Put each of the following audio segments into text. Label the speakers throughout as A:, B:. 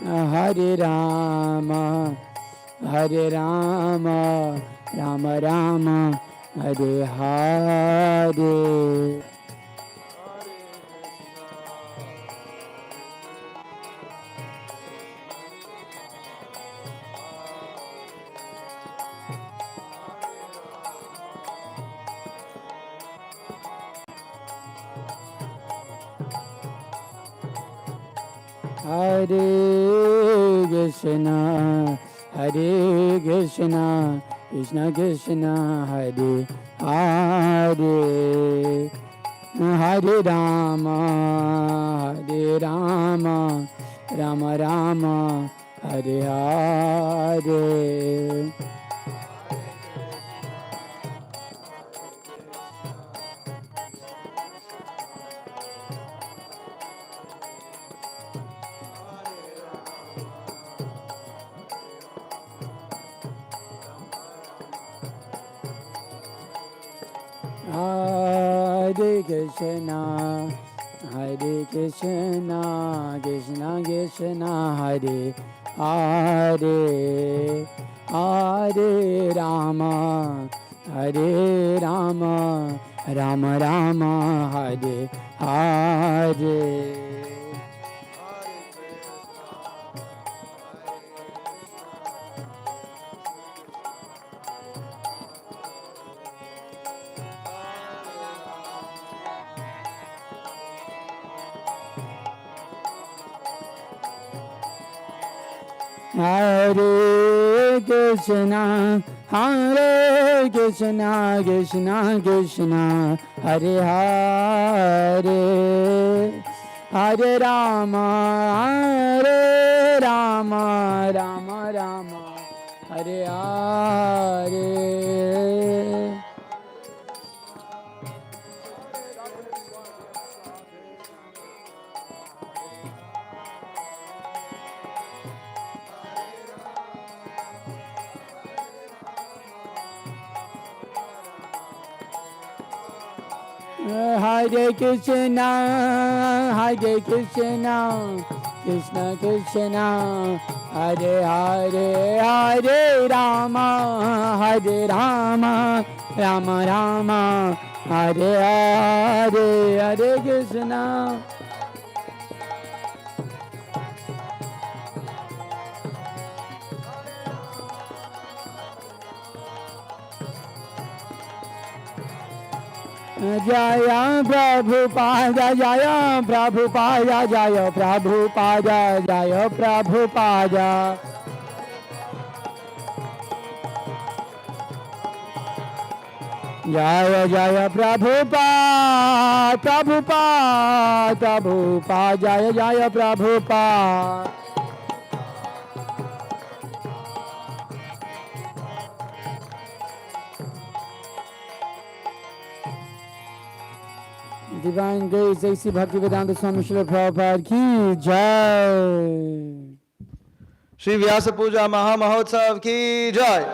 A: Hare Rama, Hare Rama, Rama Rama, Hare Hare. Hare Krishna, Hare Krishna, Krishna Krishna, Hare Hare, Hare Rama, Hare Rama, Rama Rama, Hare Hare. Hare Krishna, Hare Krishna, Krishna Krishna, Hare Hare, Hare Rama, Hare Rama, Rama Rama, Hare Hare. Hare Krishna, Hare Krishna, Krishna Krishna, Hare Hare, Hare Rama, Hare Rama, Rama Rama, Hare Hare. Hare Krishna, Hare Krishna, Krishna Krishna, Hare Hare, Hare Rama, Hare Rama, Rama Rama, Hare Hare, Hare Krishna. Jaya Prabhupada, Jaya Prabhupada, Jaya Prabhupada, Jaya Prabhupada. Jaya Jaya Prabhupada, Prabhupada, Prabhupada, Jaya Jaya Prabhupada. Divine Grace, A.C. Bhaktivedanta Swami Srila Prabhupada ki jai.
B: Shri Vyasa Puja Maha Mahotsav ki jai.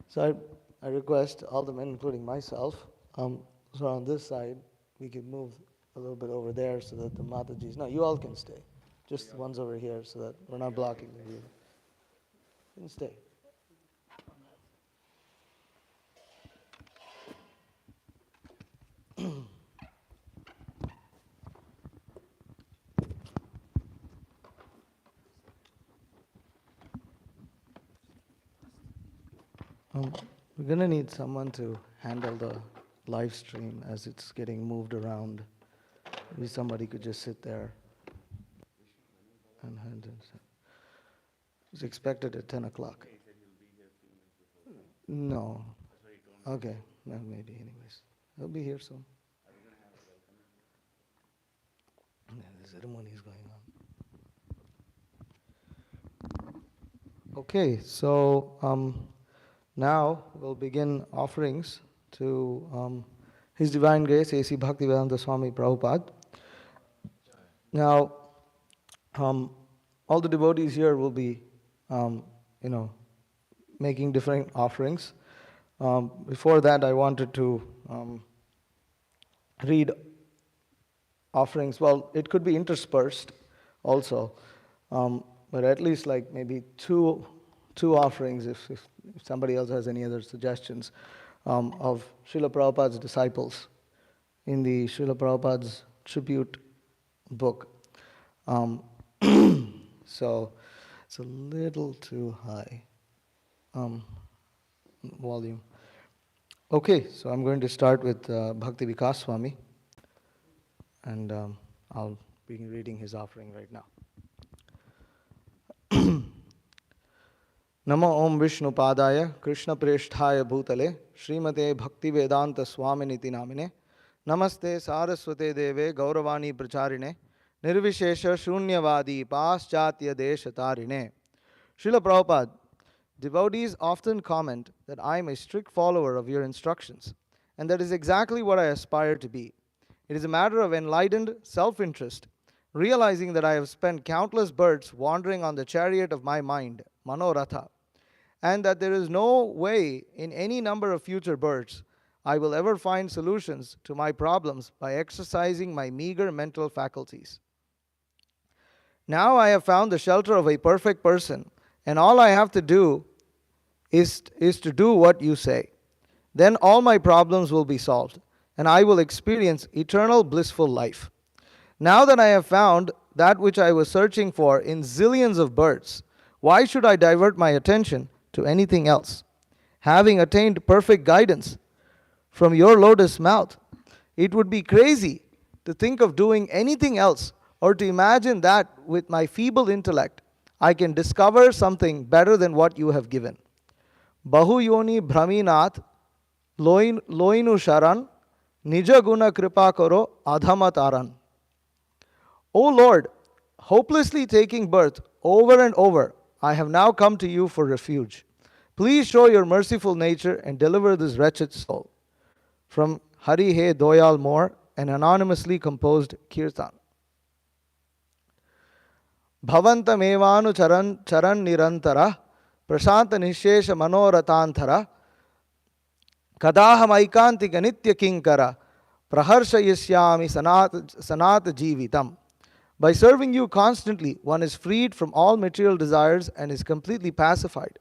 B: So I request all the men, including myself, so on this side, we can move a little bit over there so that the Matajis, no, you all can stay. Just the ones over here so that we're not blocking the view. You can stay. We're going to need someone to handle the live stream as it's getting moved around. Maybe somebody could just sit there and handle it. It's expected at 10 o'clock. No. Okay, well, maybe anyways. He'll be here soon. Yeah, the ceremony is going on. Okay, so now we'll begin offerings to His Divine Grace, A.C. Bhaktivedanta Swami Prabhupada. Now, all the devotees here will be, making different offerings. Before that, I wanted to read offerings. Well, it could be interspersed also. but at least like maybe two offerings if somebody else has any other suggestions of Srila Prabhupada's disciples in the Srila Prabhupada's tribute book. So it's a little too high volume. Okay, so I'm going to start with Bhakti Vikas Swami, and I'll be reading his offering right now. Namo Om Vishnu Padaya Krishna Preshthaya Bhutale Srimate Bhakti Vedanta Swaminiti Namine Namaste Saraswate Deve Gauravani Pracharine Nirvishesha Shunyavadi Paschatya Desha Tarine. Srila Prabhupada, devotees often comment that I am a strict follower of your instructions, and that is exactly what I aspire to be. It is a matter of enlightened self-interest, realizing that I have spent countless births wandering on the chariot of my mind, Manoratha, and that there is no way in any number of future births I will ever find solutions to my problems by exercising my meager mental faculties. Now I have found the shelter of a perfect person, and all I have to do is to do what you say. Then all my problems will be solved, and I will experience eternal blissful life. Now that I have found that which I was searching for in zillions of births, why should I divert my attention to anything else? Having attained perfect guidance from your lotus mouth, it would be crazy to think of doing anything else or to imagine that with my feeble intellect I can discover something better than what you have given. Bahu yoni brahminath loinu sharan nija guna kripa karo adhamataran. O Lord, hopelessly taking birth over and over, I have now come to you for refuge. Please show your merciful nature and deliver this wretched soul. From Hari He Doyal More, an anonymously composed kirtan. Bhavantam evanu charan nirantara prashanta nishesha manoratantara kadaham aikantika nitya kinkara praharshayisyami sanata jivitam. By serving you constantly, one is freed from all material desires and is completely pacified.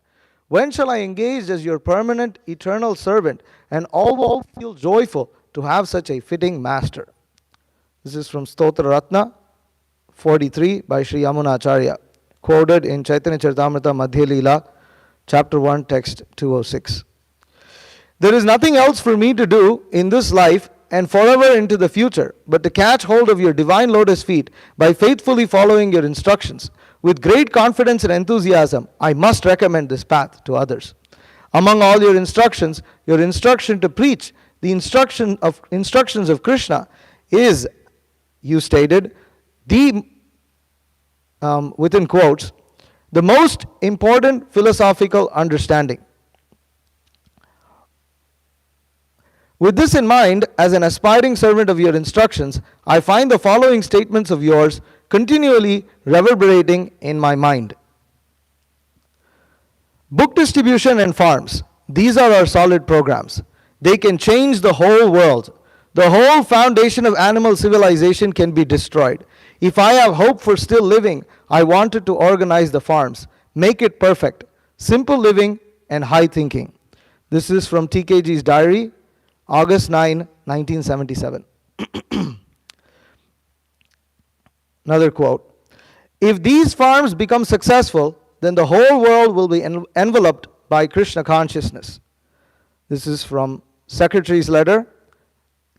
B: When shall I engage as your permanent, eternal servant and all feel joyful to have such a fitting master? This is from Stotra Ratna 43 by Sri Yamunacharya, quoted in Chaitanya Charitamrita Madhya Leela, chapter 1, text 206. There is nothing else for me to do in this life and forever into the future, but to catch hold of your divine lotus feet by faithfully following your instructions. With great confidence and enthusiasm, I must recommend this path to others. Among all your instructions, your instruction to preach the instructions of Krishna is, you stated, the, within quotes, the most important philosophical understanding. With this in mind, as an aspiring servant of your instructions, I find the following statements of yours continually reverberating in my mind. Book distribution and farms. These are our solid programs. They can change the whole world. The whole foundation of animal civilization can be destroyed. If I have hope for still living, I wanted to organize the farms, make it perfect, simple living and high thinking. This is from TKG's diary, August 9, 1977. Another quote. If these farms become successful, then the whole world will be enveloped by Krishna consciousness. This is from Secretary's letter,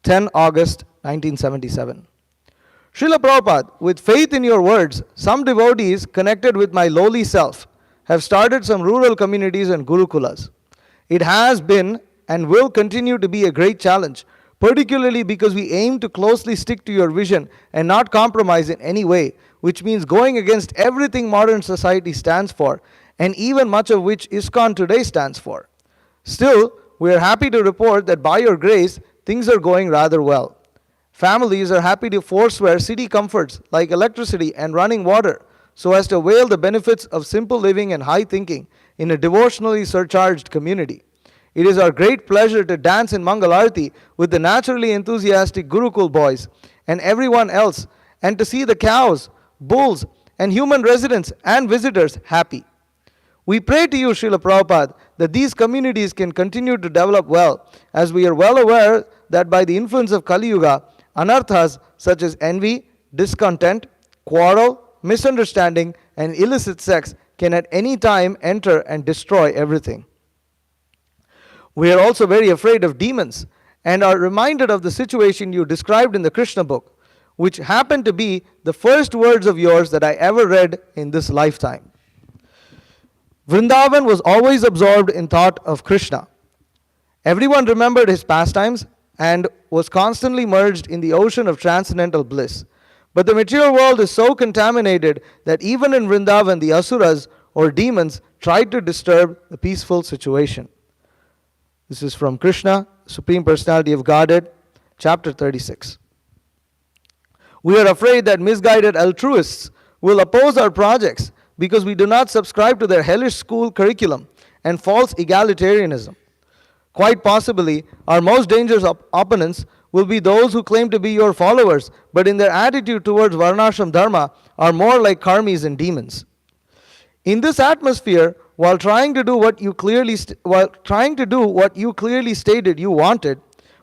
B: 10 August 1977. Srila Prabhupada, with faith in your words, some devotees connected with my lowly self have started some rural communities and gurukulas. It has been and will continue to be a great challenge, particularly because we aim to closely stick to your vision and not compromise in any way, which means going against everything modern society stands for, and even much of which ISKCON today stands for. Still, we are happy to report that by your grace, things are going rather well. Families are happy to forswear city comforts like electricity and running water so as to avail the benefits of simple living and high thinking in a devotionally surcharged community. It is our great pleasure to dance in Mangal Arati with the naturally enthusiastic Gurukul boys and everyone else, and to see the cows, bulls, and human residents and visitors happy. We pray to you, Srila Prabhupada, that these communities can continue to develop well, as we are well aware that by the influence of Kali Yuga, anarthas such as envy, discontent, quarrel, misunderstanding, and illicit sex can at any time enter and destroy everything. We are also very afraid of demons and are reminded of the situation you described in the Krishna book, which happened to be the first words of yours that I ever read in this lifetime. Vrindavan was always absorbed in thought of Krishna. Everyone remembered his pastimes and was constantly merged in the ocean of transcendental bliss. But the material world is so contaminated that even in Vrindavan, the asuras or demons tried to disturb the peaceful situation. This is from Krishna, Supreme Personality of Godhead, chapter 36. We are afraid that misguided altruists will oppose our projects because we do not subscribe to their hellish school curriculum and false egalitarianism. Quite possibly, our most dangerous opponents will be those who claim to be your followers, but in their attitude towards Varnashram Dharma are more like karmis and demons. In this atmosphere, while trying to do what you clearly stated you wanted,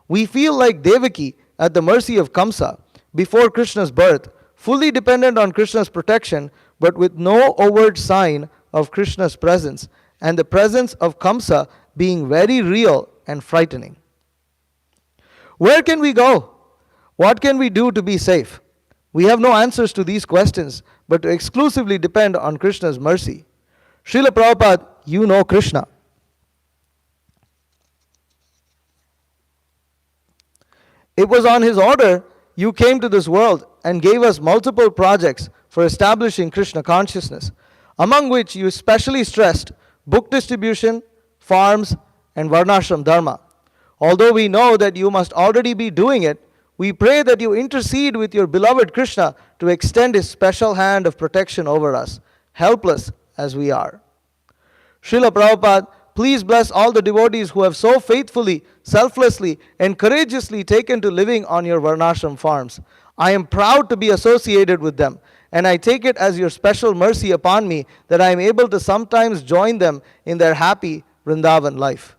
B: we feel like Devaki at the mercy of Kamsa before Krishna's birth, fully dependent on Krishna's protection, but with no overt sign of Krishna's presence, and the presence of Kamsa being very real and frightening. Where can we go? What can we do to be safe? We have no answers to these questions, but to exclusively depend on Krishna's mercy. Srila Prabhupada, you know Krishna. It was on his order you came to this world and gave us multiple projects for establishing Krishna consciousness, among which you especially stressed book distribution, farms, and Varnashram Dharma. Although we know that you must already be doing it, we pray that you intercede with your beloved Krishna to extend his special hand of protection over us, helpless as we are. Srila Prabhupada, please bless all the devotees who have so faithfully, selflessly, and courageously taken to living on your Varnashram farms. I am proud to be associated with them, and I take it as your special mercy upon me that I am able to sometimes join them in their happy Vrindavan life.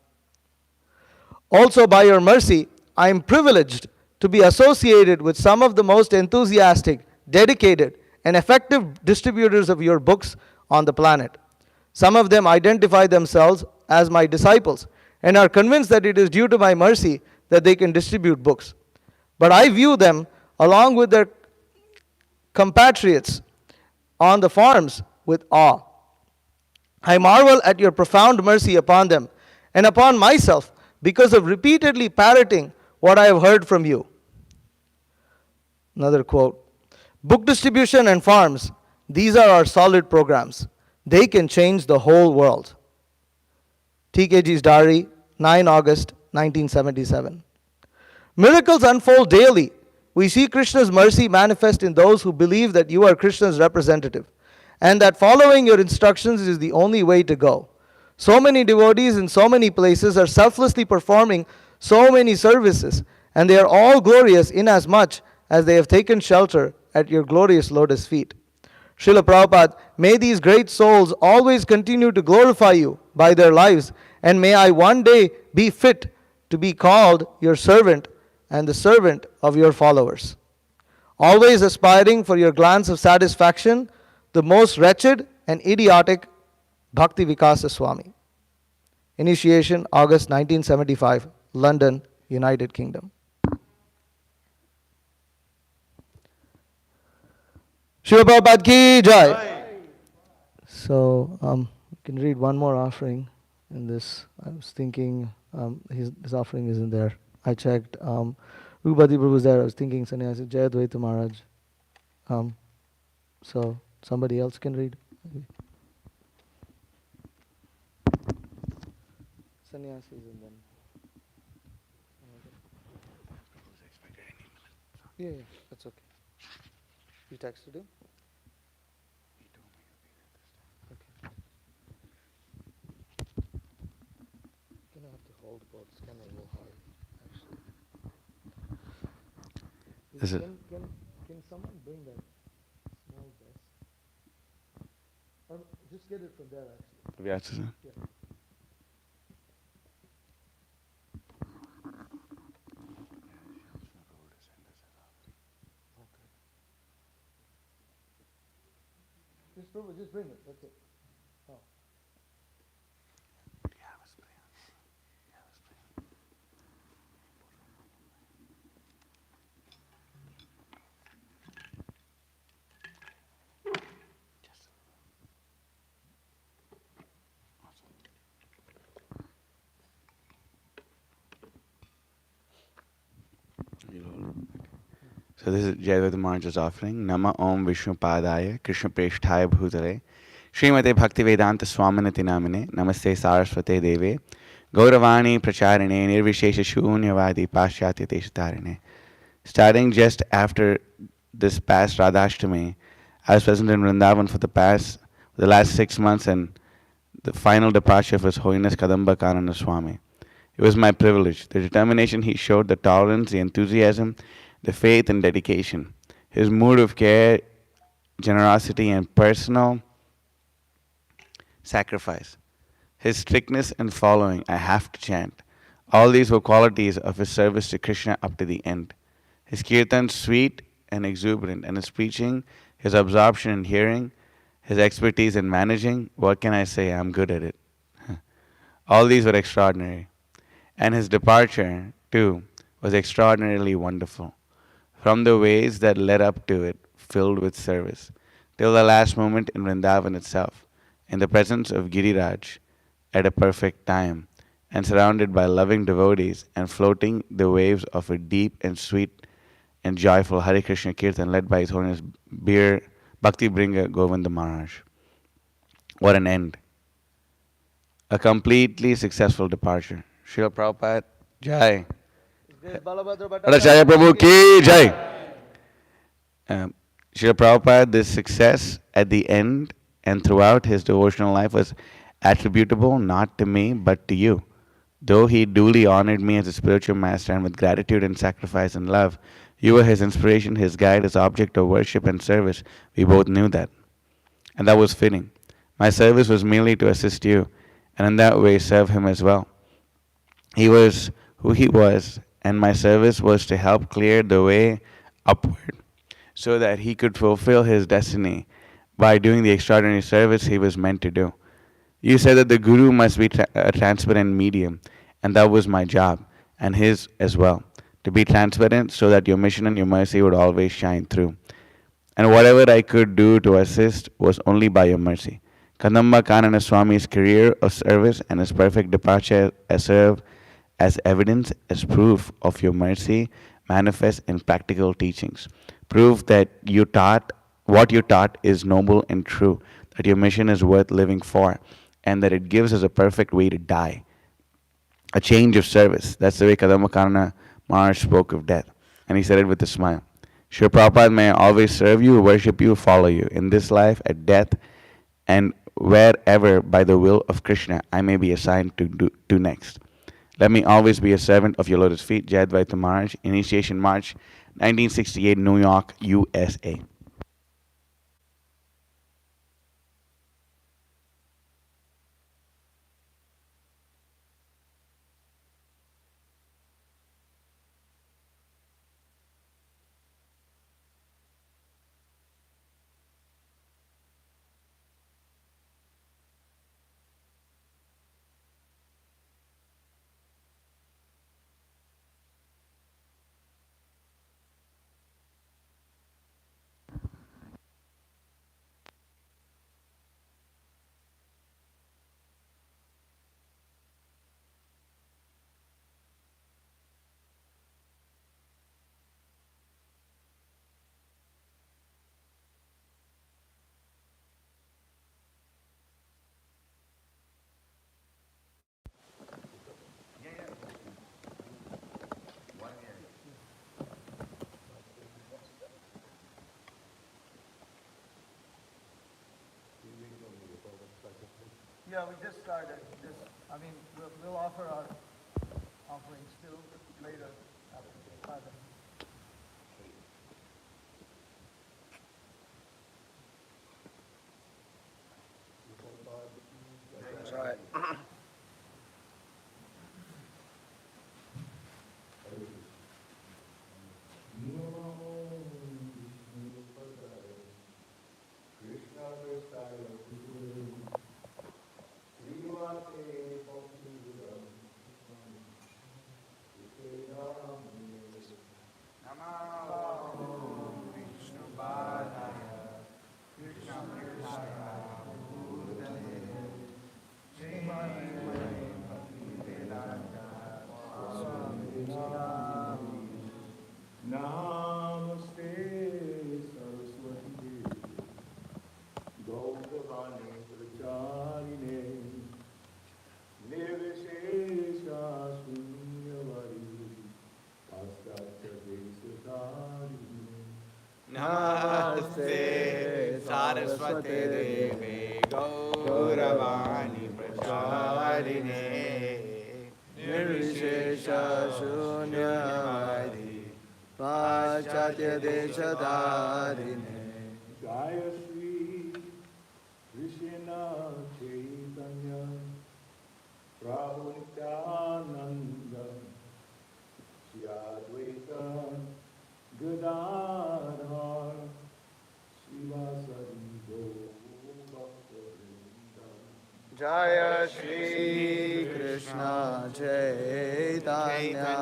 B: Also, by your mercy, I am privileged to be associated with some of the most enthusiastic, dedicated, and effective distributors of your books on the planet. Some of them identify themselves as my disciples and are convinced that it is due to my mercy that they can distribute books. But I view them, along with their compatriots on the farms, with awe. I marvel at your profound mercy upon them and upon myself because of repeatedly parroting what I have heard from you. Another quote. Book distribution and farms, these are our solid programs. They can change the whole world. TKG's Diary, 9 August 1977. Miracles unfold daily. We see Krishna's mercy manifest in those who believe that you are Krishna's representative, and that following your instructions is the only way to go. So many devotees in so many places are selflessly performing so many services, and they are all glorious inasmuch as they have taken shelter at your glorious lotus feet. Srila Prabhupada, may these great souls always continue to glorify you by their lives, and may I one day be fit to be called your servant and the servant of your followers. Always aspiring for your glance of satisfaction, the most wretched and idiotic Bhakti Vikasa Swami. Initiation, August 1975, London, United Kingdom. Srila Prabhupada ki jai. So, you can read one more offering in this. I was thinking his offering isn't there. I checked. Rupati Prabhu was there. I was thinking Sannyasi Jai Dvaita Maharaj. So, somebody else can read. Sannyasis and then. Yeah, that's okay. You texted him? Okay. You're gonna have to hold both. It's kind of a little hard, actually.
C: Is it?
B: Can someone bring that small desk? Or just get it from there, actually.
C: Vyasa, sir.
B: Yeah. Okay. Just bring it. That's it. Oh.
C: So this is Jayavada Maharaj's offering. Nama Om Vishnu Padaya Krishna Preshthaya Bhutale Srimate Bhaktivedanta Swaminati Namine Namaste Saraswate Deve Gauravani Pracharine Nirvishesha Shunyavadi Pashyatya Teshatarine. Starting just after this past Radhashtami, I was present in Vrindavan for the last 6 months and the final departure of His Holiness Kadamba Kanana Swami. It was my privilege. The determination he showed, the tolerance, the enthusiasm, the faith and dedication, his mood of care, generosity, and personal sacrifice, his strictness and following, I have to chant. All these were qualities of his service to Krishna up to the end. His kirtan sweet and exuberant, and his preaching, his absorption in hearing, his expertise in managing, what can I say? I'm good at it. All these were extraordinary. And his departure, too, was extraordinarily wonderful. From the ways that led up to it, filled with service, till the last moment in Vrindavan itself, in the presence of Giriraj at a perfect time, and surrounded by loving devotees, and floating the waves of a deep and sweet and joyful Hare Krishna Kirtan led by His Holiness Bir Bhakti Bringa Govinda Maharaj. What an end! A completely successful departure. Srila Prabhupada, Jai.
B: Balabhadra
C: Bhattacharya Prabhu ki Jai. Um, Srila Prabhupada, this success at the end and throughout his devotional life was attributable not to me but to you. Though he duly honored me as a spiritual master and with gratitude and sacrifice and love, you were his inspiration, his guide, his object of worship and service. We both knew that. And that was fitting. My service was merely to assist you, and in that way serve him as well. He was who he was, and my service was to help clear the way upward so that he could fulfill his destiny by doing the extraordinary service he was meant to do. You said that the Guru must be a transparent medium, and that was my job, and his as well, to be transparent so that your mission and your mercy would always shine through. And whatever I could do to assist was only by your mercy. Kadamba Kanana Swami's career of service and his perfect departure serve as evidence, as proof of your mercy manifest in practical teachings. Proof that you taught what you taught is noble and true, that your mission is worth living for, and that it gives us a perfect way to die. A change of service. That's the way Kadamba Kanana Maharaj spoke of death. And he said it with a smile. Sri Prabhupada, may I always serve you, worship you, follow you in this life, at death, and wherever by the will of Krishna I may be assigned to next. Let me always be a servant of your lotus feet. Jai Advaita Maharaj, Initiation March, 1968, New York, USA.
B: Yeah, we just started. We'll offer our offerings still later after Father.
D: Namaste Saraswati Gautavani Pracharine Nirvishesha Shunyavadi Paschatya Desatarine
C: Namaste Saraswate Deve Gauravani Pracharine
B: Nirvishesha Shunyavadi Paschatya Desatarine
D: Jaya Shri Krishna Chaitanya Prabhu Nityananda Shri Advaita Gadadhar Srivasadi Gaur-Bhakta-Vrinda.
B: Jaya Shri Krishna Chaitanya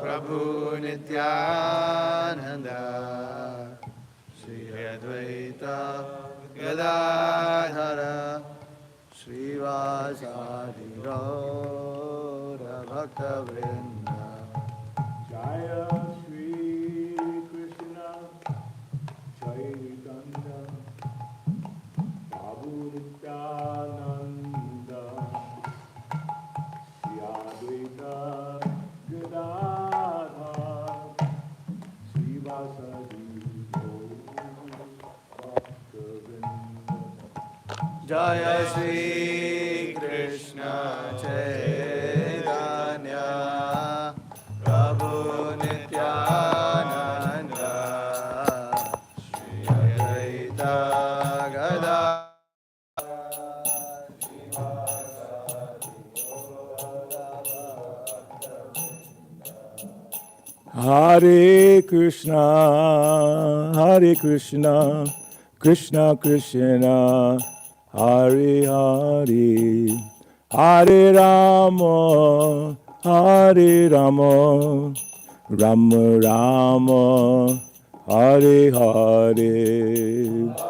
B: Prabhu Nityananda Shri Advaita Gadadhara Srivasadi Gaura Bhakta Vrinda.
D: Jaya Shri Krishna Chaitanya Prabhu Nityananda Shri Advaita Gadadhar Srivasadi Gaur-Bhakta-Vrinda.
B: Jaya Shri Krishna Chaitanya Prabhu Nityananda Shri Advaita Gadadhara
D: Hare Krishna, Krishna Krishna, Hare Hare, Hare Rama, Hare Rama, Rama Rama, Hare Hare.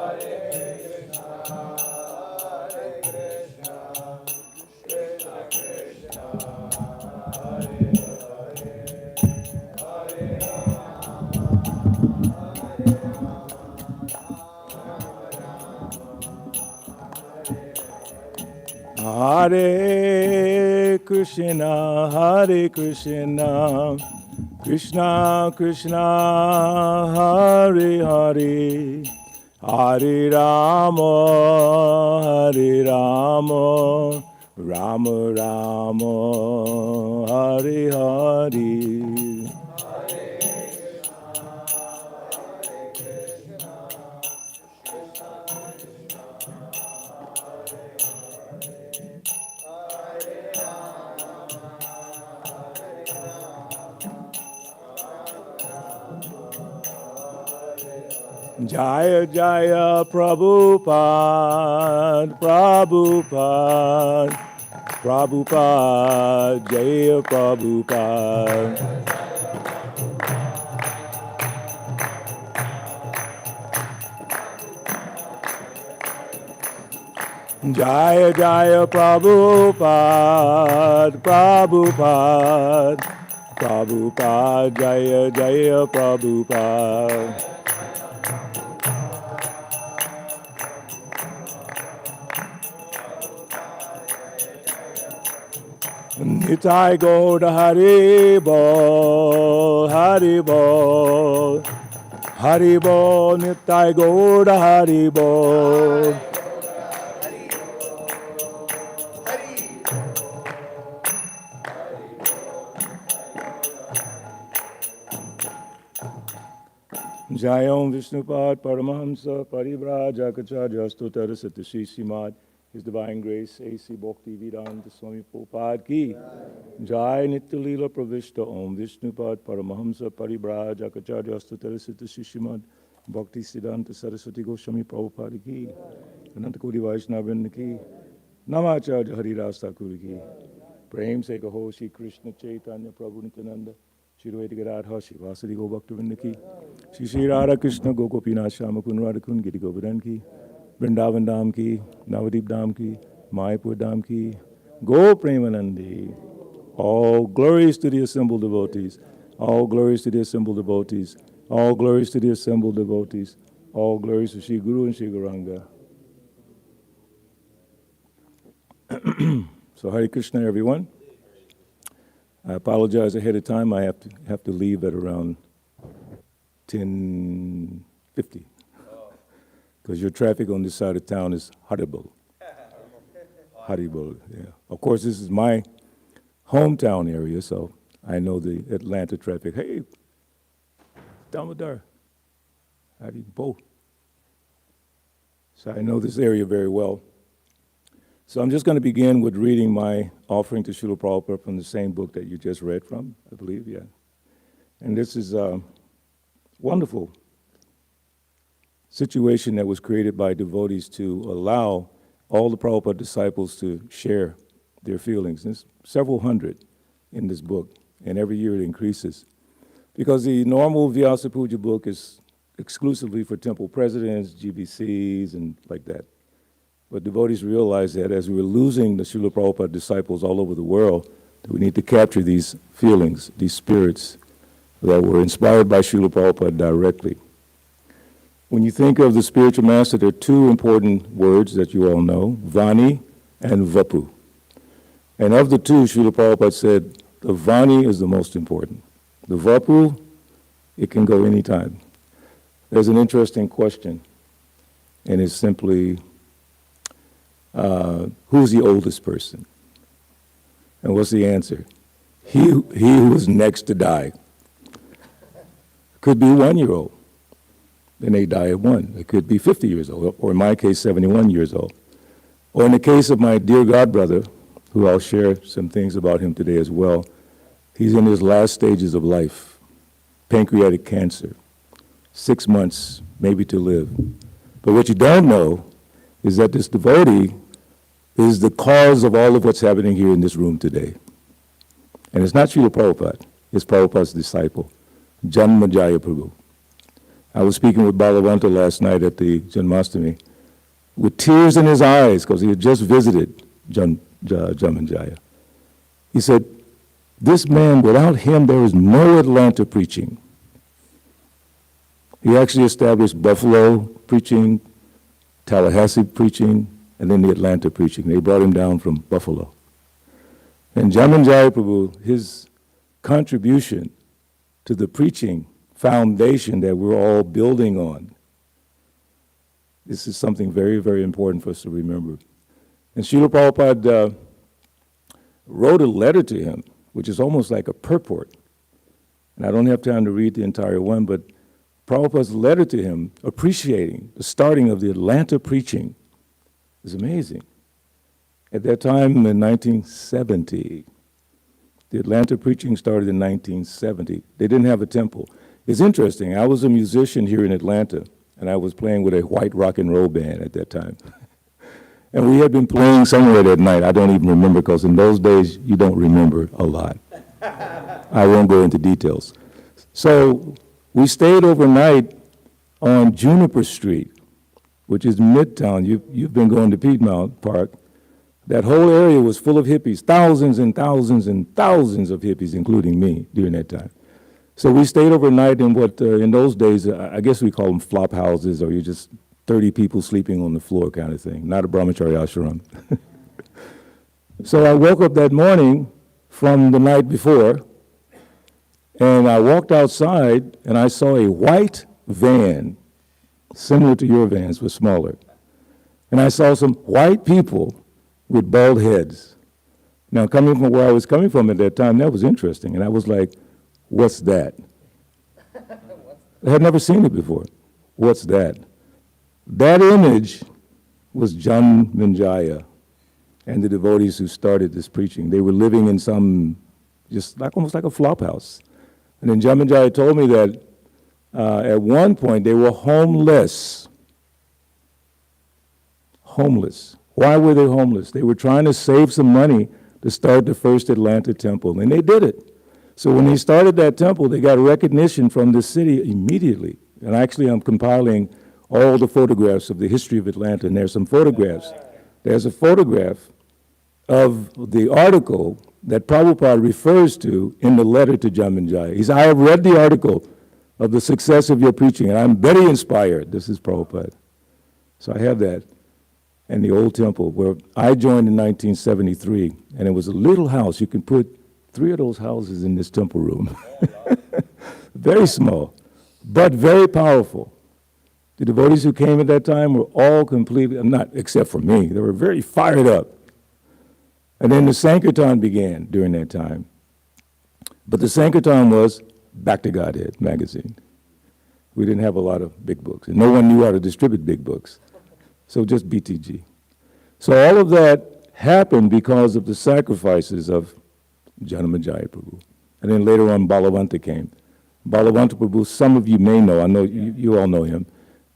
D: Hare Krishna, Krishna Krishna, Hare Hare, Hare Rama, Hare Rama, Rama Rama, Hare Hare. Jaya Jaya Prabhupada, Prabhupada, Prabhupada, Jaya Prabhupada. Jaya Jaya Prabhupada, Prabhupada, Prabhupada, Jaya Jaya Prabhupada. Nitai Gaura Hari Bol, Hari Bol, Hari Bol, Nitai Gaura Hari Bol. Jayom Vishnupad Paramahamsa Paribraja Kacharya Stotara Satashi Simad. His Divine Grace A.C. Bhakti Vedanta Swami Prabhupada Ki. Jai Nitya Leela Pravishta Om Vishnupad Paramahamsa Paribraja Kacharya Stotara Satashi Simad. Bhakti Siddhanta Saraswati Goswami Prabhupada ki, Ananta Koti Vaishnavrinda ki, Namacharya Haridas Thakur ki, Prem se kaho Shri Krishna Chaitanya Prabhu Nityananda, Shri Advaita Gadadhar Shri Vasadi Go Bhaktivinoda ki, Shri Radha Krishna Gokopinath Shama Kun Radha Kun Giri Govardhan ki, Vrindavan Dham ki, Navadip Dham ki, Mayapur Dham ki, Go Premanandi. All glories to the assembled devotees. All glories to the assembled devotees. All glories to the assembled devotees. All glories to Shri Guru and Shri Gauranga. So Hare Krishna, everyone. I apologize ahead of time. I have to leave at around 10:50 because your traffic on this side of town is horrible. Horrible, yeah. Of course, this is my hometown area, so I know the Atlanta traffic. Hey, Damodar, how do you both? So I know this area very well. So I'm just going to begin with reading my offering to Srila Prabhupada from the same book that you just read from, I believe, yeah. And this is a wonderful situation that was created by devotees to allow all the Prabhupada disciples to share their feelings. There's several hundred in this book, and every year it increases. Because the normal Vyasa Puja book is exclusively for temple presidents, GBCs, and like that. But devotees realize that as we're losing the Srila Prabhupada disciples all over the world, that we need to capture these feelings, these spirits that were inspired by Srila Prabhupada directly. When you think of the spiritual master, there are two important words that you all know, Vani and Vapu. And of the two, Srila Prabhupada said, the Vani is the most important. The Vapu, it can go anytime. There's an interesting question, and it's simply, who's the oldest person? And what's the answer? He who was next to die. Could be a 1-year-old. Then they die at 1. It could be 50 years old, or in my case, 71 years old. Or in the case of my dear godbrother, who I'll share some things about him today as well, he's in his last stages of life, pancreatic cancer, 6 months maybe to live. But what you don't know is that this devotee is the cause of all of what's happening here in this room today. And it's not Srila Prabhupada, it's Prabhupada's disciple, Janmajaya Prabhu. I was speaking with Balavanta last night at the Janmashtami with tears in his eyes because he had just visited Janmajaya. He said, this man, without him, there is no Atlanta preaching. He actually established Buffalo preaching, Tallahassee preaching, and then the Atlanta preaching. They brought him down from Buffalo. And Janmajaya Prabhu, his contribution to the preaching foundation that we're all building on, this is something very, very important for us to remember. And Srila Prabhupada wrote a letter to him, which is almost like a purport. And I don't have time to read the entire one, but Prabhupada's letter to him, appreciating the starting of the Atlanta preaching, is amazing. At that time, in 1970, the Atlanta preaching started in 1970. They didn't have a temple. It's interesting. I was a musician here in Atlanta, and I was playing with a white rock and roll band at that time. And we had been playing somewhere that night. I don't even remember, because in those days, you don't remember a lot. I won't go into details. So we stayed overnight on Juniper Street, which is Midtown. You've been going to Piedmont Park. That whole area was full of hippies, thousands and thousands and thousands of hippies, including me, during that time. So we stayed overnight in what, in those days, I guess we call them flop houses, or you're just 30 people sleeping on the floor kind of thing, not a brahmachari ashram. So I woke up that morning from the night before, and I walked outside, and I saw a white van, similar to your vans, but smaller. And I saw some white people with bald heads. Now, coming from where I was coming from at that time, that was interesting. And I was like, what's that? I had never seen it before. What's that? That image was Janmajaya and the devotees who started this preaching. They were living in some, just like almost like a flop house. And then Janmajaya told me that At one point, they were homeless. Homeless. Why were they homeless? They were trying to save some money to start the first Atlanta temple, and they did it. So when they started that temple, they got recognition from the city immediately. And actually, I'm compiling all the photographs of the history of Atlanta, and there's some photographs. There's a photograph of the article that Prabhupada refers to in the letter to Jamanjaya. He said, I have read the article of the success of your preaching, and I'm very inspired. This is Prabhupada. So I have that. And the old temple, where I joined in 1973, and it was a little house. You can put 3 of those houses in this temple room. Very small, but very powerful. The devotees who came at that time were all completely, not except for me, they were very fired up. And then the Sankirtan began during that time. But the Sankirtan was Back to Godhead magazine. We didn't have a lot of big books, and no one knew how to distribute big books. So just BTG. So all of that happened because of the sacrifices of Janamajaya Prabhu. And then later on, Balavanta came. Balavanta Prabhu, some of you may know, I know you all know him.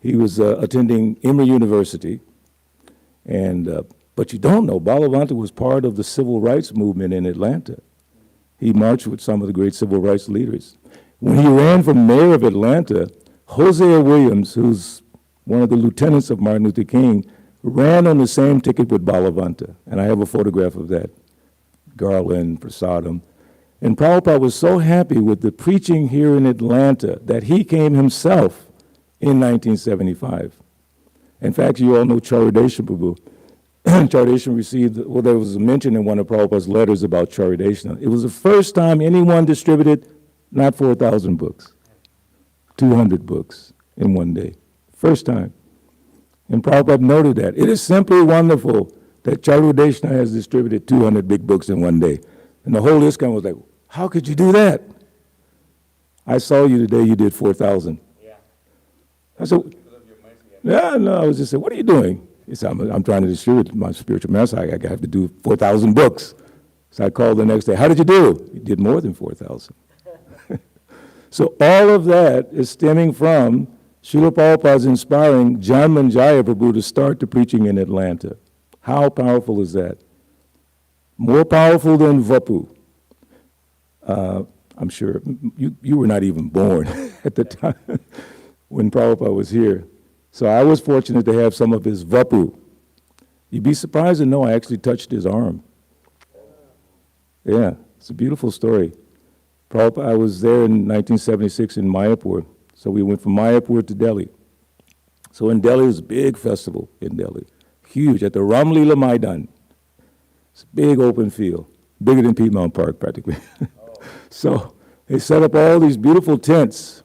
D: He was attending Emory University, and but you don't know, Balavanta was part of the civil rights movement in Atlanta. He marched with some of the great civil rights leaders. When he ran for mayor of Atlanta, Hosea Williams, who's one of the lieutenants of Martin Luther King, ran on the same ticket with Balavanta. And I have a photograph of that, Garland, Prasadam. And Prabhupada was so happy with the preaching here in Atlanta that he came himself in 1975. In fact, you all know Charidesha Prabhu. Charidesha received, well, there was a mention in one of Prabhupada's letters about Charidesha. It was the first time anyone distributed not 4,000 books, 200 books in one day. First time. And Prabhupada noted that. It is simply wonderful that Chaudhary has distributed 200 big books in one day. And the whole ISKCON was like, how could you do that? I saw you today, you did 4,000. Yeah. I said, yeah, no, I was just saying, what are you doing? He said, I'm trying to distribute my spiritual message. I have to do 4,000 books. So I called the next day, how did you do? He did more than 4,000. So all of that is stemming from Srila Prabhupada's inspiring Janmanjaya Prabhu to start the preaching in Atlanta. How powerful is that? More powerful than Vapu. I'm sure you were not even born at the time when Prabhupada was here. So I was fortunate to have some of his Vapu. You'd be surprised to know I actually touched his arm. Yeah, it's a beautiful story. Prabhupada, I was there in 1976 in Mayapur. So we went from Mayapur to Delhi. So in Delhi, it was a big festival in Delhi. Huge, at the Ramlila Maidan. It's a big open field, bigger than Piedmont Park practically. So they set up all these beautiful tents.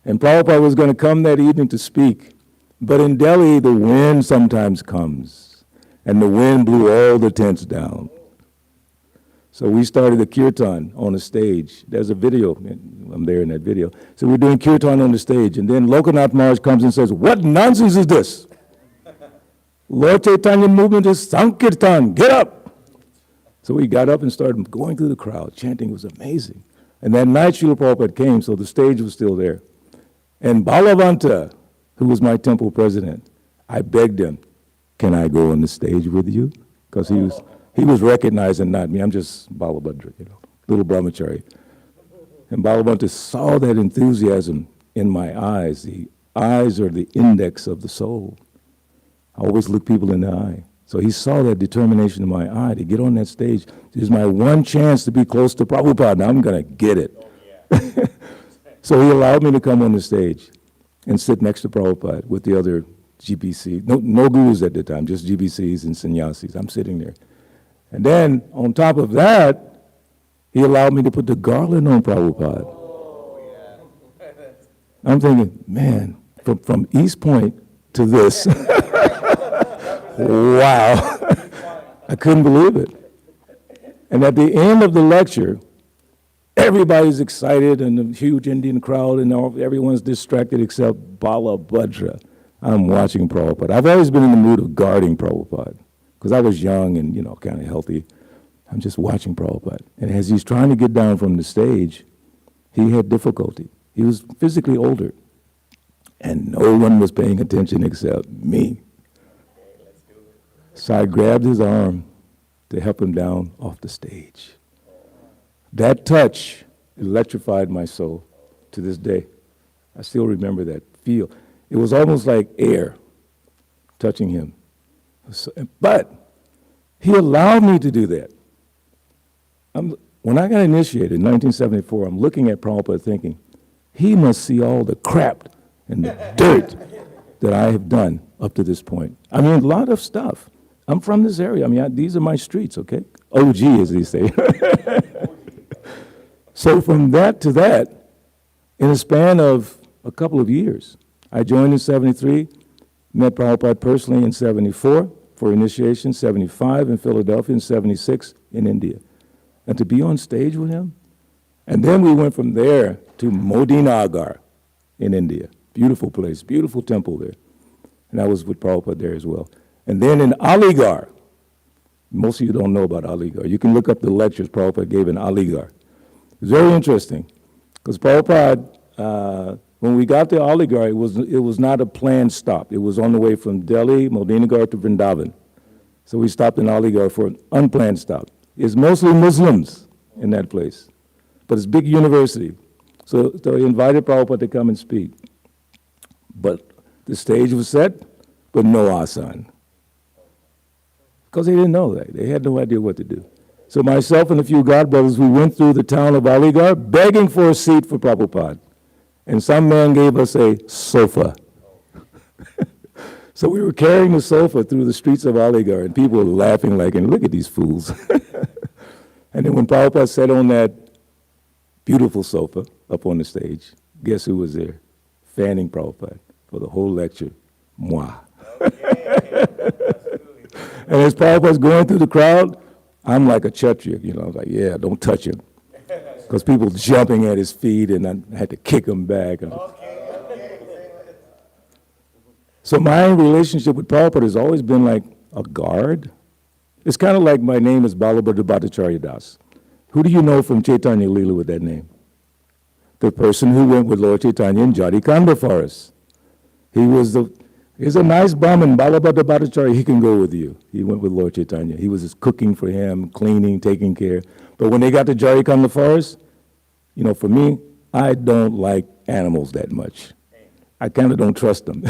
D: And Prabhupada was going to come that evening to speak. But in Delhi, the wind sometimes comes. And the wind blew all the tents down. So we started a kirtan on the stage. There's a video. I'm there in that video. So we're doing kirtan on the stage. And then Lokanath Maharaj comes and says, what nonsense is this? Lord Chaitanya movement is Sankirtan. Get up. So we got up and started going through the crowd. Chanting was amazing. And that night, Srila Prabhupada came, so the stage was still there. And Balavanta, who was my temple president, I begged him, can I go on the stage with you? Because he was recognizing not me. I'm just Balabhadra, little brahmachari. And Balavanta saw that enthusiasm in my eyes. The eyes are the index of the soul. I always look people in the eye. So he saw that determination in my eye to get on that stage. This is my one chance to be close to Prabhupada. Now I'm going to get it. Oh, yeah. So he allowed me to come on the stage and sit next to Prabhupada with the other GBC. No gurus at the time, just GBCs and sannyasis. I'm sitting there. And then on top of that, he allowed me to put the garland on Prabhupada. Oh, yeah. I'm thinking, man, from East Point to this. Wow. I couldn't believe it. And at the end of the lecture, everybody's excited and a huge Indian crowd and everyone's distracted except Balabhadra. I'm watching Prabhupada. I've always been in the mood of guarding Prabhupada because I was young and, kind of healthy. I'm just watching Prabhupada. And as he's trying to get down from the stage, he had difficulty. He was physically older. and no one was paying attention except me. So I grabbed his arm to help him down off the stage. That touch electrified my soul to this day. I still remember that feel. It was almost like air touching him. But he allowed me to do that. When I got initiated in 1974, I'm looking at Prabhupada thinking, he must see all the crap and the dirt that I have done up to this point. I mean, a lot of stuff. I'm from this area. I mean, these are my streets, okay? OG, as they say. So from that to that, in a span of a couple of years, I joined in 73, met Prabhupada personally in 74 for initiation, 75 in Philadelphia, and 76 in India. And to be on stage with him, and then we went from there to Modinagar in India. Beautiful place, beautiful temple there. And I was with Prabhupada there as well. And then in Aligarh, most of you don't know about Aligarh. You can look up the lectures Prabhupada gave in Aligarh. It's very interesting, because Prabhupada, when we got to Aligarh, it was not a planned stop. It was on the way from Delhi, Modinagar to Vrindavan. So we stopped in Aligarh for an unplanned stop. It's mostly Muslims in that place, but it's a big university. So he invited Prabhupada to come and speak. But the stage was set, but no asan. Because they didn't know that. They had no idea what to do. So myself and a few godbrothers, we went through the town of Aligarh begging for a seat for Prabhupada. And some man gave us a sofa. So we were carrying the sofa through the streets of Aligarh, and people were laughing like, and look at these fools. And then when Prabhupada sat on that beautiful sofa up on the stage, guess who was there? Fanning Prabhupada for the whole lecture. Moi. And as Prabhupada's going through the crowd, I'm like a Kshatriya, I was like, yeah, don't touch him. Because people jumping at his feet, and I had to kick him back. So my relationship with Prabhupada has always been like a guard. It's kind of like my name is Balabhadra Bhattacharya Das. Who do you know from Chaitanya Leela with that name? The person who went with Lord Chaitanya in Jharikanda forest. He's a nice Brahmin, Balabhadra Bhattacharya, he can go with you. He went with Lord Chaitanya. He was just cooking for him, cleaning, taking care. But when they got to Jharikanda forest, for me, I don't like animals that much. I kind of don't trust them.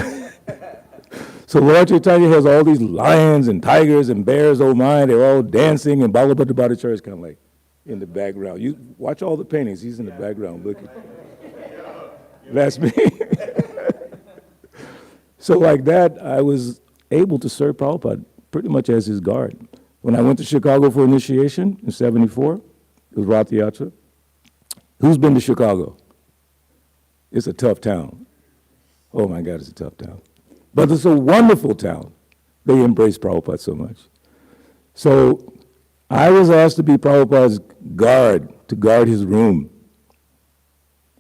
D: So Lord Chaitanya has all these lions and tigers and bears, oh my, they're all dancing, and Balabhadra Bhattacharya is kind of like in the background. You watch all the paintings, he's in the background looking. That's me. So like that, I was able to serve Prabhupada pretty much as his guard. When I went to Chicago for initiation in 74, it was Rath Yatra. Who's been to Chicago? It's a tough town. Oh my God, it's a tough town. But it's a wonderful town. They embrace Prabhupada so much. So I was asked to be Prabhupada's guard, to guard his room.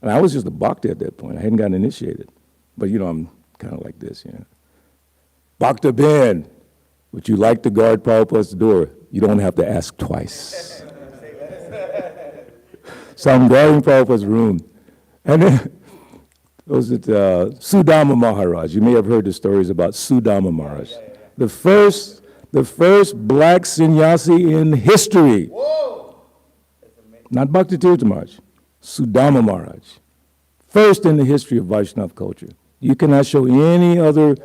D: And I was just a bhakta at that point. I hadn't gotten initiated. But I'm kind of like this, Bhakta Ben, would you like to guard Prabhupada's door? You don't have to ask twice. So I'm guarding Prabhupada's room. And then was it Sudama Maharaj? You may have heard the stories about Sudama Maharaj. The first black sannyasi in history. Whoa. Not Bhakti Tirtha Maharaj, Sudama Maharaj. First in the history of Vaishnava culture. You cannot show any other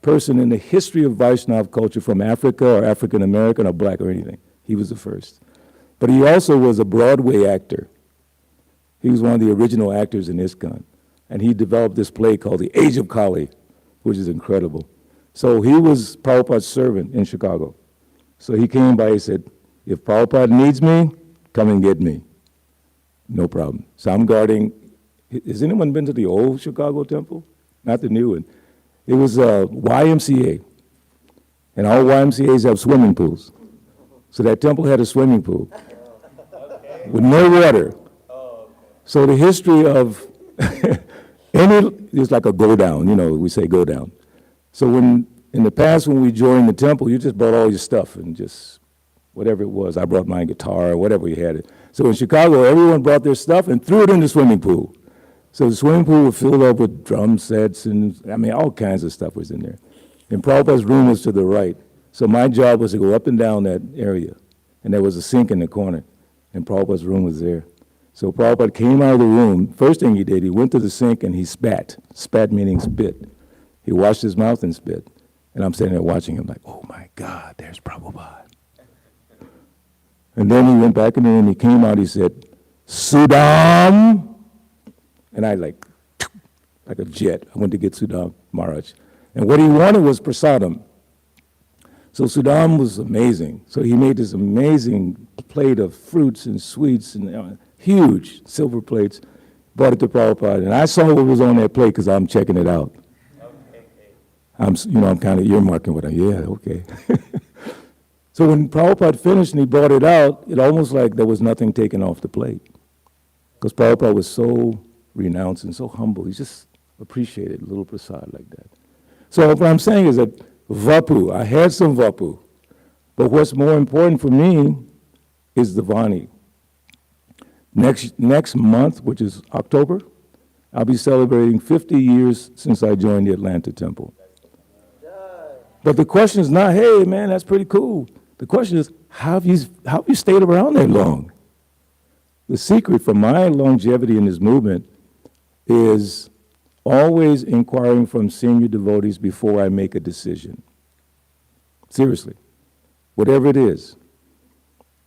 D: person in the history of Vaishnava culture from Africa or African American or black or anything. He was the first. But he also was a Broadway actor. He was one of the original actors in ISKCON. And he developed this play called The Age of Kali, which is incredible. So he was Prabhupada's servant in Chicago. So he came by and said, if Prabhupada needs me, come and get me. No problem. So I'm guarding. Has anyone been to the old Chicago temple? Not the new one. It was a YMCA. And all YMCAs have swimming pools. So that temple had a swimming pool with no water. So the history of it's like a go down, we say go down. So in the past when we joined the temple, you just brought all your stuff and just whatever it was. I brought my guitar or whatever we had it. So in Chicago, everyone brought their stuff and threw it in the swimming pool. So the swimming pool was filled up with drum sets and, I mean, all kinds of stuff was in there. And Prabhupada's room was to the right. So my job was to go up and down that area. And there was a sink in the corner. And Prabhupada's room was there. So Prabhupada came out of the room. First thing he did, he went to the sink and he spat. Spat meaning spit. He washed his mouth and spit. And I'm sitting there watching him like, oh my God, there's Prabhupada. And then he went back in there and he came out, he said, Sudam. And I like a jet. I went to get Sudam Maharaj. And what he wanted was prasadam. So Sudam was amazing. So he made this amazing plate of fruits and sweets and huge silver plates, brought it to Prabhupada. And I saw what was on that plate because I'm checking it out. I'm kind of earmarking what okay. So when Prabhupada finished and he brought it out, it almost like there was nothing taken off the plate. Because Prabhupada was so renounced and so humble. He just appreciated a little prasad like that. So what I'm saying is that vapu, I had some vapu. But what's more important for me is the vani. Next month, which is October, I'll be celebrating 50 years since I joined the Atlanta Temple. But the question is not, hey, man, that's pretty cool. The question is, how have you stayed around that long? The secret for my longevity in this movement is always inquiring from senior devotees before I make a decision. Seriously, whatever it is.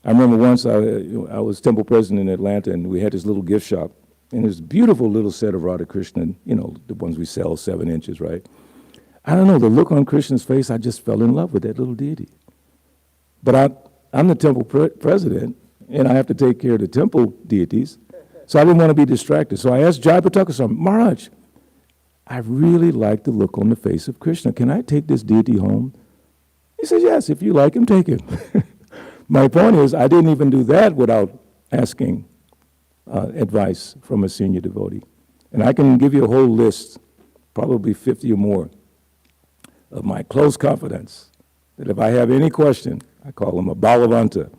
D: I remember once I was temple president in Atlanta, and we had this little gift shop, and this beautiful little set of Radha Krishna, the ones we sell 7 inches, right? I don't know, the look on Krishna's face, I just fell in love with that little deity. But I'm the temple president, and I have to take care of the temple deities, so I didn't want to be distracted. So I asked Jayapataka Swami, Maharaj, I really like the look on the face of Krishna. Can I take this deity home? He says, yes, if you like him, take him. My point is, I didn't even do that without asking advice from a senior devotee. And I can give you a whole list, probably 50 or more, of my close confidants, that if I have any question, I call him a Balavanta.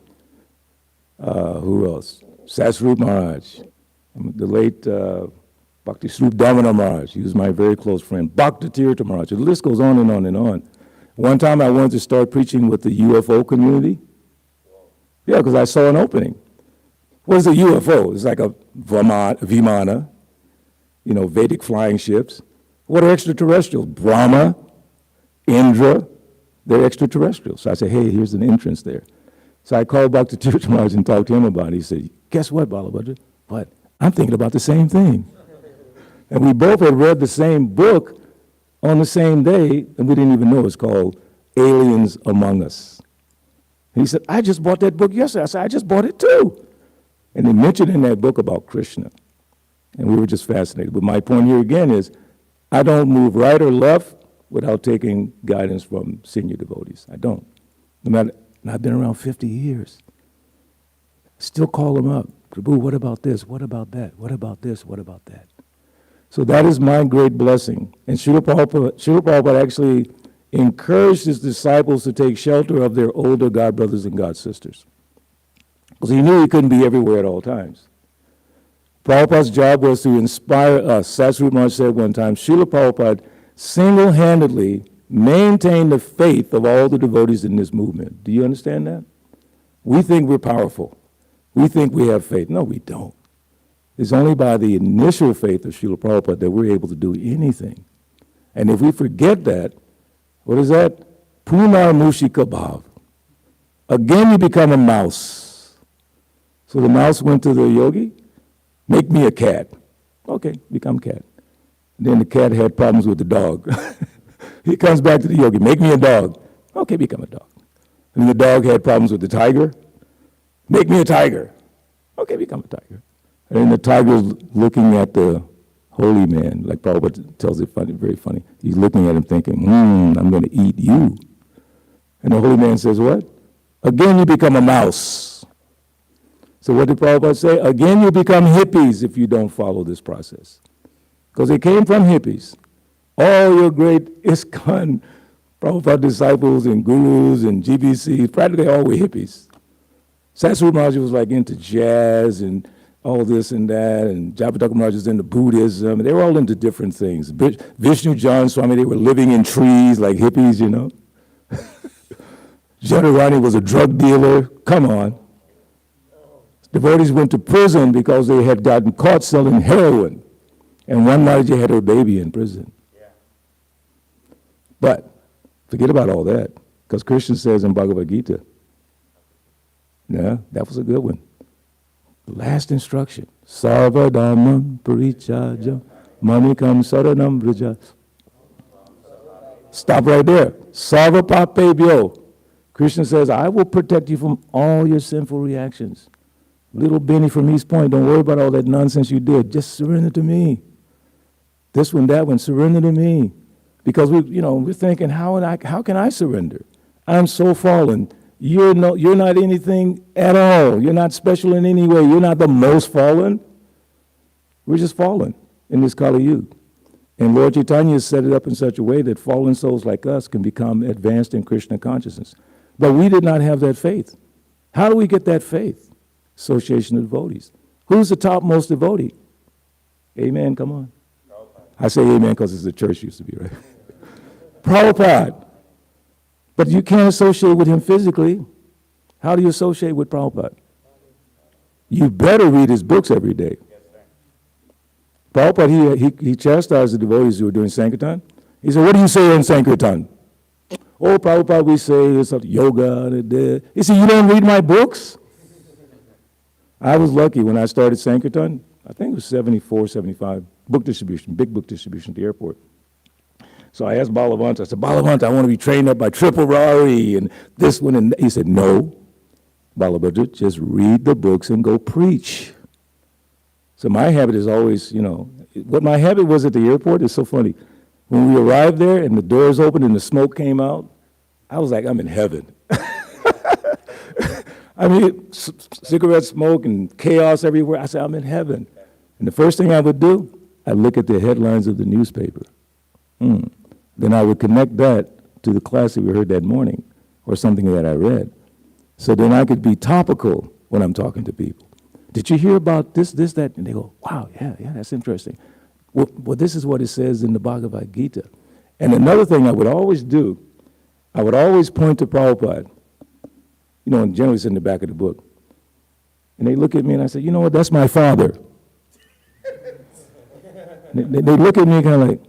D: Who else? Sasrup Maharaj, the late Bhakti Srup Damana Maharaj. He was my very close friend. Bhakti Tirtha Maharaj. The list goes on and on and on. One time I wanted to start preaching with the UFO community. Yeah, because I saw an opening. What is a UFO? It's like a Vimana, Vedic flying ships. What are extraterrestrials? Brahma, Indra, they're extraterrestrials. So I said, hey, here's an entrance there. So I called Bhakti Tirtha Maharaj and talked to him about it. He said, guess what, Balabhadra? What? I'm thinking about the same thing. And we both had read the same book on the same day, and we didn't even know it's called Aliens Among Us. And he said, I just bought that book yesterday. I said, I just bought it too. And they mentioned in that book about Krishna. And we were just fascinated. But my point here again is, I don't move right or left without taking guidance from senior devotees. I don't. No matter, and I've been around 50 years. Still call them up. Prabhu, what about this? What about that? What about this? What about that? So that is my great blessing. And Srila Prabhupada actually encouraged his disciples to take shelter of their older God brothers and God sisters. Because he knew he couldn't be everywhere at all times. Prabhupada's job was to inspire us. Sasrup Maharaj said one time, Srila Prabhupada single-handedly maintained the faith of all the devotees in this movement. Do you understand that? We think we're powerful. We think we have faith. No, we don't. It's only by the initial faith of Srila Prabhupada that we're able to do anything. And if we forget that, what is that? Punar Mushika Bhav. Again, you become a mouse. So the mouse went to the yogi, make me a cat. Okay, become cat. Then the cat had problems with the dog. He comes back to the yogi, make me a dog. Okay, become a dog. And the dog had problems with the tiger. Make me a tiger. Okay, become a tiger. And then the tiger's looking at the holy man, like Prabhupada tells it funny, very funny. He's looking at him thinking, I'm going to eat you. And the holy man says, what? Again, you become a mouse. So what did Prabhupada say? Again, you become hippies if you don't follow this process. Because it came from hippies. All your great ISKCON, Prabhupada disciples and gurus and GBCs, practically all were hippies. Sasrup Maharaj was like into jazz and all this and that, and Jayapataka Maharaj is into Buddhism, and they were all into different things. Vishnu John Swami, they were living in trees like hippies, you know. Jadharani was a drug dealer. Come on. Devotees went to prison because they had gotten caught selling heroin, and one Mataji had her baby in prison. Yeah. But forget about all that, because Krishna says in Bhagavad Gita, yeah, that was a good one. Last instruction, Sarva Dhammam Parityajam Manikam Saranam Vraja. Stop right there. Sarva Papebhyo. Krishna says, I will protect you from all your sinful reactions. Little Benny from East Point, don't worry about all that nonsense you did. Just surrender to me. This one, that one, surrender to me. Because we're thinking, how can I surrender? I'm so fallen. You're not anything at all. You're not special in any way. You're not the most fallen. We're just fallen in this Kali Yuga. And Lord Chaitanya set it up in such a way that fallen souls like us can become advanced in Krishna consciousness. But we did not have that faith. How do we get that faith? Association of devotees. Who's the topmost devotee? Amen, come on. I say amen because it's the church used to be, right? Prabhupada. But you can't associate with him physically. How do you associate with Prabhupada? You better read his books every day. Prabhupada, he chastised the devotees who were doing Sankirtan. He said, what do you say in Sankirtan? Oh, Prabhupada, we say it's yoga. He said, you don't read my books? I was lucky when I started Sankirtan. I think it was 74, 75. Book distribution, big book distribution at the airport. So I asked Balavanta, I said, Balavanta, I want to be trained up by Triple Rari and this one. And he said, no, Balavanta, just read the books and go preach. So my habit is always, what my habit was at the airport is so funny. When we arrived there and the doors opened and the smoke came out, I was like, I'm in heaven. I mean, cigarette smoke and chaos everywhere. I said, I'm in heaven. And the first thing I would do, I'd look at the headlines of the newspaper. Then I would connect that to the class that we heard that morning or something that I read. So then I could be topical when I'm talking to people. Did you hear about this, that? And they go, wow, yeah, that's interesting. Well, this is what it says in the Bhagavad Gita. And another thing I would always do, I would always point to Prabhupada. And generally it's in the back of the book. And they look at me and I say, you know what, that's my father. They look at me kind of like,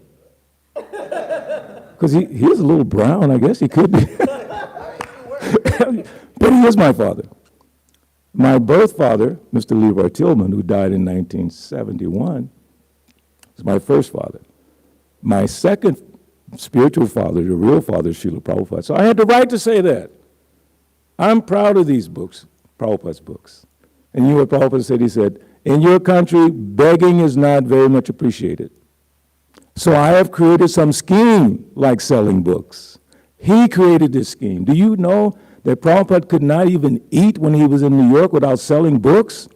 D: because he's a little brown, I guess he could be. But he is my father. My birth father, Mr. Leroy Tillman, who died in 1971, is my first father. My second spiritual father, the real father, is Srila Prabhupada. So I had the right to say that. I'm proud of these books, Prabhupada's books. And you know what Prabhupada said? He said, in your country, begging is not very much appreciated. So I have created some scheme like selling books. He created this scheme. Do you know that Prabhupada could not even eat when he was in New York without selling books?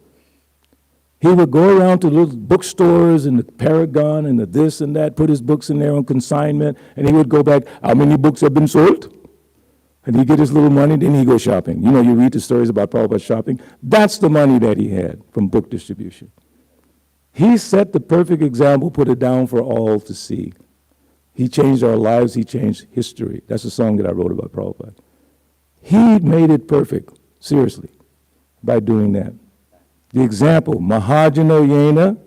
D: He would go around to little bookstores and the Paragon and the this and that, put his books in there on consignment, and he would go back, how many books have been sold? And he'd get his little money, then he'd go shopping. You read the stories about Prabhupada shopping. That's the money that he had from book distribution. He set the perfect example, put it down for all to see. He changed our lives, he changed history. That's a song that I wrote about Prabhupada. He made it perfect, seriously, by doing that. The example, Mahajano Yena,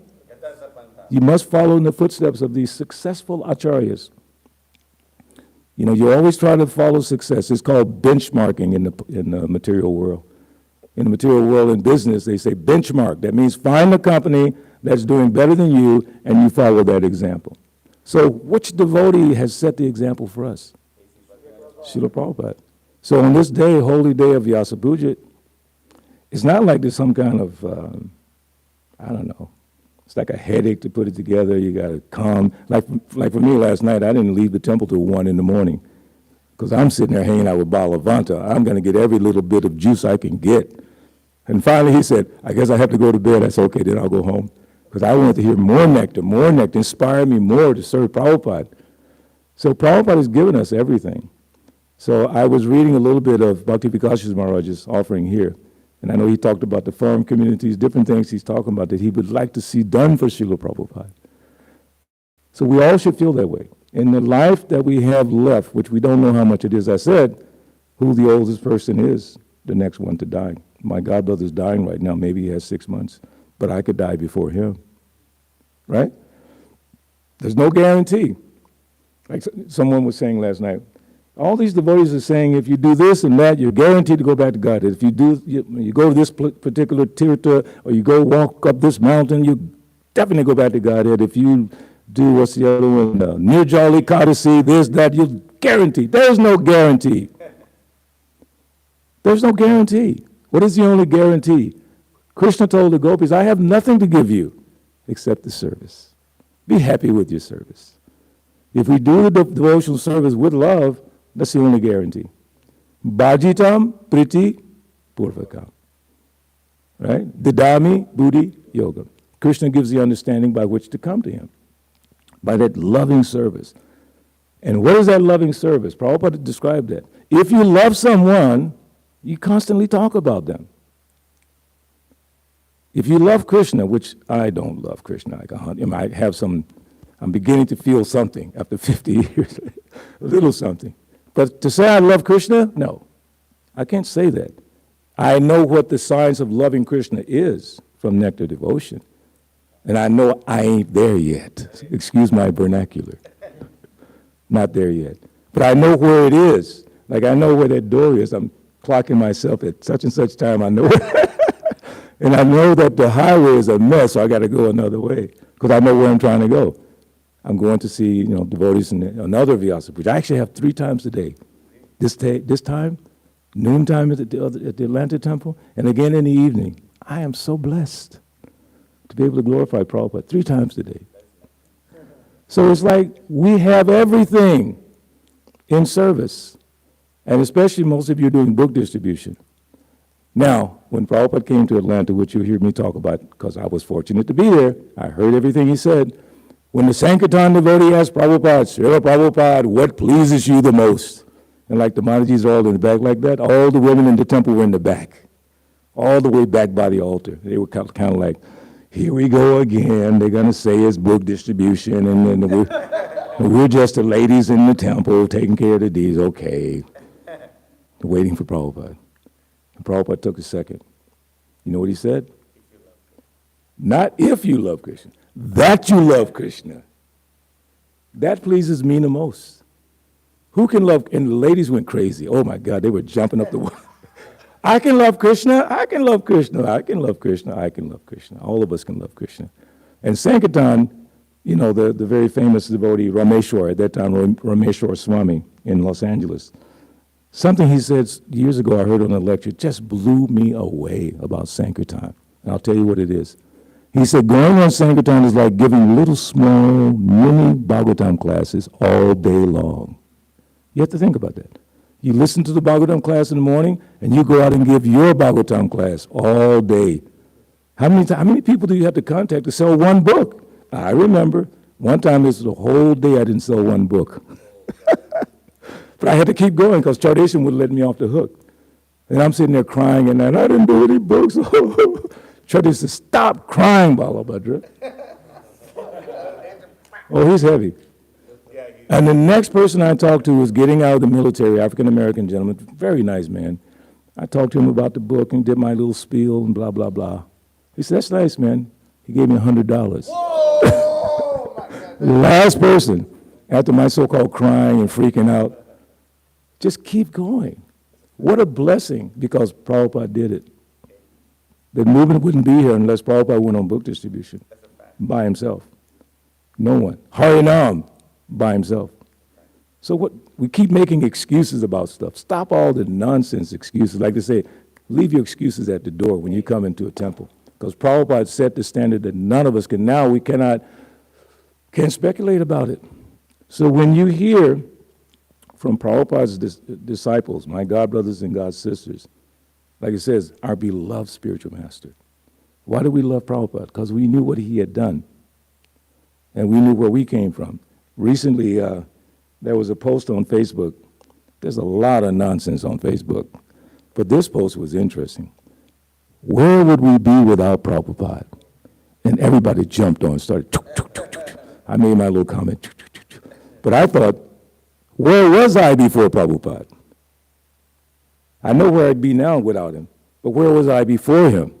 D: you must follow in the footsteps of these successful acharyas. You always try to follow success. It's called benchmarking in the material world. In the material world, in business, they say benchmark. That means find a company that's doing better than you, and you follow that example. So which devotee has set the example for us? Srila Prabhupada. So on this day, holy day of Vyasa Puja, it's not like there's some kind of, I don't know, it's like a headache to put it together. You got to come. Like for me last night, I didn't leave the temple till 1 in the morning because I'm sitting there hanging out with Balavanta. I'm going to get every little bit of juice I can get. And finally he said, I guess I have to go to bed. I said, okay, then I'll go home. Because I wanted to hear more nectar, inspire me more to serve Prabhupada. So Prabhupada has given us everything. So I was reading a little bit of Bhakti Vikashi's Maharaj's offering here, And I know he talked about the farm communities, different things he's talking about that he would like to see done for Srila Prabhupada. So we all should feel that way. In the life that we have left, which we don't know how much it is, I said, who the oldest person is, the next one to die. My godbrother's dying right now. Maybe he has 6 months, but I could die before him, right? There's no guarantee. Like someone was saying last night, all these devotees are saying if you do this and that, you're guaranteed to go back to God. If you do, you go to this particular tirtha or you go walk up this mountain, you definitely go back to Godhead. If you do, what's the other one, Nirjali Kadasi, this, that, you're guaranteed. There's no guarantee. There's no guarantee. What is the only guarantee? Krishna told the gopis, I have nothing to give you except the service. Be happy with your service. If we do the devotional service with love, that's the only guarantee. Bhajitam priti purvakam. Right? Didami buddhi yoga. Krishna gives the understanding by which to come to him. By that loving service. And what is that loving service? Prabhupada described that. If you love someone, you constantly talk about them. If you love Krishna, which I don't love Krishna, I have some, I'm beginning to feel something after 50 years, a little something. But to say I love Krishna, no, I can't say that. I know what the science of loving Krishna is from Nectar Devotion. And I know I ain't there yet. Excuse my vernacular. Not there yet. But I know where it is. Like I know where that door is. I'm clocking myself at such and such time. I know it. And I know that the highway is a mess, so I got to go another way because I know where I'm trying to go. I'm going to see, devotees in another Vyasa Puja. I actually have 3 times a day. This time, noontime at the Atlanta Temple, and again in the evening. I am so blessed to be able to glorify Prabhupada 3 times a day. So it's like we have everything in service, and especially most of you are doing book distribution. Now, when Prabhupada came to Atlanta, which you'll hear me talk about because I was fortunate to be there, I heard everything he said. When the Sankirtan devotee asked Prabhupada, Srila Prabhupada, what pleases you the most? And like the Mahajis are all in the back like that, all the women in the temple were in the back, all the way back by the altar. They were kind of like, here we go again. They're going to say it's book distribution, and we're just the ladies in the temple taking care of the deeds. Okay. Waiting for Prabhupada. And Prabhupada took a second. You know what he said? Not if you love Krishna. That you love Krishna. That pleases me the most. Who can love? And the ladies went crazy. Oh my God, they were jumping up the wall. I can love Krishna. I can love Krishna. I can love Krishna. I can love Krishna. All of us can love Krishna. And Sankirtan, the very famous devotee Rameshwar, at that time Rameshwar Swami in Los Angeles, something he said years ago I heard on a lecture just blew me away about Sankirtan. And I'll tell you what it is. He said going on Sankirtan is like giving little small mini Bhagavatam classes all day long. You have to think about that. You listen to the Bhagavatam class in the morning, and you go out and give your Bhagavatam class all day. How many people do you have to contact to sell one book? I remember one time this was a whole day I didn't sell one book. But I had to keep going because Chardation would let me off the hook. And I'm sitting there crying, and I didn't do any books. Chardation said, stop crying, Balabhadra. Oh, he's heavy. And the next person I talked to was getting out of the military, African-American gentleman, very nice man. I talked to him about the book and did my little spiel and blah, blah, blah. He said, that's nice, man. He gave me $100. Last person, after my so-called crying and freaking out, just keep going. What a blessing, because Prabhupada did it. The movement wouldn't be here unless Prabhupada went on book distribution by himself. No one. Harinam. By himself. So what we keep making excuses about stuff. Stop all the nonsense excuses. Like they say, leave your excuses at the door when you come into a temple. Because Prabhupada set the standard that none of us can. Now we can't speculate about it. So when you hear from Prabhupada's disciples, my God brothers and God sisters, like it says, our beloved spiritual master. Why do we love Prabhupada? Because we knew what he had done. And we knew where we came from. Recently, there was a post on Facebook. There's a lot of nonsense on Facebook, but this post was interesting. where would we be without Prabhupada? And everybody jumped on, started, chuk, chuk, chuk, chuk, chuk. I made my little comment, chuk, chuk, chuk, chuk. But I thought, where was I before Prabhupada? I know where I'd be now without him, but where was I before him?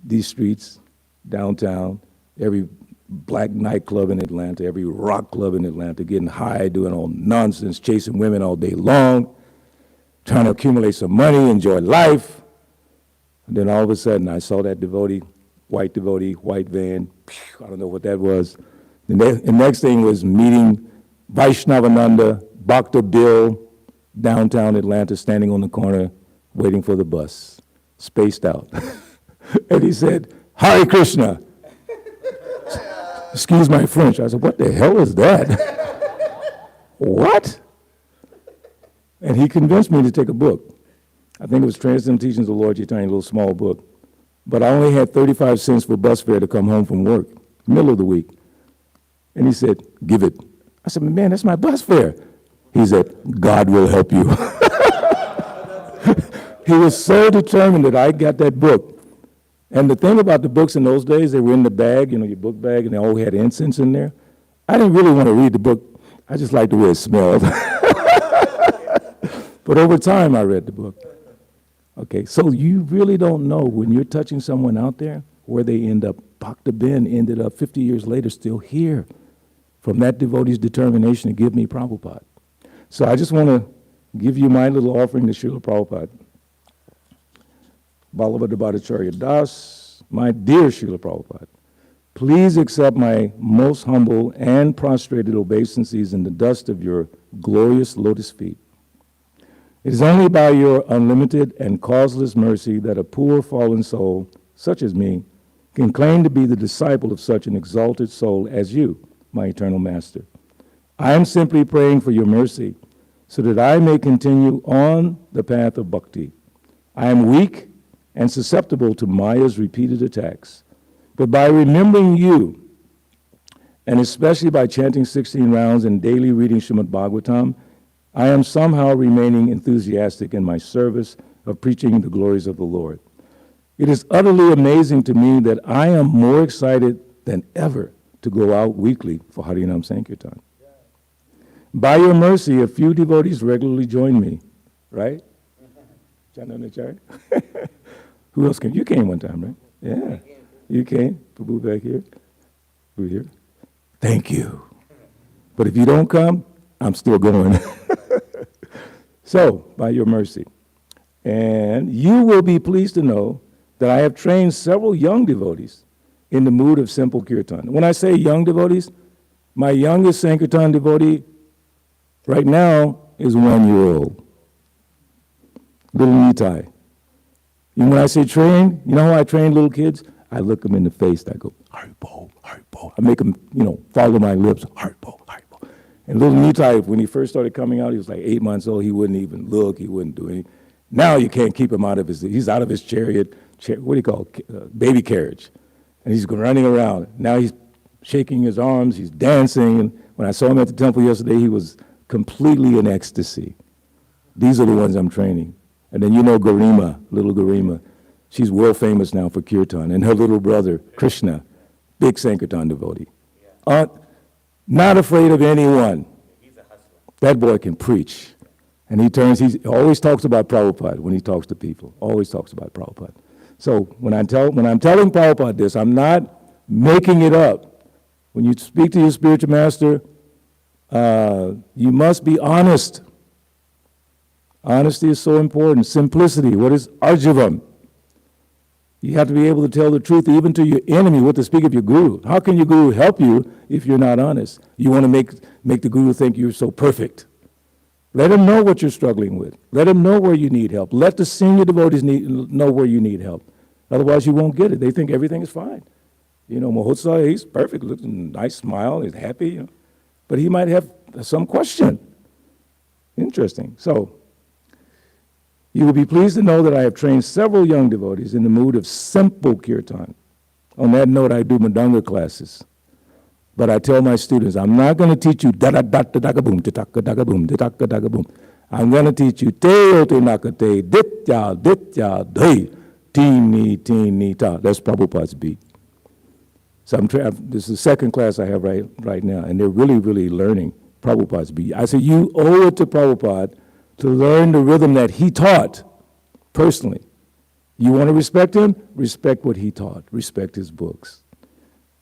D: These streets, downtown, every black nightclub in Atlanta, every rock club in Atlanta, getting high, doing all nonsense, chasing women all day long, trying to accumulate some money, enjoy life. And then all of a sudden, I saw that devotee, white van. I don't know what that was. The next thing was meeting Vaishnavananda, Bhakta Bill, downtown Atlanta, standing on the corner, waiting for the bus, spaced out. And he said, Hare Krishna. Excuse my French. I said, what the hell is that? What? And he convinced me to take a book. I think it was Transcendental Teachings of the Lord Chaitanya, a little small book. But I only had 35 cents for bus fare to come home from work, middle of the week. And he said, give it. I said, man, that's my bus fare. He said, God will help you. He was so determined that I got that book. And the thing about the books in those days, they were in the bag, you know, your book bag, and they all had incense in there. I didn't really want to read the book. I just liked the way it smelled. But over time, I read the book. Okay, so you really don't know when you're touching someone out there where they end up. Bhakta Ben ended up 50 years later still here from that devotee's determination to give me Prabhupada. So I just want to give you my little offering to Srila Prabhupada. Ballabhadra Bhattacharya Das, my dear Srila Prabhupada, please accept my most humble and prostrated obeisances in the dust of your glorious lotus feet. It is only by your unlimited and causeless mercy that a poor fallen soul, such as me, can claim to be the disciple of such an exalted soul as you, my eternal master. I am simply praying for your mercy so that I may continue on the path of bhakti. I am weak and susceptible to Maya's repeated attacks. But by remembering you, and especially by chanting 16 rounds and daily reading Srimad Bhagavatam, I am somehow remaining enthusiastic in my service of preaching the glories of the Lord. It is utterly amazing to me that I am more excited than ever to go out weekly for Harinam Sankirtan. By your mercy, a few devotees regularly join me, right? Chandanacharya? Who else came? You came one time, right? Yeah. You came. Prabhu back here. Over here. Thank you. But if you don't come, I'm still going. So, by your mercy. And you will be pleased to know that I have trained several young devotees in the mood of simple kirtan. When I say young devotees, my youngest Sankirtan devotee right now is 1 year old. Little Nitai. And when I say train, you know how I train little kids? I look them in the face and I go, Haribo, Haribo. I make them, follow my lips, Haribo, Haribo. And little Nitai, when he first started coming out, he was like 8 months old. He wouldn't even look. He wouldn't do anything. Now you can't keep him out of he's out of his chariot, what do you call it, baby carriage. And he's running around. Now he's shaking his arms. He's dancing. And when I saw him at the temple yesterday, he was completely in ecstasy. These are the ones I'm training. And then Garima, little Garima, she's world famous now for kirtan. And her little brother, Krishna, big Sankirtan devotee. Not afraid of anyone. That boy can preach. And he always talks about Prabhupada when he talks to people. Always talks about Prabhupada. So when I'm telling Prabhupada this, I'm not making it up. When you speak to your spiritual master, you must be honest. Honesty is so important. Simplicity. What is arjavam? You have to be able to tell the truth even to your enemy, what to speak of your guru. How can your guru help you if you're not honest? You want to make the guru think you're so perfect. Let him know what you're struggling with. Let him know where you need help. Let the senior devotees know where you need help. Otherwise, you won't get it. They think everything is fine. Mahotsa, he's perfect, looks nice smile, he's happy. But he might have some question. Interesting. So, you will be pleased to know that I have trained several young devotees in the mood of simple kirtan. On that note, I do Madanga classes. But I tell my students, I'm not going to teach you da-da-da-da-da-ga-boom, da-da-da-ga-boom, da-da-da-ga-boom. I'm going to teach you te-o-te-naka-te, ditya-ditya-dai, teen, ta. That's Prabhupada's beat. So this is the second class I have right now, and they're really, really learning Prabhupada's beat. I said, you owe it to Prabhupada to learn the rhythm that he taught personally. You want to respect him? Respect what he taught. Respect his books.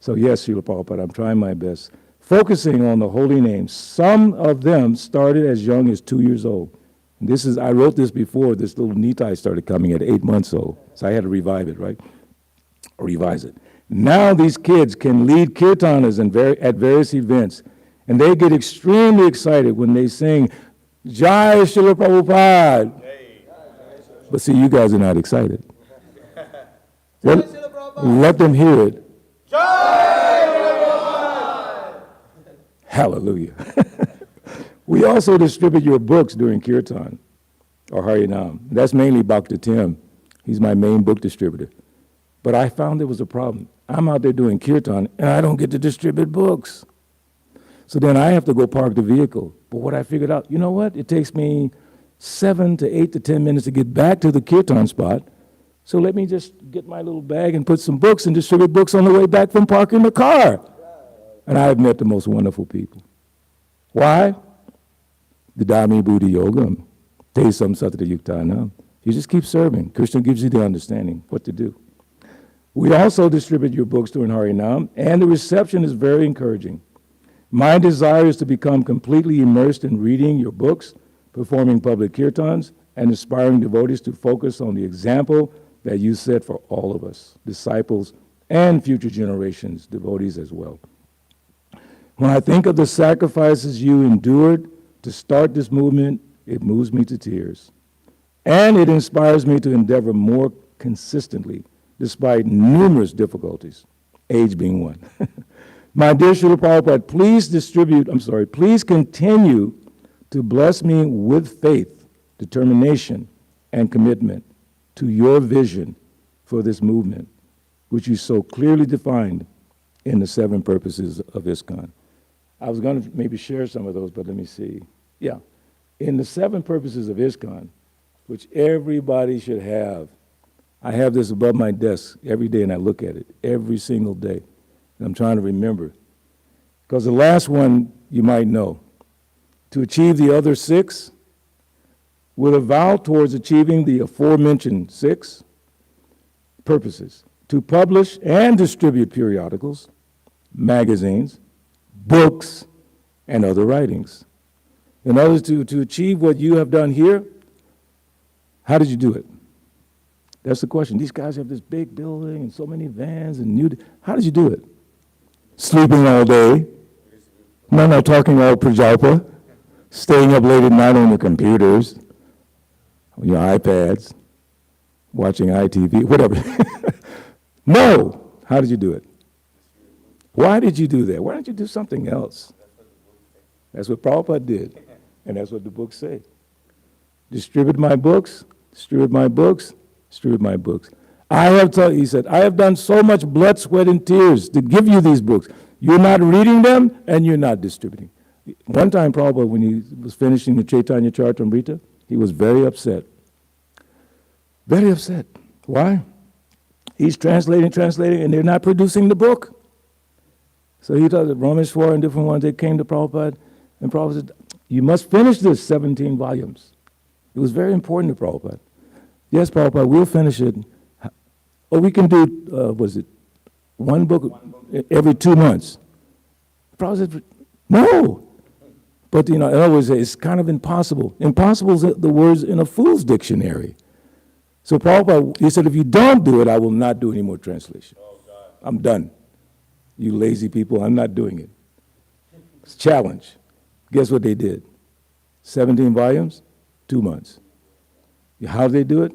D: So yes, Srila Prabhupada, I'm trying my best. Focusing on the holy names. Some of them started as young as 2 years old. And I wrote this before this little Nitai started coming at 8 months old. So I had to revive it, right? Or revise it. Now these kids can lead kirtanas at various events. And they get extremely excited when they sing, Jai Srila Prabhupada. But see, you guys are not excited. Let them hear it. Hallelujah. We also distribute your books during Kirtan or Harinam. That's mainly Bhakti Tim. He's my main book distributor. But I found there was a problem. I'm out there doing Kirtan, and I don't get to distribute books. So then I have to go park the vehicle. But what I figured out, you know what? It takes me 7 to 8 to 10 minutes to get back to the Kirtan spot. So let me just get my little bag and put some books and distribute books on the way back from parking the car. And I have met the most wonderful people. Why? Didami Buddhi Yogam. Te Sam Satata Yuktanam. You just keep serving. Krishna gives you the understanding what to do. We also distribute your books during Harinam, and the reception is very encouraging. My desire is to become completely immersed in reading your books, performing public kirtans, and inspiring devotees to focus on the example that you set for all of us, disciples and future generations, devotees as well. When I think of the sacrifices you endured to start this movement, it moves me to tears. And it inspires me to endeavor more consistently, despite numerous difficulties, age being one. My dear Srila Prabhupada, please continue to bless me with faith, determination, and commitment to your vision for this movement, which you so clearly defined in the 7 purposes of ISKCON. I was going to maybe share some of those, but let me see. Yeah. In the 7 purposes of ISKCON, which everybody should have, I have this above my desk every day, and I look at it every single day. And I'm trying to remember. Because the last one you might know. To achieve the other 6, with a vow towards achieving the aforementioned 6 purposes. To publish and distribute periodicals, magazines, books, and other writings. In order to achieve what you have done here, how did you do it? That's the question. These guys have this big building and so many vans and how did you do it? Sleeping all day. No, talking all prajalpa. Staying up late at night on the computers, on your iPads, watching ITV, whatever. No. How did you do it? Why did you do that? Why don't you do something else? That's what Prabhupada did, and that's what the books say. Distribute my books, distribute my books, distribute my books. He said, I have done so much blood, sweat, and tears to give you these books. You're not reading them, and you're not distributing. One time, Prabhupada, when he was finishing the Chaitanya Charitamrita, he was very upset. Very upset. Why? He's translating, and they're not producing the book. So he thought that Rameshwar and different ones, they came to Prabhupada, and Prabhupada said, you must finish this 17 volumes. It was very important to Prabhupada. Yes, Prabhupada, we'll finish it. Oh, we can do, one book every 2 months. Prabhupada said, no. But, in other words, it's kind of impossible. Impossible is the words in a fool's dictionary. So Prabhupada, he said, if you don't do it, I will not do any more translation. I'm done. You lazy people, I'm not doing it. It's a challenge. Guess what they did? 17 volumes, 2 months. How did they do it?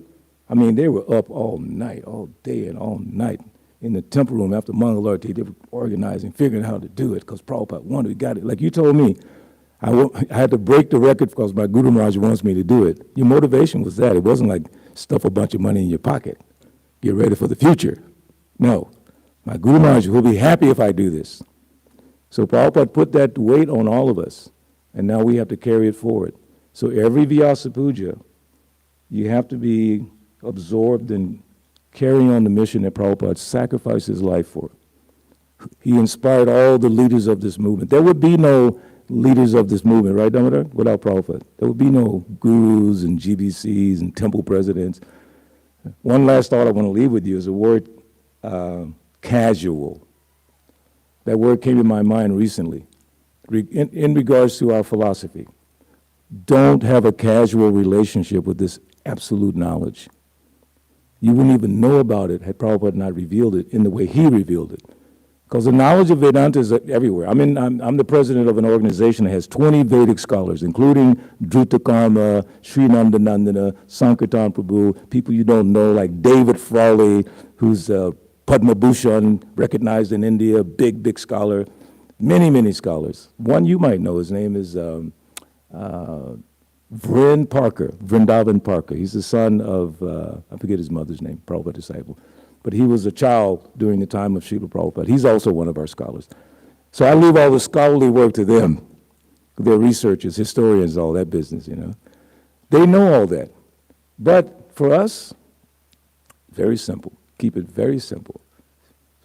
D: I mean, they were up all night, all day and all night in the temple room after Mangalarti. They were organizing, figuring out how to do it because Prabhupada wanted, we got it. Like you told me, I had to break the record because my Guru Maharaj wants me to do it. Your motivation was that. It wasn't like stuff a bunch of money in your pocket. Get ready for the future. No. My Guru Maharaj will be happy if I do this. So Prabhupada put that weight on all of us, and now we have to carry it forward. So every Vyasa Puja, you have to be absorbed in carrying on the mission that Prabhupada sacrificed his life for. He inspired all the leaders of this movement. There would be no leaders of this movement, right, Damodar, without Prabhupada. There would be no gurus and GBCs and temple presidents. One last thought I want to leave with you is the word casual. That word came to my mind recently in regards to our philosophy. Don't have a casual relationship with this absolute knowledge. You wouldn't even know about it had Prabhupada not revealed it in the way he revealed it. Because the knowledge of Vedanta is everywhere. I'm the president of an organization that has 20 Vedic scholars, including Drutakarma, Sri Nandanandana, Sankirtan Prabhu, people you don't know, like David Frawley, who's Padma Bhushan, recognized in India, big scholar. Many scholars. One you might know, his name is Vrindavan Parker. He's the son of, I forget his mother's name, Prabhupada disciple. But he was a child during the time of Srila Prabhupada. He's also one of our scholars. So I leave all the scholarly work to them. They're researchers, historians, all that business, you know. They know all that. But for us, very simple. Keep it very simple.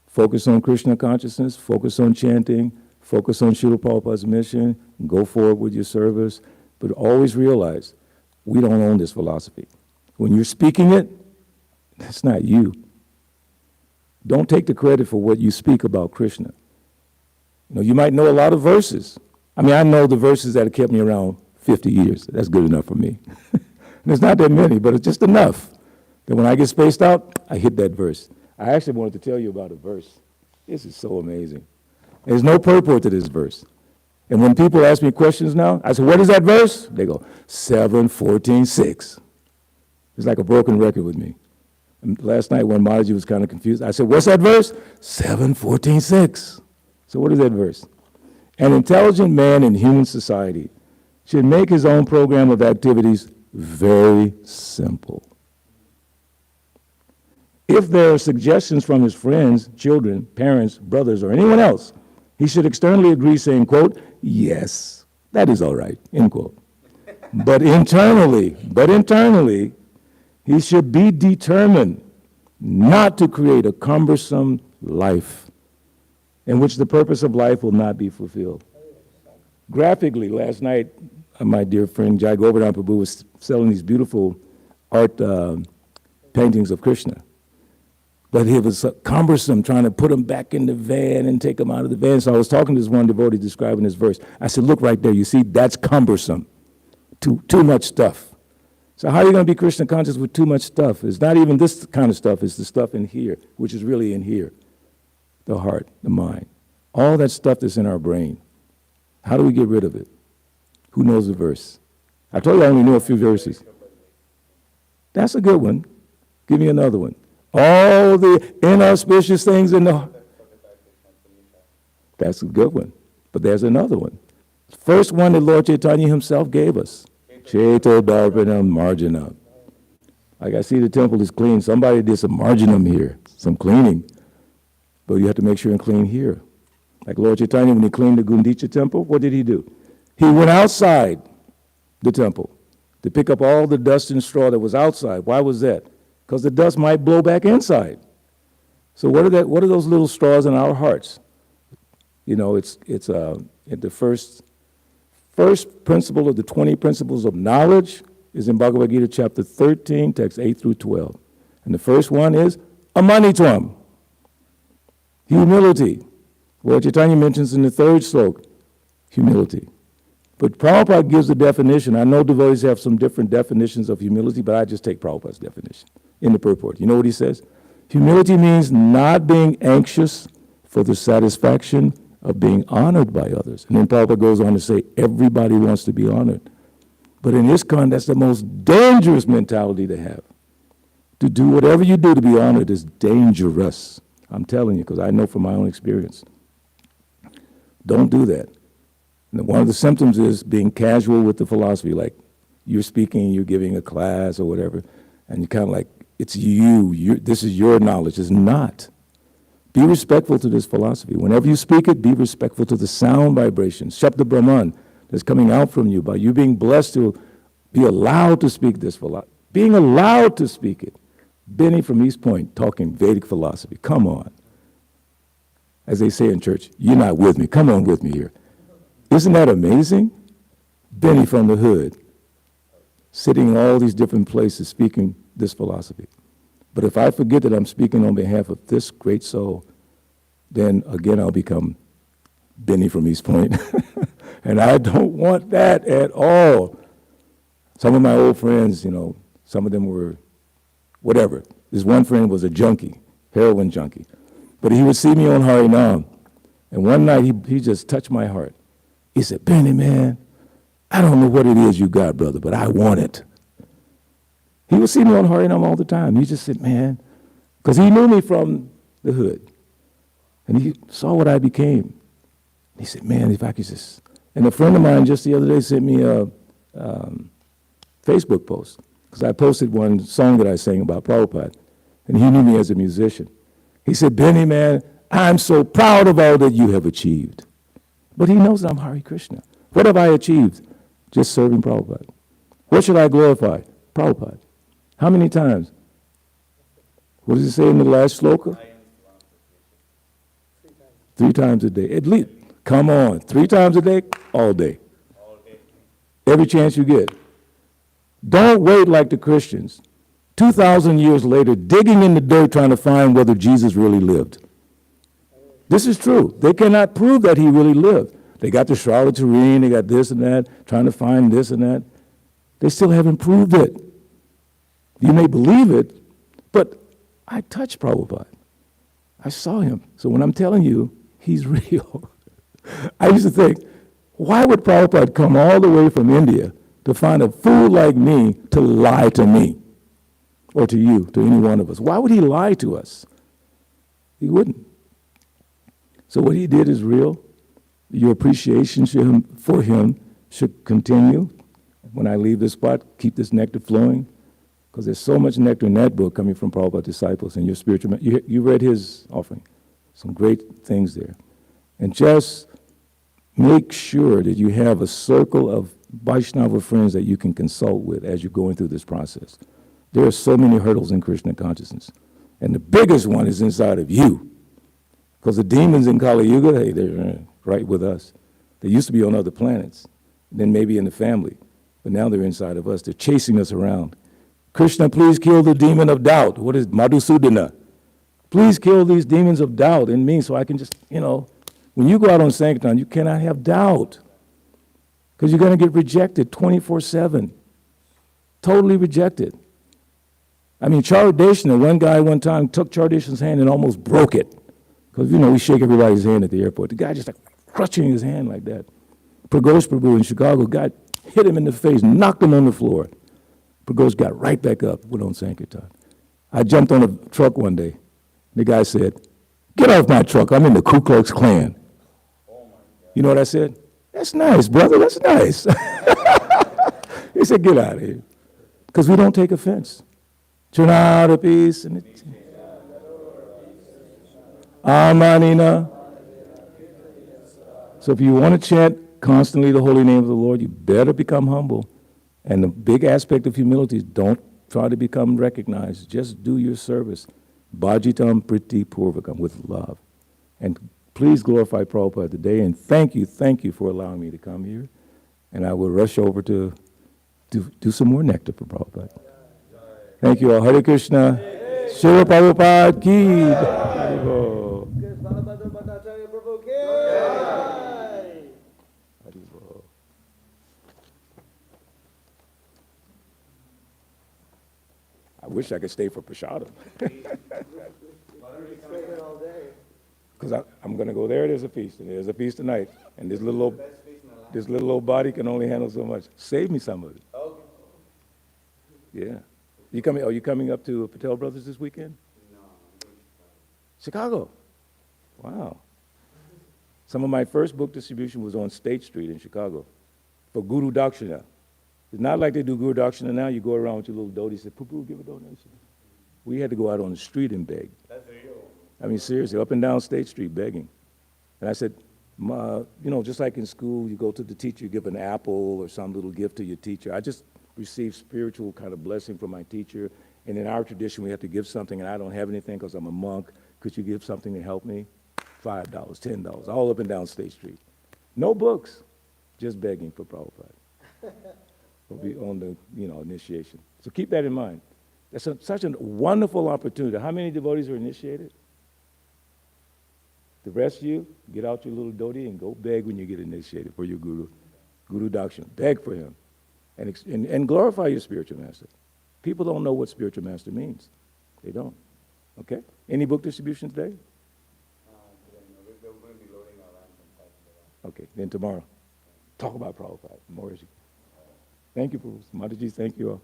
D: Focus on Krishna consciousness, focus on chanting, focus on Srila Prabhupada's mission, go forward with your service, but always realize we don't own this philosophy. When you're speaking it, that's not you. Don't take the credit for what you speak about Krishna. You know, you might know a lot of verses. I know the verses that have kept me around 50 years. That's good enough for me. And it's not that many, but it's just enough that when I get spaced out, I hit that verse. I actually wanted to tell you about a verse. This is so amazing. There's no purport to this verse. And when people ask me questions now, I say, what is that verse? They go, 7:14:6. It's like a broken record with me. And last night when Mataji was kind of confused, I said, what's that verse? 7:14:6. So what is that verse? An intelligent man in human society should make his own program of activities very simple. If there are suggestions from his friends, children, parents, brothers, or anyone else, he should externally agree saying, quote, yes, that is all right, end quote. But internally, he should be determined not to create a cumbersome life in which the purpose of life will not be fulfilled. Graphically, last night, my dear friend Jai Govardhan Prabhu was selling these beautiful art paintings of Krishna. But it was cumbersome trying to put them back in the van and take them out of the van. So I was talking to this one devotee describing this verse. I said, look right there, you see, that's cumbersome. Too much stuff. So how are you going to be Krishna conscious with too much stuff? It's not even this kind of stuff, it's the stuff in here, which is really in here. The heart, the mind. All that stuff that's in our brain. How do we get rid of it? Who knows the verse? I told you I only knew a few verses. That's a good one. Give me another one. All the inauspicious things in the heart. That's a good one. But there's another one. First one that Lord Chaitanya himself gave us. Chaito Darpanam Marjanam. Like I see the temple is clean. Somebody did some marjanam here, some cleaning. But you have to make sure and clean here. Like Lord Chaitanya, when he cleaned the Gundicha temple, what did he do? He went outside the temple to pick up all the dust and straw that was outside. Why was that? Because the dust might blow back inside. So what are those little straws in our hearts? You know, it's the first principle of the 20 principles of knowledge is in Bhagavad Gita chapter 13, text 8 through 12. And the first one is amanitvam, humility. Lord Chaitanya mentions in the third sloka, humility. But Prabhupada gives a definition. I know devotees have some different definitions of humility, but I just take Prabhupada's definition in the purport. You know what he says? Humility means not being anxious for the satisfaction of being honored by others. And then Prabhupada goes on to say, everybody wants to be honored. But in ISKCON, that's the most dangerous mentality to have. To do whatever you do to be honored is dangerous. I'm telling you, because I know from my own experience. Don't do that. And one of the symptoms is being casual with the philosophy, like you're speaking, you're giving a class or whatever, and you're kind of like, it's you, this is your knowledge. It's not. Be respectful to this philosophy. Whenever you speak it, be respectful to the sound vibrations, Shabda Brahman, that's coming out from you by you being blessed to be allowed to speak this philosophy. Being allowed to speak it. Benny from East Point talking Vedic philosophy. Come on. As they say in church, you're not with me. Come on with me here. Isn't that amazing? Benny from the hood, sitting in all these different places speaking this philosophy. But if I forget that I'm speaking on behalf of this great soul, then again I'll become Benny from East Point. And I don't want that at all. Some of my old friends, you know, some of them were whatever. This one friend was a junkie, heroin junkie. But he would see me on Harinam. And one night he just touched my heart. He said, Benny, man, I don't know what it is you got, brother, but I want it. He would see me on Harinam all the time. He just said, man, because he knew me from the hood. And he saw what I became. He said, man, if I could just... And a friend of mine just the other day sent me a Facebook post, because I posted one song that I sang about Prabhupada, and he knew me as a musician. He said, Benny, man, I'm so proud of all that you have achieved. But he knows that I'm Hare Krishna. What have I achieved? Just serving Prabhupada. What should I glorify? Prabhupada. How many times? What does it say in the last sloka? 3 times a day. At least, come on, 3 times a day, all day. Every chance you get. Don't wait like the Christians, 2,000 years later, digging in the dirt trying to find whether Jesus really lived. This is true. They cannot prove that he really lived. They got the Srila Tureen, they got this and that, trying to find this and that. They still haven't proved it. You may believe it, but I touched Prabhupada. I saw him. So when I'm telling you, he's real. I used to think, why would Prabhupada come all the way from India to find a fool like me to lie to me? Or to you, to any one of us. Why would he lie to us? He wouldn't. So what he did is real. Your appreciation for him should continue. When I leave this spot, keep this nectar flowing, because there's so much nectar in that book coming from Prabhupada's disciples and your spiritual. You read his offering. Some great things there. And just make sure that you have a circle of Vaishnava friends that you can consult with as you're going through this process. There are so many hurdles in Krishna consciousness. And the biggest one is inside of you. Because the demons in Kali Yuga, hey, they're right with us. They used to be on other planets, then maybe in the family. But now they're inside of us. They're chasing us around. Krishna, please kill the demon of doubt. What is Madhusudana? Please kill these demons of doubt in me so I can just, when you go out on Sankirtan, you cannot have doubt. Because you're going to get rejected 24/7. Totally rejected. I mean, Charadeshna, one guy one time took Charadeshna's hand and almost broke it. Because, we shake everybody's hand at the airport. The guy just like crushing his hand like that. Pragosh Prabhu in Chicago, God hit him in the face, knocked him on the floor. Pragosh got right back up, went on Sankirtan. I jumped on a truck one day. The guy said, get off my truck, I'm in the Ku Klux Klan. You know what I said? That's nice, brother, that's nice. He said, get out of here. Because we don't take offense. Turn out of peace. Amanina. So if you want to chant constantly the holy name of the Lord, you better become humble. And the big aspect of humility is don't try to become recognized. Just do your service. Bhajitam priti purvakam, with love. And please glorify Prabhupada today. And thank you for allowing me to come here. And I will rush over to do some more nectar for Prabhupada. Thank you all. Hare Krishna. Srila Prabhupada ki. I wish I could stay for Prasadam. Because I'm going to go there. There's a feast, and there's a feast tonight. And this little old body can only handle so much. Save me some of it. Yeah. Are you coming up to Patel Brothers this weekend? No. Chicago. Wow. Some of my first book distribution was on State Street in Chicago for Guru Dakshina. It's not like they do Guru Dakshina now. You go around with your little dhoti, say, poo-poo, give a donation. We had to go out on the street and beg. That's real. I mean, seriously, up and down State Street begging. And I said, just like in school, you go to the teacher, you give an apple or some little gift to your teacher. I just received spiritual kind of blessing from my teacher, And in our tradition, we have to give something, and I don't have anything because I'm a monk. Could you give something to help me? $5, $10, all up and down State Street. No books, just begging for Prabhupada. Will be on the, initiation. So keep that in mind. That's such a wonderful opportunity. How many devotees are initiated? The rest of you, get out your little dhoti and go beg when you get initiated for your guru, Guru Dakshina. Beg for him and glorify your spiritual master. People don't know what spiritual master means. They don't. Okay? Any book distribution today? Okay, then tomorrow. Talk about Prabhupada. Morrissey. Thank you, Prabhupada. Mataji, thank you all.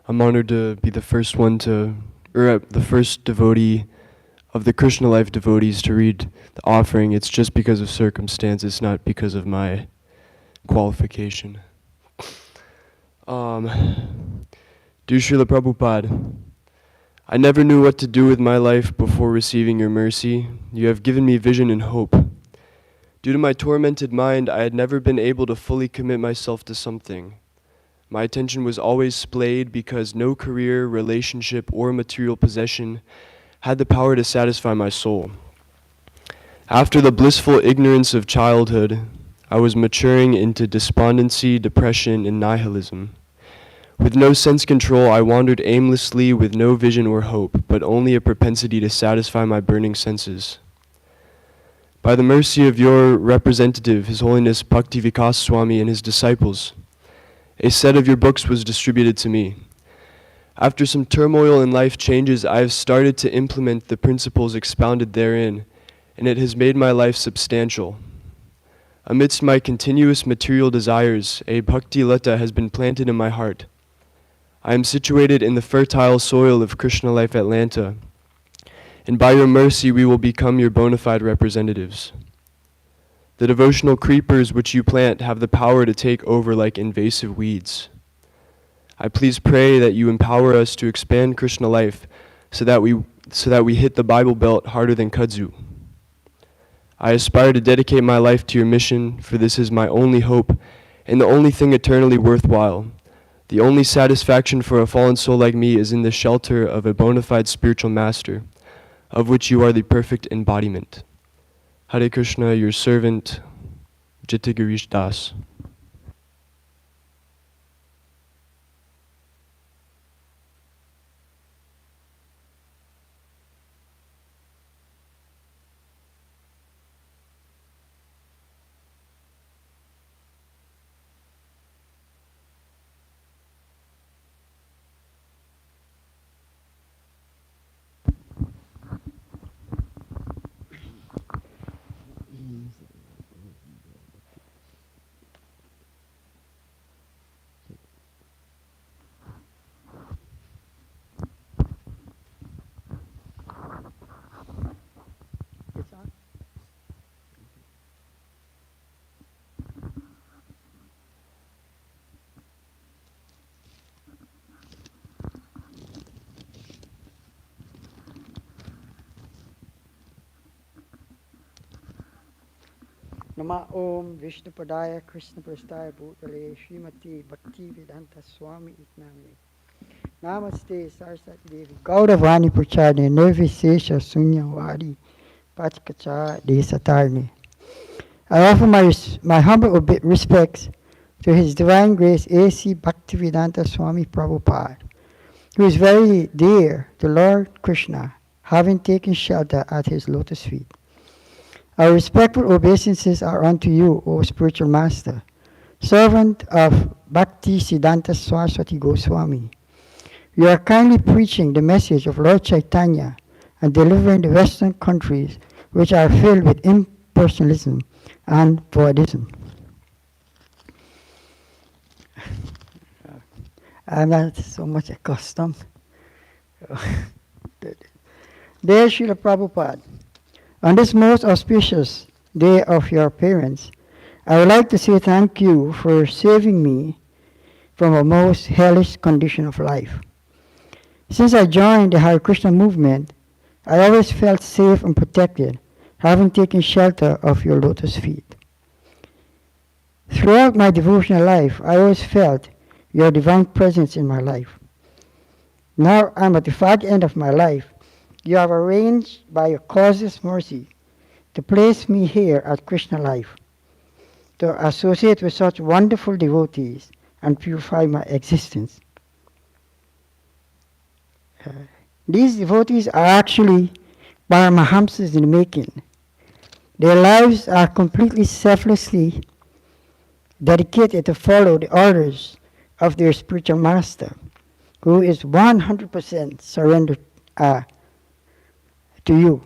E: I'm honored to be the first the first devotee of the Krishna Life devotees to read the offering. It's just because of circumstances, not because of my qualification. Dear Srila Prabhupada, I never knew what to do with my life before receiving your mercy. You have given me vision and hope. Due to my tormented mind, I had never been able to fully commit myself to something. My attention was always splayed because no career, relationship, or material possession had the power to satisfy my soul. After the blissful ignorance of childhood, I was maturing into despondency, depression, and nihilism. With no sense control, I wandered aimlessly with no vision or hope, but only a propensity to satisfy my burning senses. By the mercy of your representative, His Holiness Bhakti Vikas Swami and his disciples, a set of your books was distributed to me. After some turmoil and life changes, I have started to implement the principles expounded therein, and it has made my life substantial. Amidst my continuous material desires, a bhakti lata has been planted in my heart. I am situated in the fertile soil of Krishna Life Atlanta, and by your mercy we will become your bona fide representatives. The devotional creepers which you plant have the power to take over like invasive weeds. I please pray that you empower us to expand Krishna life so that we hit the Bible belt harder than kudzu. I aspire to dedicate my life to your mission, for this is my only hope and the only thing eternally worthwhile. The only satisfaction for a fallen soul like me is in the shelter of a bona fide spiritual master, of which you are the perfect embodiment. Hare Krishna, your servant, Jitagirish Das.
F: Nama Om Vishnupadaya Krishna Prasthaya Bhutale Srimati Bhakti Vedanta Swami Itnamini Namaste Saraswati Devi. Gauravani Prachadne Nirvisesha Sunyavadi Pachkacha Desatarni. I offer my humble respects to His Divine Grace A.C. Bhaktivedanta Swami Prabhupada, who is very dear to Lord Krishna, having taken shelter at his lotus feet. Our respectful obeisances are unto you, O spiritual master, servant of Bhakti Siddhanta Saraswati Goswami. You are kindly preaching the message of Lord Chaitanya and delivering the Western countries which are filled with impersonalism and voidism. I'm not so much accustomed. Dear Srila Prabhupada, on this most auspicious day of your appearance, I would like to say thank you for saving me from a most hellish condition of life. Since I joined the Hare Krishna movement, I always felt safe and protected, having taken shelter of your lotus feet. Throughout my devotional life, I always felt your divine presence in my life. Now I'm at the far end of my life. You have arranged by your causeless mercy to place me here at Krishna Life, to associate with such wonderful devotees and purify my existence. These devotees are actually Paramahamsas in the making. Their lives are completely selflessly dedicated to follow the orders of their spiritual master, who is 100% surrendered to you.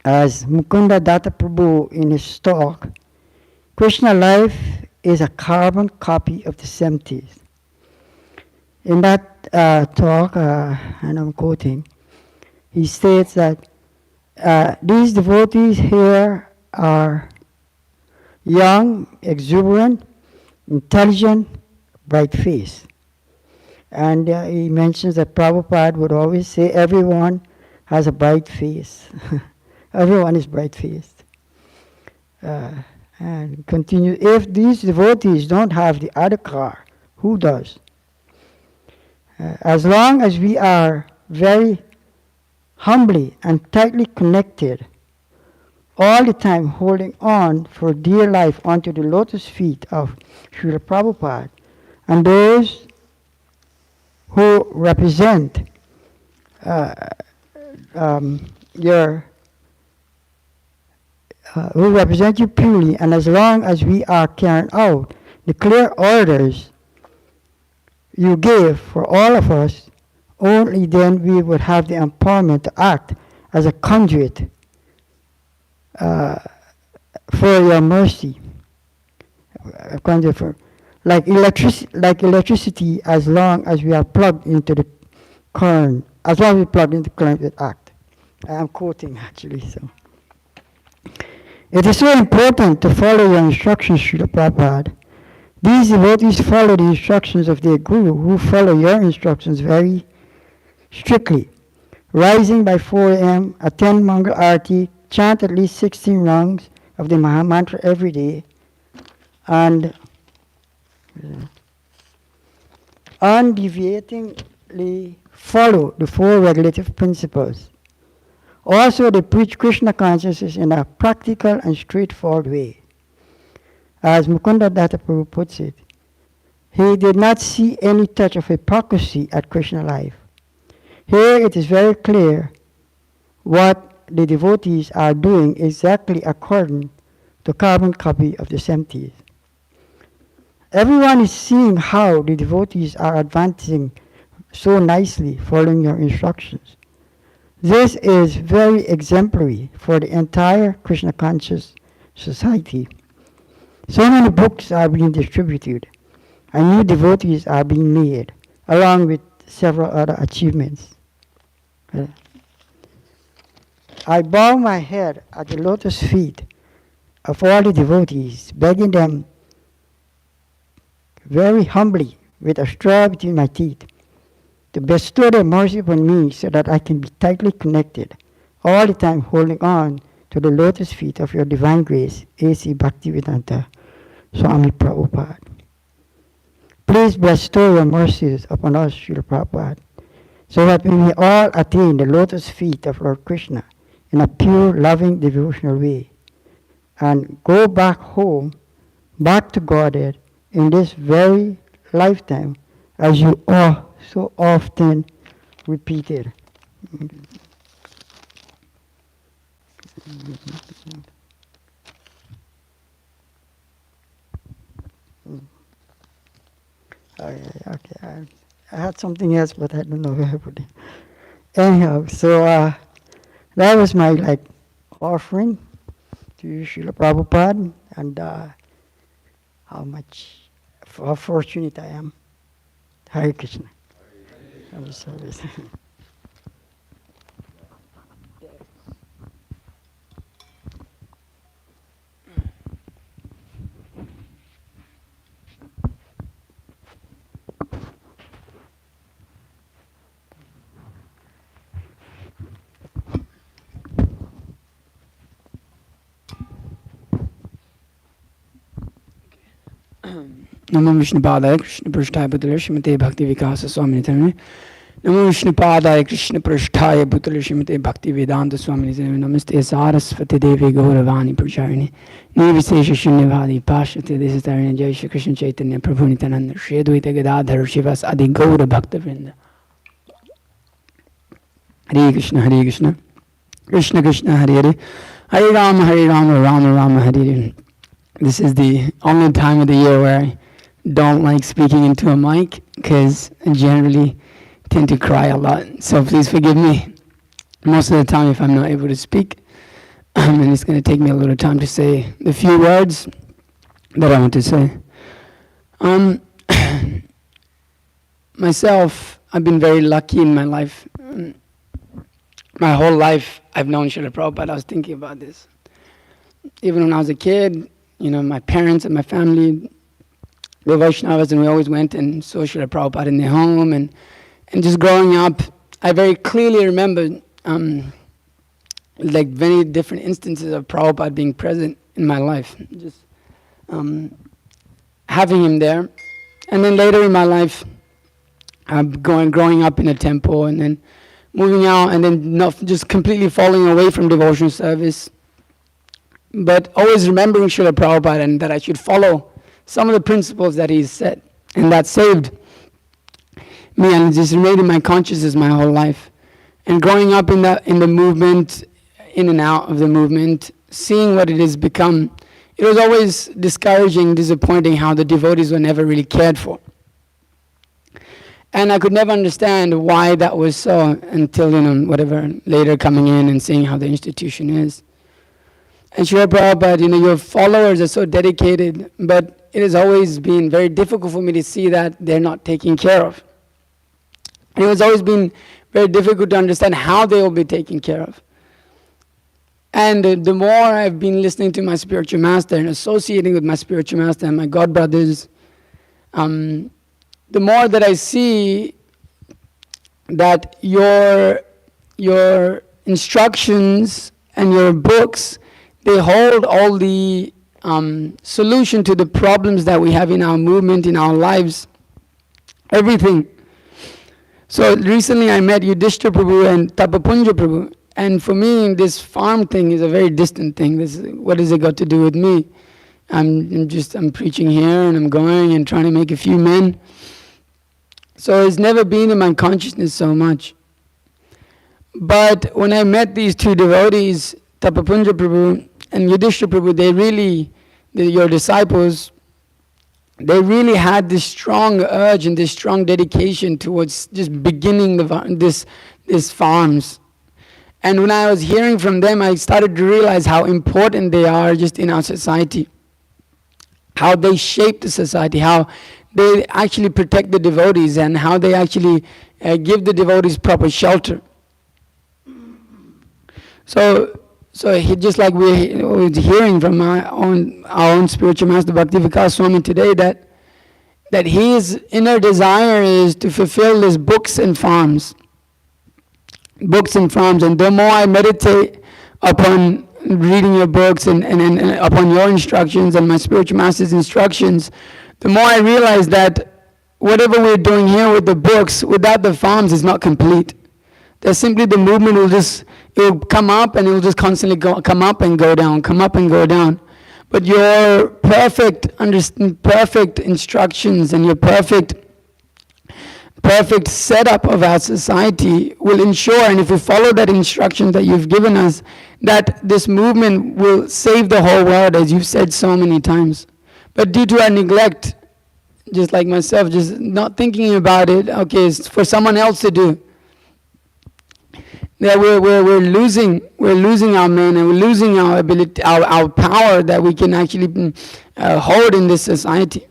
F: As Mukunda Datta Prabhu in his talk, Krishna life is a carbon copy of the 70s. In that talk, and I'm quoting, he states that these devotees here are young, exuberant, intelligent, bright-faced. And he mentions that Prabhupada would always say everyone has a bright face. Everyone is bright-faced. And continue, if these devotees don't have the adhikar, who does? As long as we are very humbly and tightly connected, all the time holding on for dear life onto the lotus feet of Srila Prabhupada and those who represent who represent you purely, and as long as we are carrying out the clear orders you gave for all of us, only then we would have the empowerment to act as a conduit for your mercy. A conduit for, like electricity, as long as we are plugged into the current, as long as we plug into the current with act. I am quoting actually, so. It is so important to follow your instructions, Srila Prabhupada. These devotees follow the instructions of their guru, who follow your instructions very strictly. Rising by 4 a.m., attend Mangal Arati, chant at least 16 rounds of the Maha Mantra every day, and undeviatingly follow the 4 regulative principles. Also, they preach Krishna consciousness in a practical and straightforward way. As Mukunda Datta Prabhu puts it, he did not see any touch of hypocrisy at Krishna life. Here it is very clear what the devotees are doing exactly according to carbon copy of the 70s. Everyone is seeing how the devotees are advancing so nicely following your instructions. This is very exemplary for the entire Krishna conscious society. So many books are being distributed, and new devotees are being made, along with several other achievements. I bow my head at the lotus feet of all the devotees, begging them very humbly, with a straw between my teeth, to bestow their mercy upon me so that I can be tightly connected, all the time holding on to the lotus feet of your divine grace, A.C. Bhaktivedanta Swami Prabhupada. Please bestow your mercies upon us, Srila Prabhupada, so that we may all attain the lotus feet of Lord Krishna in a pure, loving, devotional way, and go back home, back to Godhead in this very lifetime, as you all so often repeated. Okay. I had something else, but I don't know where I put it. Anyhow, so that was my offering to Srila Prabhupada, and how fortunate I am. Hare Krishna. I'm sorry.
A: Namo Vishnupadaya Krishna Prasthaya Bhutale Srimate Bhakti Vikasa Swami Nityananda. Namo Vishnupadaya Krishna Prasthaya Bhutale Srimate Bhakti Vedanta Swami Nityananda. Namaste Saraswati Devi Gauravani Pracharini Nirvisesha Shunyavadi Pashyate Desatarini Jai Shri Krishna Chaitanya Prabhu Nityananda Shri Advaita Gadadhar Shivas Adi Gaura Bhakta Vrinda. Hare Krishna Krishna Krishna Hare Hare Hare Rama Rama Rama Hare Hare. This is the only time of the year where I don't like speaking into a mic, because I generally tend to cry a lot. So please forgive me most of the time if I'm not able to speak. And it's going to take me a little time to say the few words that I want to say. Myself, I've been very lucky in my life. My whole life, I've known Srila Prabhupada. I was thinking about this. Even when I was a kid, my parents and my family, they were Vaishnavas, and we always went and saw Srila Prabhupada in their home. And just growing up, I very clearly remember many different instances of Prabhupada being present in my life. Just having him there. And then later in my life, growing up in a temple, and then moving out, and then not just completely falling away from devotional service. But always remembering Srila Prabhupada, and that I should follow some of the principles that he's set. And that saved me, and just remained in my consciousness my whole life. And growing up in the movement, in and out of the movement, seeing what it has become, it was always discouraging, disappointing how the devotees were never really cared for. And I could never understand why that was so until, later coming in and seeing how the institution is. And Srila Prabhupada, your followers are so dedicated, but it has always been very difficult for me to see that they're not taken care of. And it has always been very difficult to understand how they will be taken care of. And the more I've been listening to my spiritual master and associating with my spiritual master and my godbrothers, the more that I see that your instructions and your books, they hold all the solution to the problems that we have in our movement, in our lives, everything. So recently I met Yudhishthira Prabhu and Tapapunja Prabhu, and for me this farm thing is a very distant thing. What has it got to do with me? I'm preaching here and I'm going and trying to make a few men. So it's never been in my consciousness so much. But when I met these two devotees, Tapapunja Prabhu and Yudhishthira Prabhu, your disciples, they really had this strong urge and this strong dedication towards just beginning this farms. And when I was hearing from them, I started to realize how important they are just in our society, how they shape the society, how they actually protect the devotees, and how they actually give the devotees proper shelter. So just like we're hearing from our own spiritual master Bhakti Vikas Swami today, that his inner desire is to fulfill his books and farms. And the more I meditate upon reading your books and upon your instructions and my spiritual master's instructions, the more I realize that whatever we're doing here with the books, without the forms, is not complete. There's simply the movement will just, it will come up and it will just constantly come up and go down, come up and go down. But your perfect instructions and your perfect setup of our society will ensure, and if we follow that instruction that you've given us, that this movement will save the whole world, as you've said so many times. But due to our neglect, just like myself, just not thinking about it, okay, it's for someone else to do. That we're losing our men, and we're losing our ability, our power that we can actually hold in this society.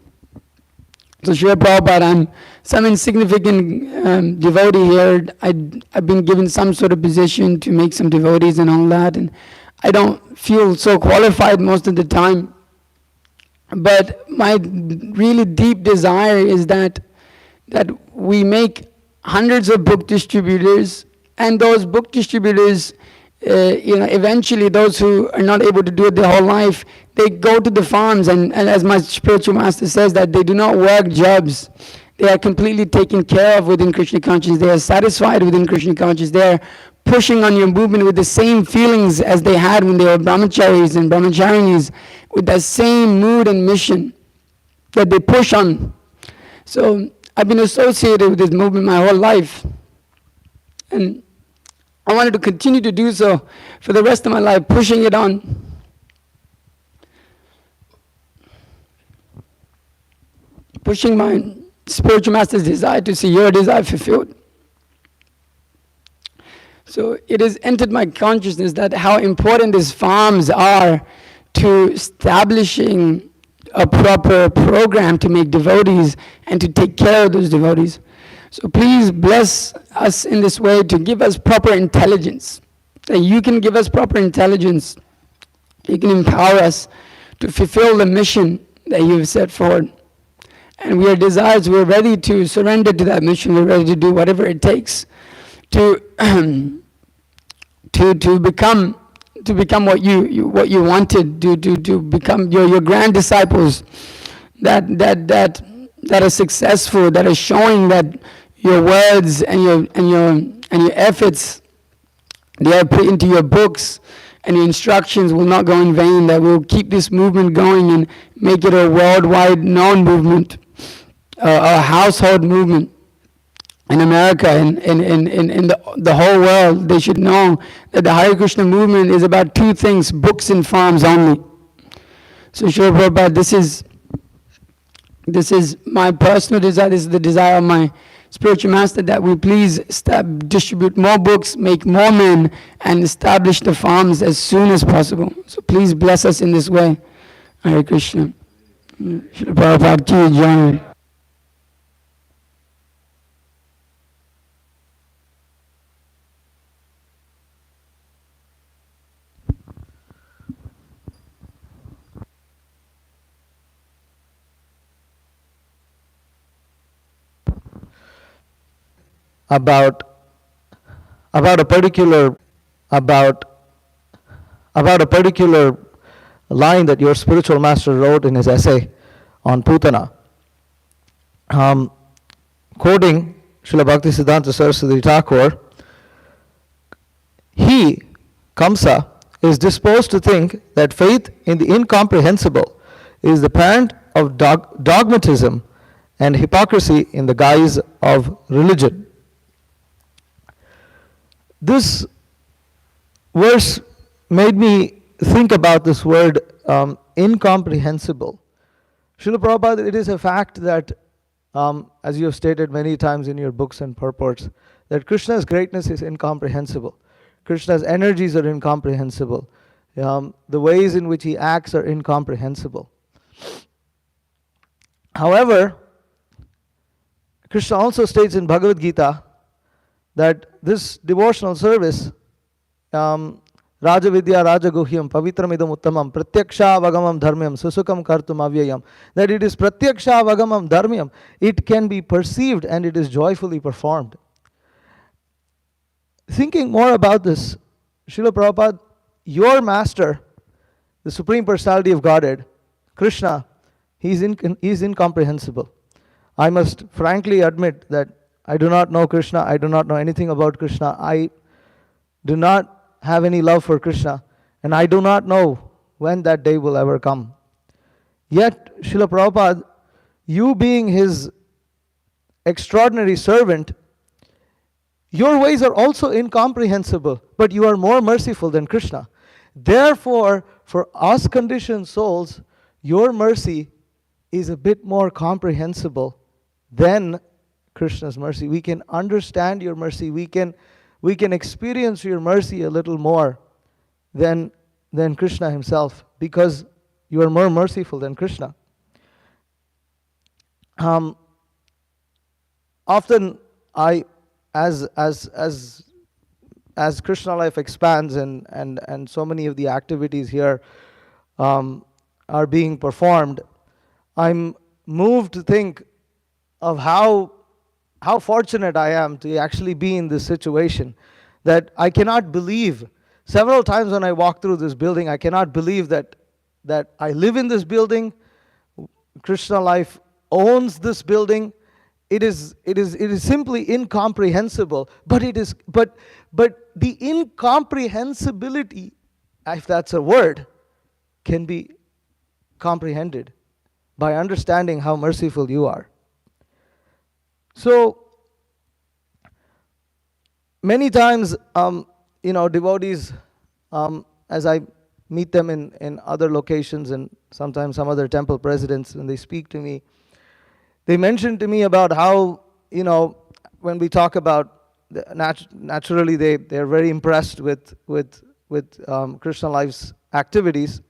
A: So Srila Prabhupada, I'm some insignificant devotee here. I've been given some sort of position to make some devotees and all that, and I don't feel so qualified most of the time. But my really deep desire is that we make hundreds of book distributors, and those book distributors, eventually those who are not able to do it their whole life, they go to the farms, and as my spiritual master says, that they do not work jobs. They are completely taken care of within Krishna consciousness. They are satisfied within Krishna consciousness. They are pushing on your movement with the same feelings as they had when they were brahmacharis and brahmacharinis, with that same mood and mission that they push on. So I've been associated with this movement my whole life, and I wanted to continue to do so for the rest of my life, pushing it on. Pushing my spiritual master's desire to see your desire fulfilled. So it has entered my consciousness that how important these farms are to establishing a proper program to make devotees and to take care of those devotees. So please bless us in this way to give us proper intelligence. That you can give us proper intelligence. You can empower us to fulfill the mission that you have set forward. And we are desires, we're ready to surrender to that mission. We're ready to do whatever it takes to become what you wanted, to become your grand disciples that are successful, that are showing that your words and your efforts they are put into your books and your instructions will not go in vain, that will keep this movement going and make it a worldwide known movement, a household movement in America and in the whole world. They should know that the Hare Krishna movement is about two things: books and farms only. So Srila Prabhupada, this is my personal desire, this is the desire of my spiritual master, that we please distribute more books, make more men, and establish the farms as soon as possible. So please bless us in this way. Hare Krishna. Srila Prabhupada ki jai.
B: about a particular line that your spiritual master wrote in his essay on Putana. Quoting Srila Bhaktisiddhanta Saraswati Thakur, he, Kamsa, is disposed to think that faith in the incomprehensible is the parent of dogmatism and hypocrisy in the guise of religion. This verse made me think about this word incomprehensible. Srila Prabhupada, it is a fact that, as you have stated many times in your books and purports, that Krishna's greatness is incomprehensible. Krishna's energies are incomprehensible. The ways in which he acts are incomprehensible. However, Krishna also states in Bhagavad Gita that this devotional service, Raja Vidya Raja Guhyam Pavitramidam Uttamam Pratyaksha Vagamam Dharmyam Susukam Kartum Avyayam, that it is Pratyaksha Vagamam Dharmyam, it can be perceived and it is joyfully performed. Thinking more about this, Srila Prabhupada, your master, the Supreme Personality of Godhead, Krishna, he is incomprehensible. I must frankly admit that I do not know Krishna, I do not know anything about Krishna, I do not have any love for Krishna, and I do not know when that day will ever come. Yet, Srila Prabhupada, you being his extraordinary servant, your ways are also incomprehensible, but you are more merciful than Krishna. Therefore, for us conditioned souls, your mercy is a bit more comprehensible than Krishna's mercy. We can understand your mercy. We can experience your mercy a little more than Krishna himself, because you are more merciful than Krishna. Often as Krishna life expands and so many of the activities here are being performed, I'm moved to think of how fortunate I am to actually be in this situation, that I cannot believe. Several times when I walk through this building, I cannot believe that I live in this building. Krishna life owns this building. It is simply incomprehensible. But the incomprehensibility, if that's a word, can be comprehended by understanding how merciful you are. So many times, devotees, as I meet them in other locations and sometimes some other temple presidents, when they speak to me, they mention to me about how, when we talk about, naturally they're very impressed with Krishna life's activities,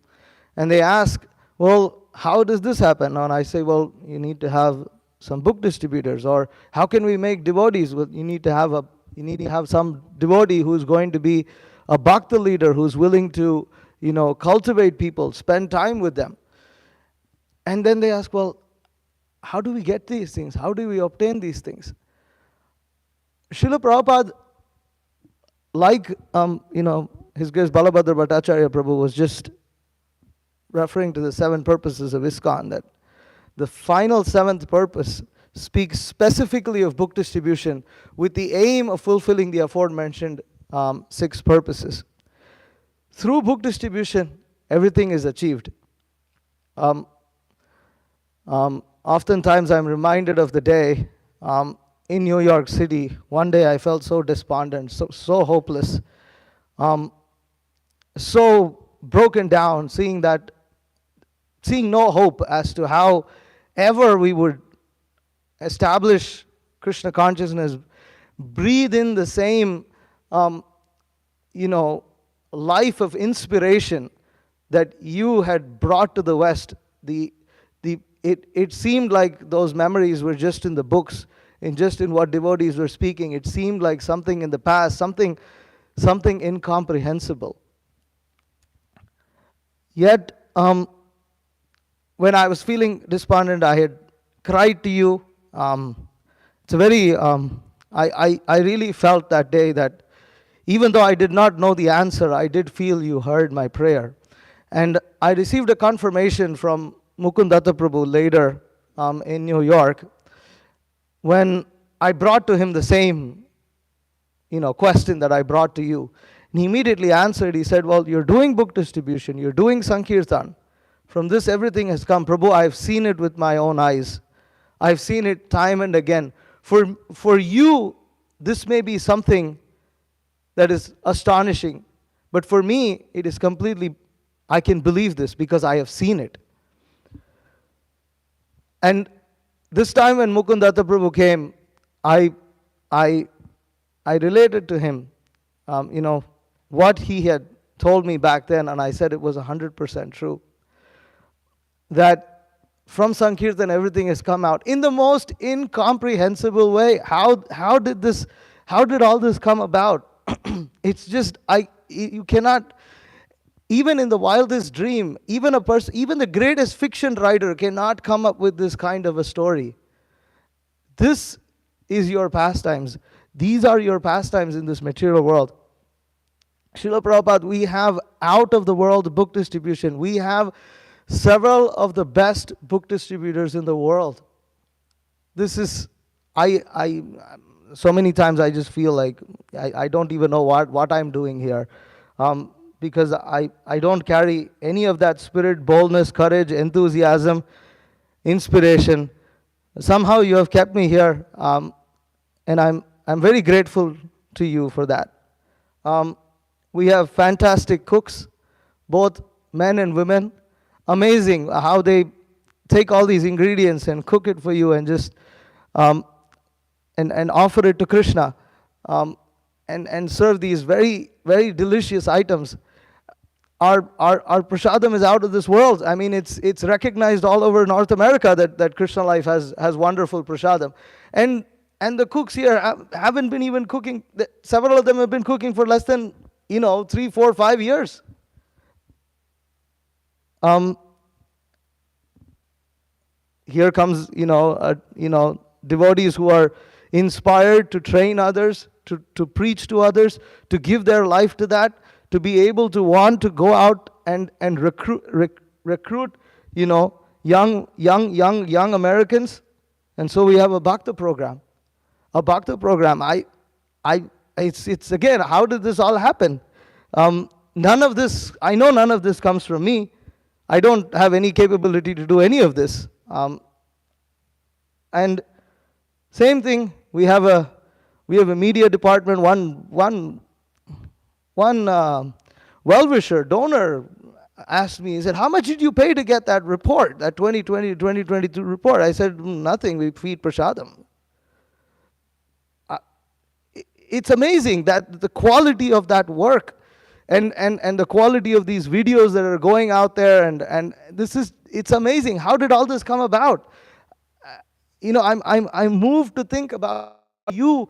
B: and they ask, well, how does this happen? And I say, well, you need to have some book distributors, or how can we make devotees? Well, you need to have some devotee who's going to be a bhakta leader, who's willing to, cultivate people, spend time with them. And then they ask, well, how do we get these things? How do we obtain these things? Srila Prabhupada, like, His Grace Balabhadra Bhattacharya Prabhu was just referring to the 7 purposes of ISKCON, that the final 7th purpose speaks specifically of book distribution with the aim of fulfilling the aforementioned 6 purposes. Through book distribution, everything is achieved. Oftentimes I'm reminded of the day in New York City. One day I felt so despondent, so hopeless, so broken down, seeing no hope as to how ever we would establish Krishna consciousness, breathe in the same, life of inspiration that you had brought to the West. It seemed like those memories were just in the books, and just in what devotees were speaking. It seemed like something in the past, something incomprehensible. Yet, when I was feeling despondent, I had cried to you. It's a very, I really felt that day that even though I did not know the answer, I did feel you heard my prayer. And I received a confirmation from Mukundatta Prabhu later in New York, when I brought to him the same, question that I brought to you. And he immediately answered. He said, well, you're doing book distribution, you're doing Sankirtan. From this everything has come. Prabhu, I've seen it with my own eyes. I've seen it time and again. For you, this may be something that is astonishing. But for me, it is completely, I can believe this because I have seen it. And this time when Mukundatta Prabhu came, I related to him, what he had told me back then, and I said it was 100% true. That from Sankirtan everything has come out in the most incomprehensible way. How did all this come about? It's just, you cannot, even in the wildest dream, even the greatest fiction writer cannot come up with this kind of a story. This is your pastimes. These are your pastimes in this material world. Srila Prabhupada, we have out of the world book distribution. We have several of the best book distributors in the world. this is, I so many times I just feel like I don't even know what I'm doing here, because I don't carry any of that spirit, boldness, courage, enthusiasm, inspiration. Somehow you have kept me here, and I'm very grateful to you for that. We have fantastic cooks, both men and women. Amazing how they take all these ingredients and cook it for you and just and offer it to Krishna, and serve these very, very delicious items. Our prasadam is out of this world. I mean, it's recognized all over North America that Krishna Life has wonderful prasadam. And the cooks here haven't been even cooking. Several of them have been cooking for less than 3, 4, 5 years. Here comes devotees who are inspired to train others, to preach to others, to give their life to that, to be able to want to go out and recruit young Americans. And so we have a Bhakta program. It's again, how did this all happen? None of this comes from me. I don't have any capability to do any of this. And same thing, we have a media department. One well-wisher, donor asked me, he said, how much did you pay to get that report, that 2020 to 2022 report? I said, nothing, we feed prasadam. It's amazing that the quality of that work and the quality of these videos that are going out there, and it's amazing. How did all this come about? I'm moved to think about you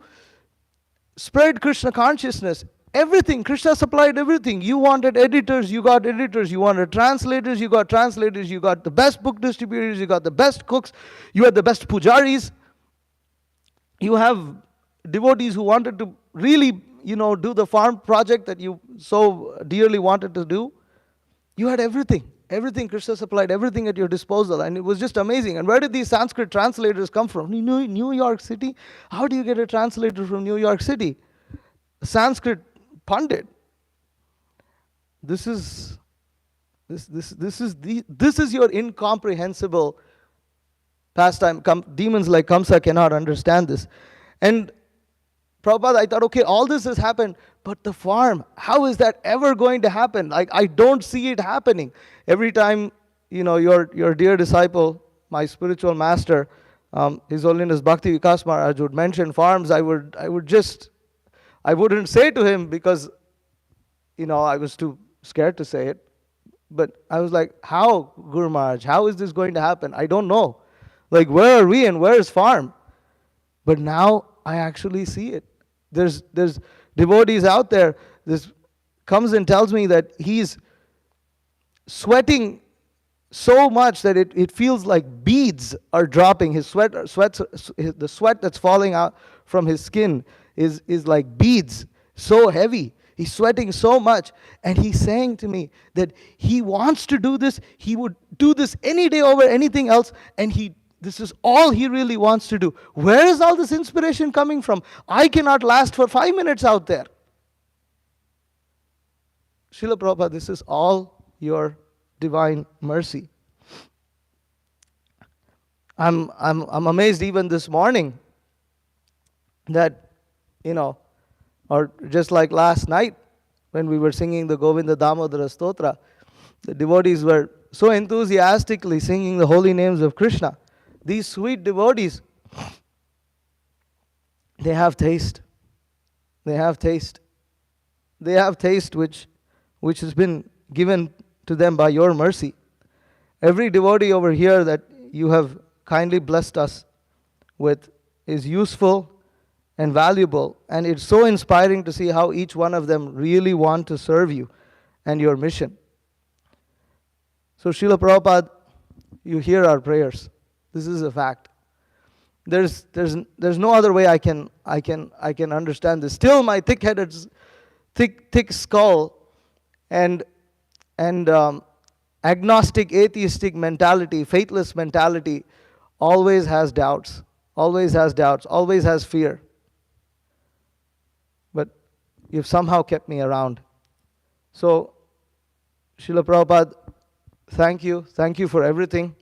B: spread Krishna consciousness. Everything, Krishna supplied everything. You wanted editors, you got editors. You wanted translators, you got translators. You got the best book distributors, you got the best cooks, you had the best pujaris. You have devotees who wanted to really, do the farm project that you so dearly wanted to do. You had everything. Everything, Krishna supplied everything at your disposal, and it was just amazing. And where did these Sanskrit translators come from? New York City? How do you get a translator from New York City? A Sanskrit Pandit. This is your incomprehensible pastime. Demons like Kamsa cannot understand this. And Prabhupada, I thought, okay, all this has happened, but the farm, how is that ever going to happen? Like, I don't see it happening. Every time, your dear disciple, my spiritual master, His Holiness Bhakti Vikas Maharaj would mention farms, I wouldn't say to him because, I was too scared to say it. But I was like, how, Guru Maharaj, how is this going to happen? I don't know. Like, where are we and where is farm? But now I actually see it. There's devotees out there. This comes and tells me that he's sweating so much that it feels like beads are dropping. The sweat that's falling out from his skin is like beads, so heavy. He's sweating so much, and he's saying to me that he wants to do this. He would do this any day over anything else, and this is all he really wants to do. Where is all this inspiration coming from? I cannot last for 5 minutes out there. Srila Prabhupada, this is all your divine mercy. I'm amazed even this morning that, or just like last night when we were singing the Govinda Damodara Stotra, the devotees were so enthusiastically singing the holy names of Krishna. These sweet devotees, they have taste. They have taste. They have taste which has been given to them by your mercy. Every devotee over here that you have kindly blessed us with is useful and valuable, and it's so inspiring to see how each one of them really want to serve you and your mission. So Srila Prabhupada, you hear our prayers. This is a fact. There's no other way I can understand this. Still, my thick-headed, thick skull and agnostic, atheistic mentality, faithless mentality always has doubts. always has doubts, always has fear. But you've somehow kept me around. So, Srila Prabhupada, thank you. Thank you for everything.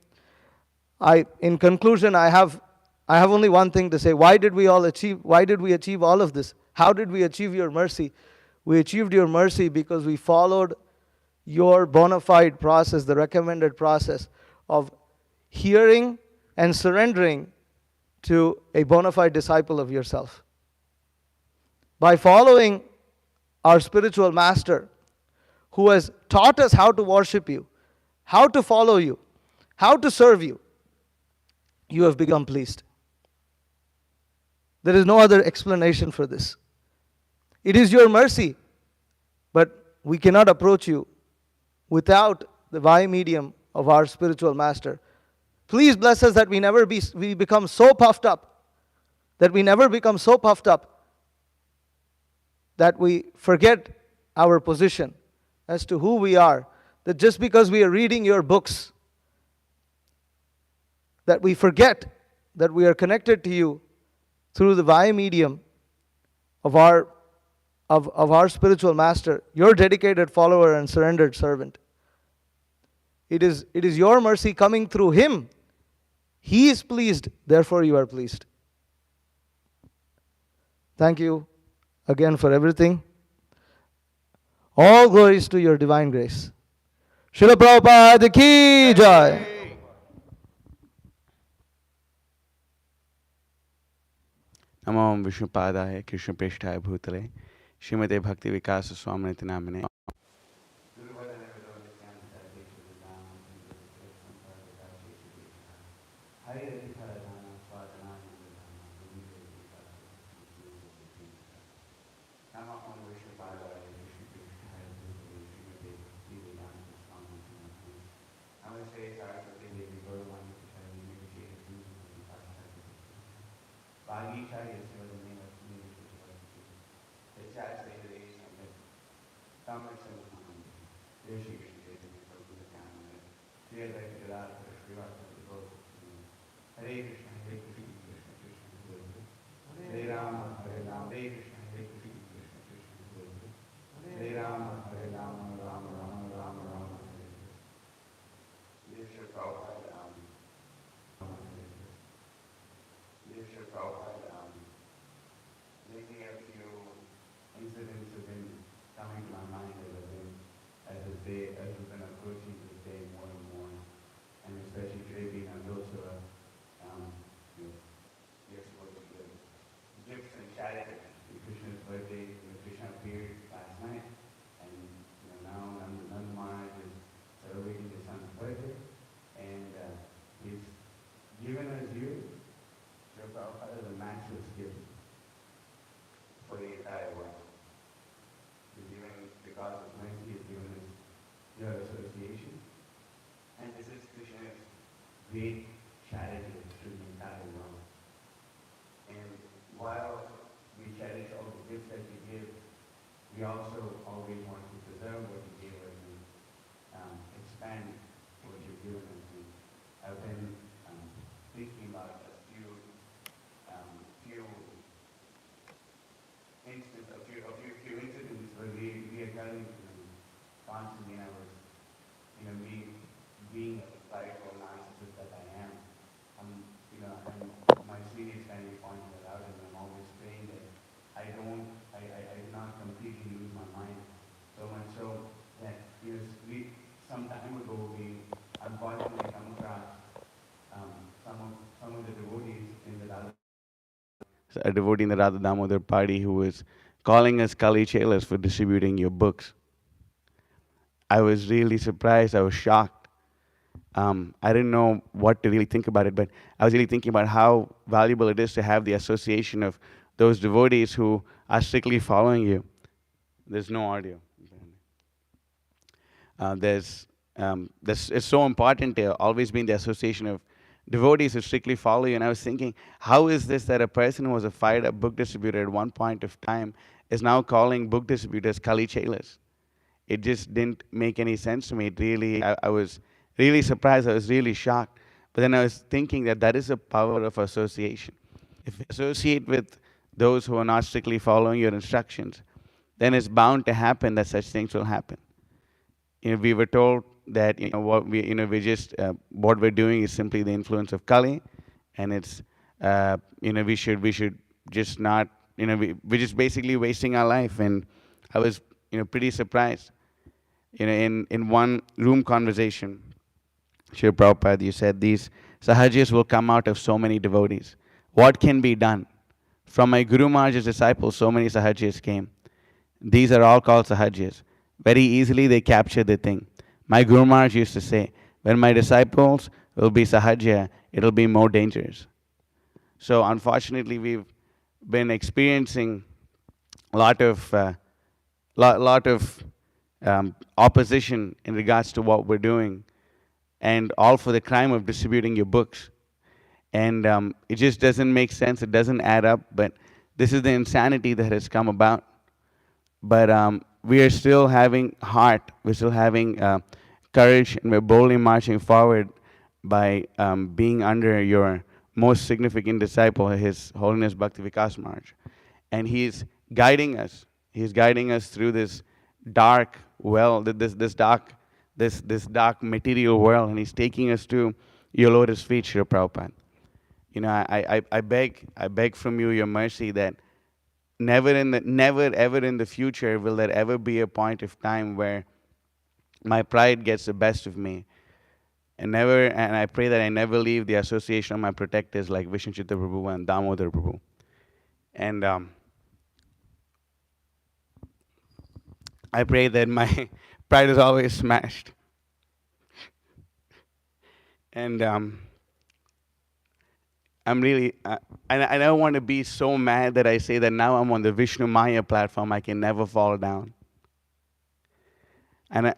B: In conclusion, I have only one thing to say. Why did we achieve all of this? How did we achieve your mercy? We achieved your mercy because we followed your bona fide process, the recommended process of hearing and surrendering to a bona fide disciple of yourself. By following our spiritual master, who has taught us how to worship you, how to follow you, how to serve you, you have become pleased. There is no other explanation for this. It is your mercy, but we cannot approach you without the via medium of our spiritual master. Please bless us that we become so puffed up, that we never become so puffed up that we forget our position as to who we are, that just because we are reading your books, that we forget that we are connected to you through the via medium of our spiritual master, your dedicated follower and surrendered servant. It is your mercy coming through him. He is pleased, therefore you are pleased. Thank you again for everything. All glories to your divine grace. Srila Prabhupada ki jai.
C: नमो विष्णुपादाय कृष्णप्रेष्ठाय भूतले श्रीमते भक्ति विकास स्वामिनिति नामिने great charity to the entire world. And while we cherish all the gifts that we give, we also always want to preserve what you gave us and expand what you've given us. And I've been thinking about a few incidents where we are telling constantly, and I was, me being a spiritual narcissist that I am, and my seniors kindly pointed it out, and I'm always praying that I do not completely lose my mind, so much so that some time ago we unfortunately come across some of the devotees in the a devotee in the Radha Damodar party who was calling us Kali Chelas for distributing your books. I was really surprised. I was shocked. I didn't know what to really think about it, but I was really thinking about how valuable it is to have the association of those devotees who are strictly following you. There's no audio. It's so important to always be in the association of devotees who strictly follow you. And I was thinking, how is this that a person who was a fired-up book distributor at one point of time is now calling book distributors Kali Chelas? It just didn't make any sense to me. It really, I was really surprised. I was really shocked. But then I was thinking that is the power of association. if you associate with those who are not strictly following your instructions, then it's bound to happen that such things will happen. We were told that what we're doing is simply the influence of Kali, and it's we should just not we're just basically wasting our life. And I was pretty surprised. In one room conversation, Srila Prabhupada, you said these sahajis will come out of so many devotees. What can be done? From my Guru Maharaj's disciples, so many sahajis came. These are all called sahajis. Very easily they capture the thing. My Guru Maharaj used to say, when my disciples will be sahaja, it'll be more dangerous. So unfortunately, we've been experiencing a lot of opposition in regards to what we're doing, and all for the crime of distributing your books. And it just doesn't make sense. It doesn't add up. But this is the insanity that has come about. But we are still having heart. We're still having courage, and we're boldly marching forward by being under your most significant disciple, His Holiness Bhakti Vikas Maharaj. And he's guiding us. He's guiding us through this dark well, this dark material world, and he's taking us to your lotus feet, Srila Prabhupada. I beg from you your mercy that never ever in the future will there ever be a point of time where my pride gets the best of me. And I pray that I never leave the association of my protectors like Vishnu Chitta Prabhu and Damodar Prabhu. And I pray that my pride is always smashed. And I'm really, I don't want to be so mad that I say that now I'm on the Vishnu Maya platform, I can never fall down. And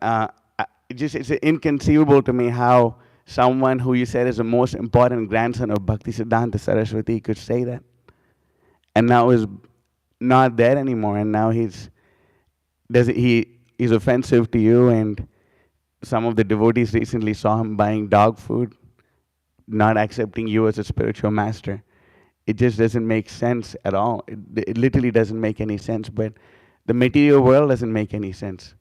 C: it's inconceivable to me how someone who you said is the most important grandson of Bhakti Siddhanta Saraswati could say that. And now is not there anymore, and now he's offensive to you, and some of the devotees recently saw him buying dog food, not accepting you as a spiritual master. It just doesn't make sense at all. It literally doesn't make any sense. But the material world doesn't make any sense.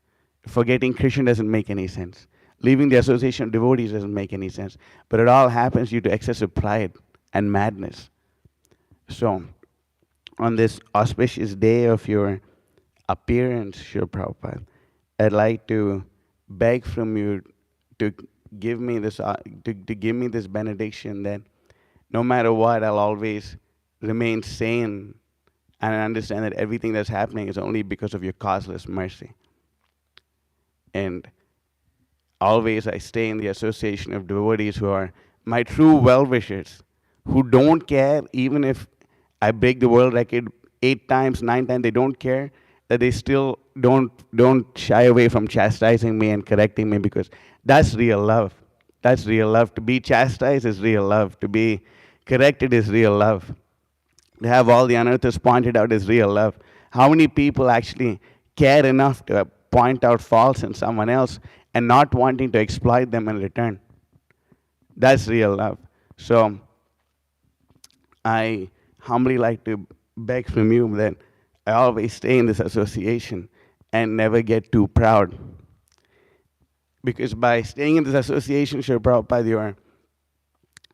C: Forgetting Krishna doesn't make any sense. Leaving the association of devotees doesn't make any sense. But it all happens due to excessive pride and madness. So, on this auspicious day of your appearance, Srila Prabhupada, I'd like to beg from you to give me this benediction that no matter what, I'll always remain sane and understand that everything that's happening is only because of your causeless mercy. And always I stay in the association of devotees who are my true well-wishers, who don't care even if I break the world record 8 times, 9 times, they don't care, that they still don't shy away from chastising me and correcting me, because that's real love. That's real love. To be chastised is real love. To be corrected is real love. To have all the anarthas pointed out is real love. How many people actually care enough to point out faults in someone else and not wanting to exploit them in return? That's real love. So I humbly like to beg from you that I always stay in this association and never get too proud. Because by staying in this association, Srila Prabhupada, your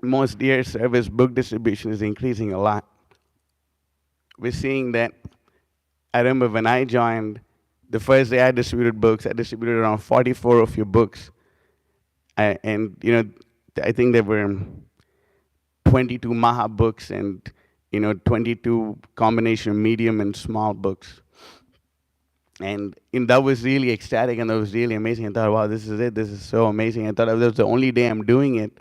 C: most dear service book distribution is increasing a lot. We're seeing that. I remember when I joined, the first day I distributed books, I distributed around 44 of your books. I think there were 22 Maha books and 22 combination of medium and small books. And that was really ecstatic, and that was really amazing. I thought, wow, this is it. This is so amazing. I thought that was the only day I'm doing it.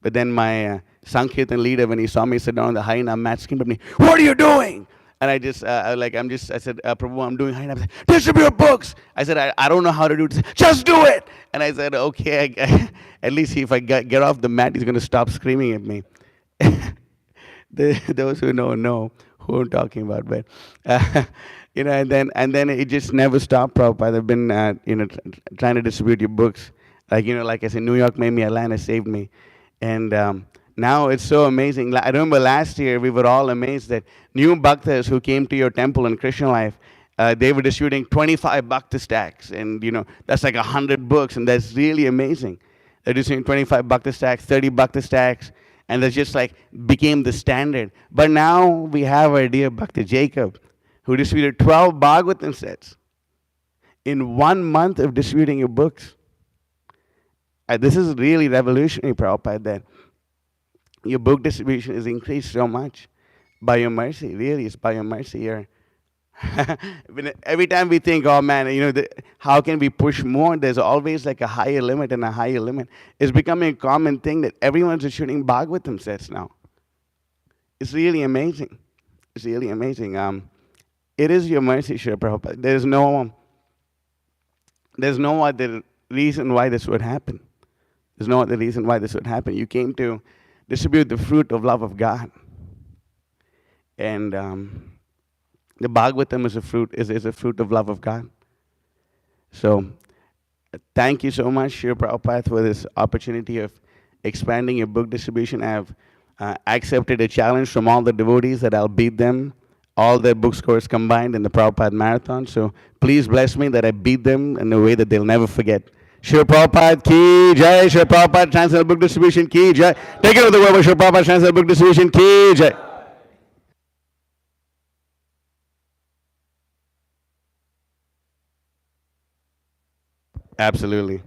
C: But then my Sankirtan leader, when he saw me sit down on the Harinam mat, screamed at me, "What are you doing?" And I said, Prabhu, I'm doing Harinam. I said, "Distribute books." I said, I don't know how to do it. Just do it. And I said, okay, at least if I get off the mat, he's going to stop screaming at me. Those who know who I'm talking about. But and then it just never stopped, Prabhupada. I've been trying to distribute your books. Like I said, New York made me, Atlanta saved me. And Now it's so amazing. I remember last year we were all amazed that new bhaktas who came to your temple in Krishna Life, they were distributing 25 bhakta stacks, and that's like 100 books, and that's really amazing. They're distributing 25 bhakta stacks, 30 bhakta stacks, and that's just like became the standard. But now we have our dear Bhakta Jacob, who distributed 12 Bhagavatam sets in 1 month of distributing your books. This is really revolutionary, Prabhupada, that your book distribution is increased so much by your mercy. Really, it's by your mercy here. Every time we think, oh man, how can we push more? There's always like a higher limit and a higher limit. It's becoming a common thing that everyone's shooting Bhagavatam sets now. It's really amazing. It's really amazing. It is your mercy, Srila Prabhupada. There's no other reason why this would happen. There's no other reason why this would happen. You came to distribute the fruit of love of God. And the Bhagavatam is a fruit of love of God. So thank you so much, Srila Prabhupada, for this opportunity of expanding your book distribution. I have accepted a challenge from all the devotees that I'll beat them, all their book scores combined in the Prabhupada Marathon. So please bless me that I beat them in a way that they'll never forget. Srila Prabhupada ki jai, Srila Prabhupada Transcendental Book Distribution ki jai. Take it over the world, Srila Prabhupada Transcendental Book Distribution ki jai. Absolutely.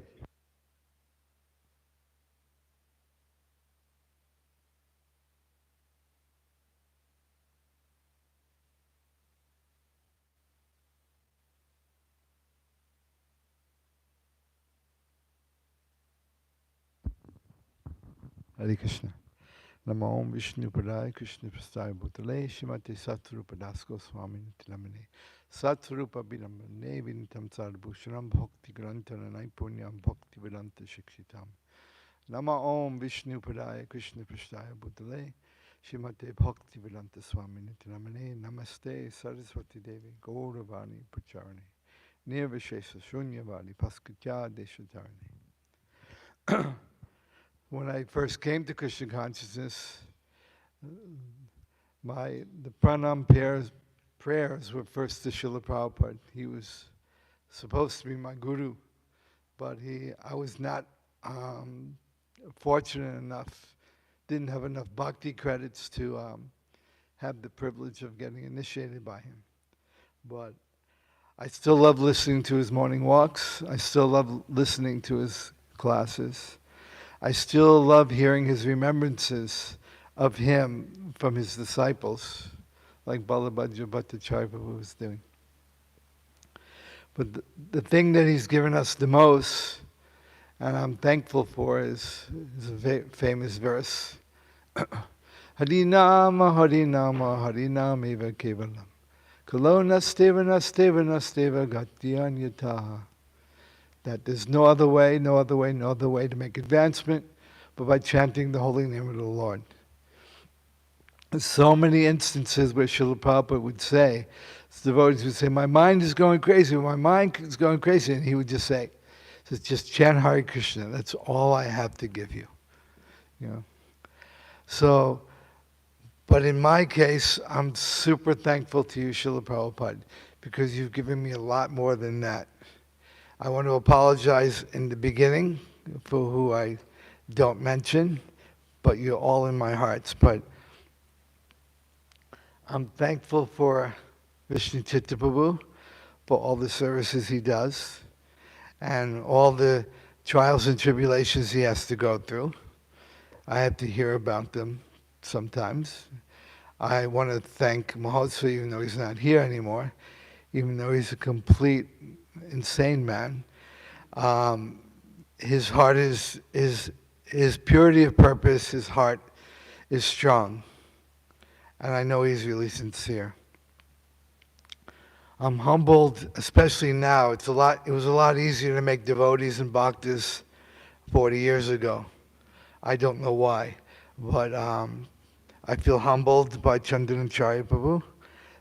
G: Hare Krishna. Namo Om Vishnu Padaya Krishna Prasthaya Bhutale Shrimati Satrupa Das Goswami Nitinamane Satrupa Vinamane Vinitam Sarvabhushanam Bhakti Grantana Punyam Bhakti Vedanta Shikshitam Nama Om Vishnu Padaya Krishna Prasthaya Bhutale Shrimati Bhakti Vedanta Swami Nitinamane Namaste Saraswati Devi Gauravani Pracharani Nirvishesa Shunyavadi Paskatya Deshatarani. When I first came to Krishna consciousness, the pranam prayers were first to Srila Prabhupada. He was supposed to be my guru, but I was not fortunate enough, didn't have enough bhakti credits to have the privilege of getting initiated by him. But I still love listening to his morning walks. I still love listening to his classes. I still love hearing his remembrances of him from his disciples, like Balabhadra Bhattacharya was doing. But the thing that he's given us the most, and I'm thankful for, is a famous verse. Harinama, Harinama, Harinameva Kevalam. Kalona Stevana, Stevana, Steva Gatyanyataha. That there's no other way to make advancement but by chanting the holy name of the Lord. There's so many instances where Srila Prabhupada would say, devotees would say, my mind is going crazy, and he would just say, just chant Hare Krishna, that's all I have to give you. So, but in my case, I'm super thankful to you, Srila Prabhupada, because you've given me a lot more than that. I want to apologize in the beginning for who I don't mention, but you're all in my hearts. But I'm thankful for Vishnu Chitta Prabhu, for all the services he does, and all the trials and tribulations he has to go through. I have to hear about them sometimes. I want to thank Mahotsa, even though he's not here anymore, even though he's a complete insane man. His heart is his purity of purpose, his heart is strong. And I know he's really sincere. I'm humbled, especially now. It was a lot easier to make devotees and bhaktas 40 years ago. I don't know why, but I feel humbled by Chandanacharya Prabhu,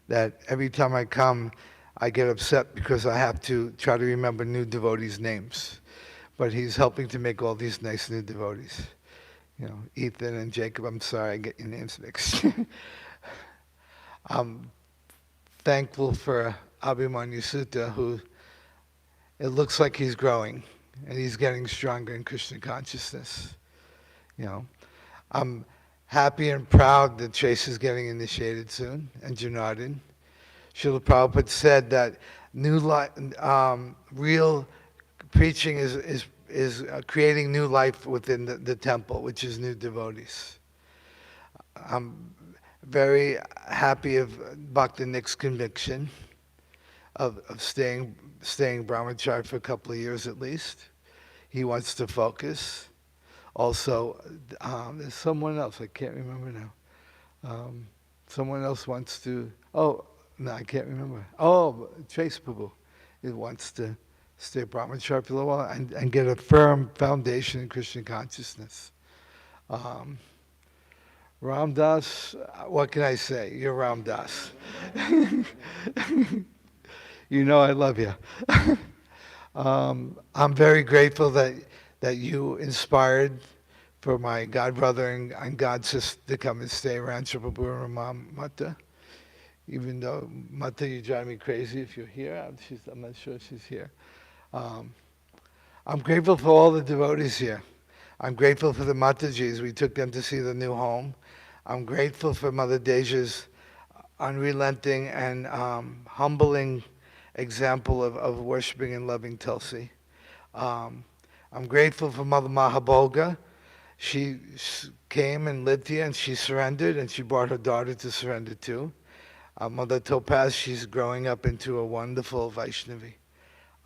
G: that every time I come, I get upset because I have to try to remember new devotees' names. But he's helping to make all these nice new devotees. Ethan and Jacob. I'm sorry, I get your names mixed. I'm thankful for Abhimanyu Sutta, who it looks like he's growing and he's getting stronger in Krishna consciousness. I'm happy and proud that Chase is getting initiated soon, and Janardhan. Srila Prabhupada said that real preaching is creating new life within the temple, which is new devotees. I'm very happy of Bhakti Nick's conviction of staying brahmachari for a couple of years at least. He wants to focus. Also, there's someone else, I can't remember now. Someone else wants to, no, I can't remember. Chase Prabhu. He wants to stay brahmachari for a little while and get a firm foundation in Christian consciousness. Ram Das, what can I say? You're Ram Das. You know I love you. I'm very grateful that you inspired for my godbrother and god sister to come and stay around Prabhu and Mom Mata. Even though, Mata, you drive me crazy if you're here. I'm not sure she's here. I'm grateful for all the devotees here. I'm grateful for the Matajis. We took them to see the new home. I'm grateful for Mother Deja's unrelenting and humbling example of worshiping and loving Tulsi. I'm grateful for Mother Mahabhoga. She came and lived here and she surrendered, and she brought her daughter to surrender too. Mother Topaz, she's growing up into a wonderful Vaishnavi.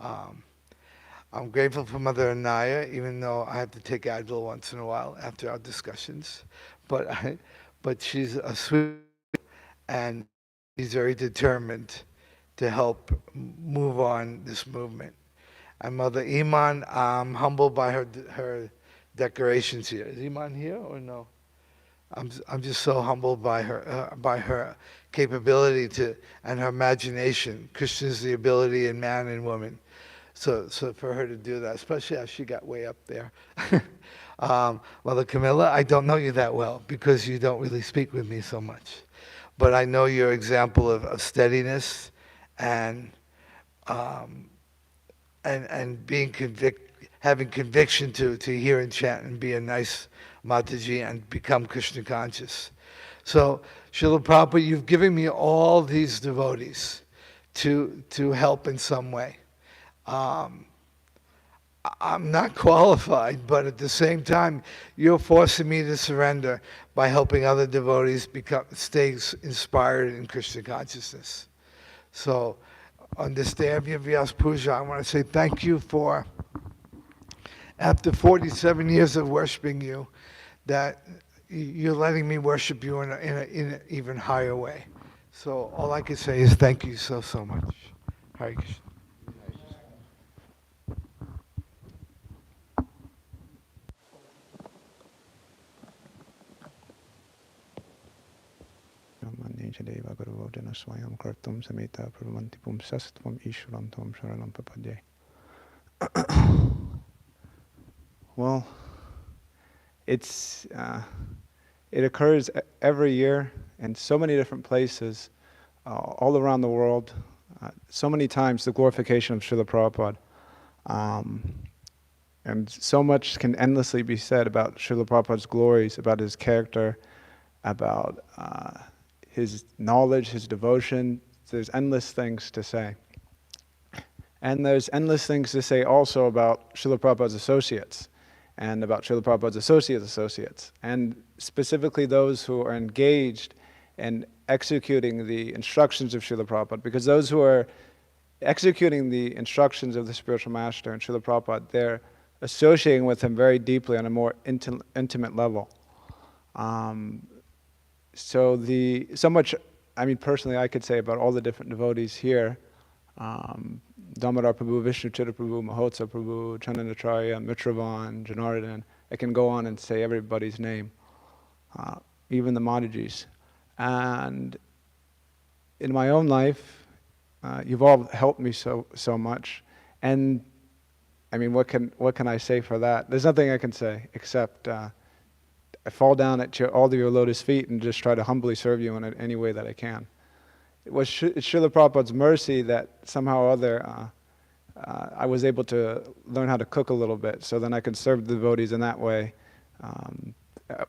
G: I'm grateful for Mother Anaya, even though I have to take Advil once in a while after our discussions. But she's a sweet, and she's very determined to help move on this movement. And Mother Iman, I'm humbled by her decorations here. Is Iman here or no? I'm just so humbled by her capability and her imagination. Krishna is the ability in man and woman. So for her to do that, especially as she got way up there. Mother Camilla, I don't know you that well because you don't really speak with me so much. But I know your example of steadiness and being having conviction to hear and chant and be a nice Mataji and become Krishna conscious. So, Srila Prabhupada, you've given me all these devotees to help in some way. I'm not qualified, but at the same time, you're forcing me to surrender by helping other devotees stay inspired in Krishna consciousness. So, on this day of your Vyasa Puja, I want to say thank you for, after 47 years of worshiping you, that you're letting me worship you in an even higher way. So all I can say is thank you so much. Hare Krishna.
H: Deva Guru Jana Swayam Kartum Sameta Pravanti Pum Sastvam Ishwaram Tom Sharanam Papadye. Well, it occurs every year in so many different places, all around the world. So many times the glorification of Srila Prabhupada. And so much can endlessly be said about Srila Prabhupada's glories, about his character, about his knowledge, his devotion. There's endless things to say. And there's endless things to say also about Srila Prabhupada's associates, and about Srila Prabhupada's associates, and specifically those who are engaged in executing the instructions of Srila Prabhupada, because those who are executing the instructions of the spiritual master and Srila Prabhupada, they're associating with him very deeply on a more intimate level. So much, personally I could say about all the different devotees here, Damodar Prabhu, Vishnu Chitta Prabhu, Mahotsa Prabhu, Chandanacharya, Mitravan, Janardhan. I can go on and say everybody's name, even the Madhujis. And in my own life, you've all helped me so much. And what can I say for that? There's nothing I can say except I fall down at all of your lotus feet and just try to humbly serve you in any way that I can. It's Srila Prabhupada's mercy that somehow or other I was able to learn how to cook a little bit, so then I could serve the devotees in that way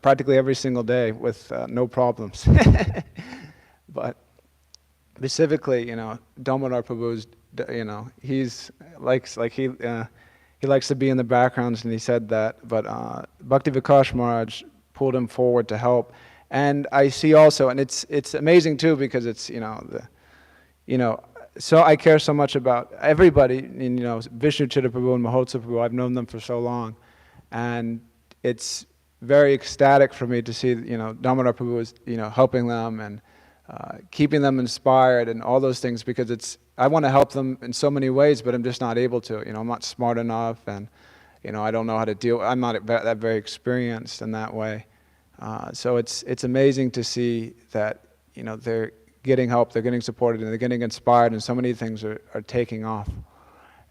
H: practically every single day with no problems. But specifically, Damodar Prabhu's, he likes to be in the backgrounds, and he said that. But Bhakti Vikas Maharaj pulled him forward to help, and I see also, and it's amazing too, because it's so I care so much about everybody. Vishnu Chitta Prabhu and Mahotsa Prabhu. I've known them for so long, and it's very ecstatic for me to see Damodar Prabhu is helping them and keeping them inspired and all those things, because I want to help them in so many ways, but I'm just not able to. I'm not smart enough, and I don't know how to deal. I'm not that very experienced in that way. So it's amazing to see that they're getting help, they're getting supported, and they're getting inspired, and so many things are taking off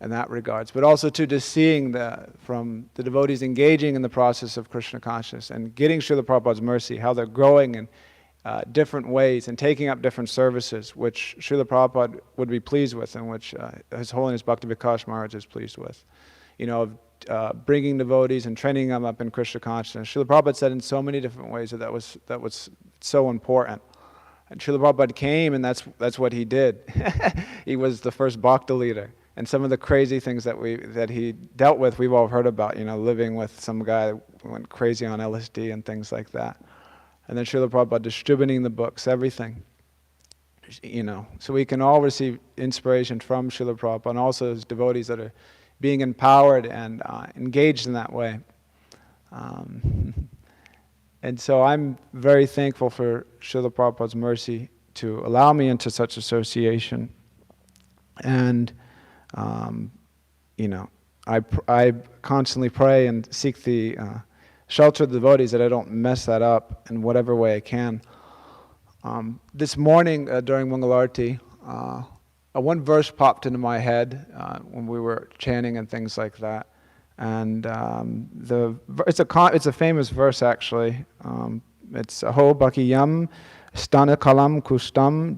H: in that regards. But also too, just seeing from the devotees engaging in the process of Krishna consciousness and getting Srila Prabhupada's mercy, how they're growing in different ways and taking up different services, which Srila Prabhupada would be pleased with, and which His Holiness Bhakti Vikas Maharaj is pleased with. Bringing devotees and training them up in Krishna consciousness. Srila Prabhupada said in so many different ways that was so important. And Srila Prabhupada came, and that's what he did. He was the first Bhakta leader. And some of the crazy things that he dealt with, we've all heard about, living with some guy who went crazy on LSD and things like that. And then Srila Prabhupada distributing the books, everything. So we can all receive inspiration from Srila Prabhupada, and also his devotees that are being empowered and engaged in that way. And so I'm very thankful for Srila Prabhupada's mercy to allow me into such association. And, I constantly pray and seek the shelter of the devotees that I don't mess that up in whatever way I can. This morning during Mangalarti, one verse popped into my head when we were chanting and things like that. And it's a famous verse actually. It's Aho Bhakiyam Stana Kalam Kustam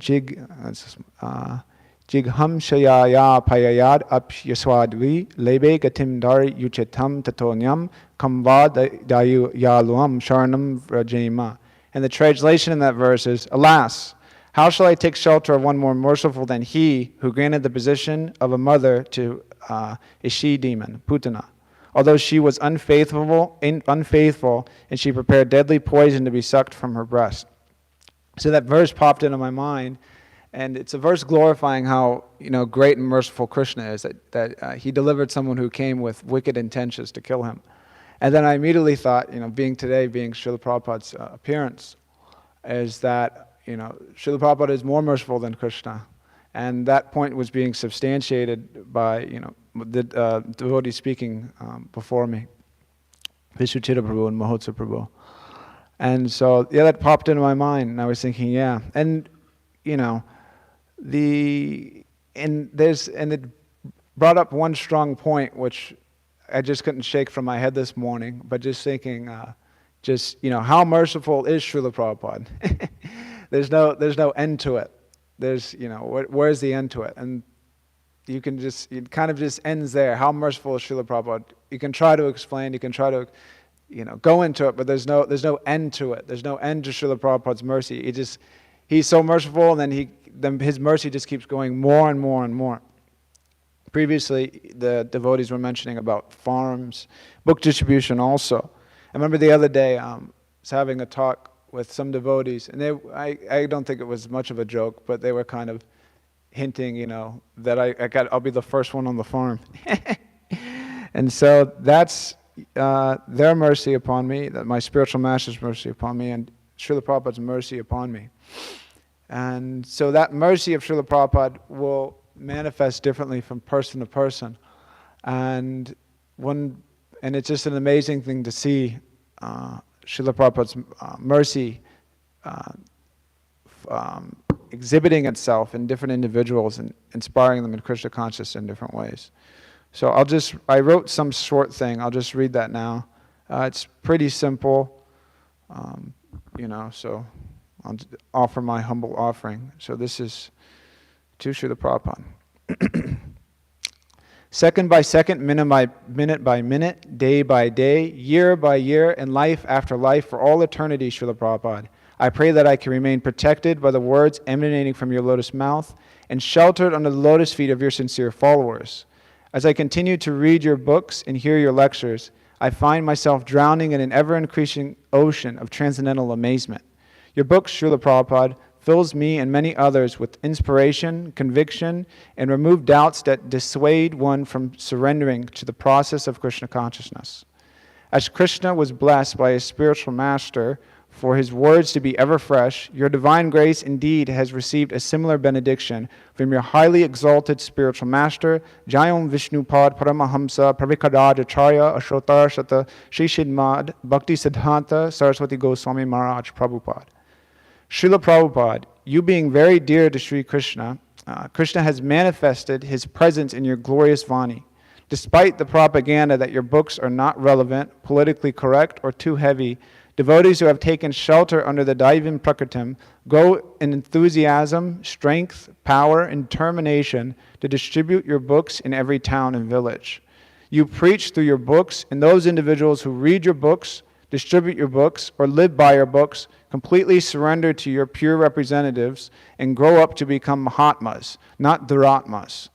H: Jigham Shayaya Payayad Ap Yaswadvi Lebe Gatim Dari Yuchetam Tatonyam Kamva Dayu Yaluam Sharanam Rajema. And the translation in that verse is, alas, how shall I take shelter of one more merciful than he who granted the position of a mother to a she-demon, Putana? Although she was unfaithful, and she prepared deadly poison to be sucked from her breast. So that verse popped into my mind, and it's a verse glorifying how great and merciful Krishna is, that he delivered someone who came with wicked intentions to kill him. And then I immediately thought, being Srila Prabhupada's appearance, is that Srila Prabhupada is more merciful than Krishna, and that point was being substantiated by the devotee speaking before me, Vishnu Chitta Prabhu and Mahotsa Prabhu. And so, that popped into my mind, and I was thinking, and it brought up one strong point, which I just couldn't shake from my head this morning, but just thinking, how merciful is Srila Prabhupada? There's no end to it. Where's the end to it? And it kind of just ends there. How merciful is Srila Prabhupada? You can try to explain, you can try to, go into it, but there's no end to it. There's no end to Srila Prabhupada's mercy. He's so merciful, and then his mercy just keeps going more and more and more. Previously, the devotees were mentioning about farms, book distribution also. I remember the other day, I was having a talk with some devotees, and I don't think it was much of a joke, but they were kind of hinting, that I'll be the first one on the farm. And so that's their mercy upon me, that my spiritual master's mercy upon me, and Srila Prabhupada's mercy upon me. And so that mercy of Srila Prabhupada will manifest differently from person to person. And it's just an amazing thing to see Srila Prabhupada's mercy exhibiting itself in different individuals and inspiring them in Krishna consciousness in different ways. So I wrote some short thing, I'll just read that now. It's pretty simple. So I'll offer my humble offering. So this is to Srila Prabhupada. Second by second, minute by minute, day by day, year by year, and life after life, for all eternity, Srila Prabhupada, I pray that I can remain protected by the words emanating from your lotus mouth and sheltered under the lotus feet of your sincere followers. As I continue to read your books and hear your lectures, I find myself drowning in an ever-increasing ocean of transcendental amazement. Your book, Srila Prabhupada, fills me and many others with inspiration, conviction, and remove doubts that dissuade one from surrendering to the process of Krishna consciousness. As Krishna was blessed by his spiritual master for his words to be ever fresh, your divine grace indeed has received a similar benediction from your highly exalted spiritual master, Jayam Vishnupad Paramahamsa Pravikadad Acharya Ashotar Shata Shishidmad Bhakti Siddhanta Saraswati Goswami Maharaj Prabhupada. Srila Prabhupada, you being very dear to Sri Krishna, Krishna has manifested his presence in your glorious Vani. Despite the propaganda that your books are not relevant, politically correct, or too heavy, devotees who have taken shelter under the Daivim Prakritim go in enthusiasm, strength, power, and determination to distribute your books in every town and village. You preach through your books, and those individuals who read your books, distribute your books, or live by your books completely surrender to your pure representatives and grow up to become Mahatmas, not Duratmas.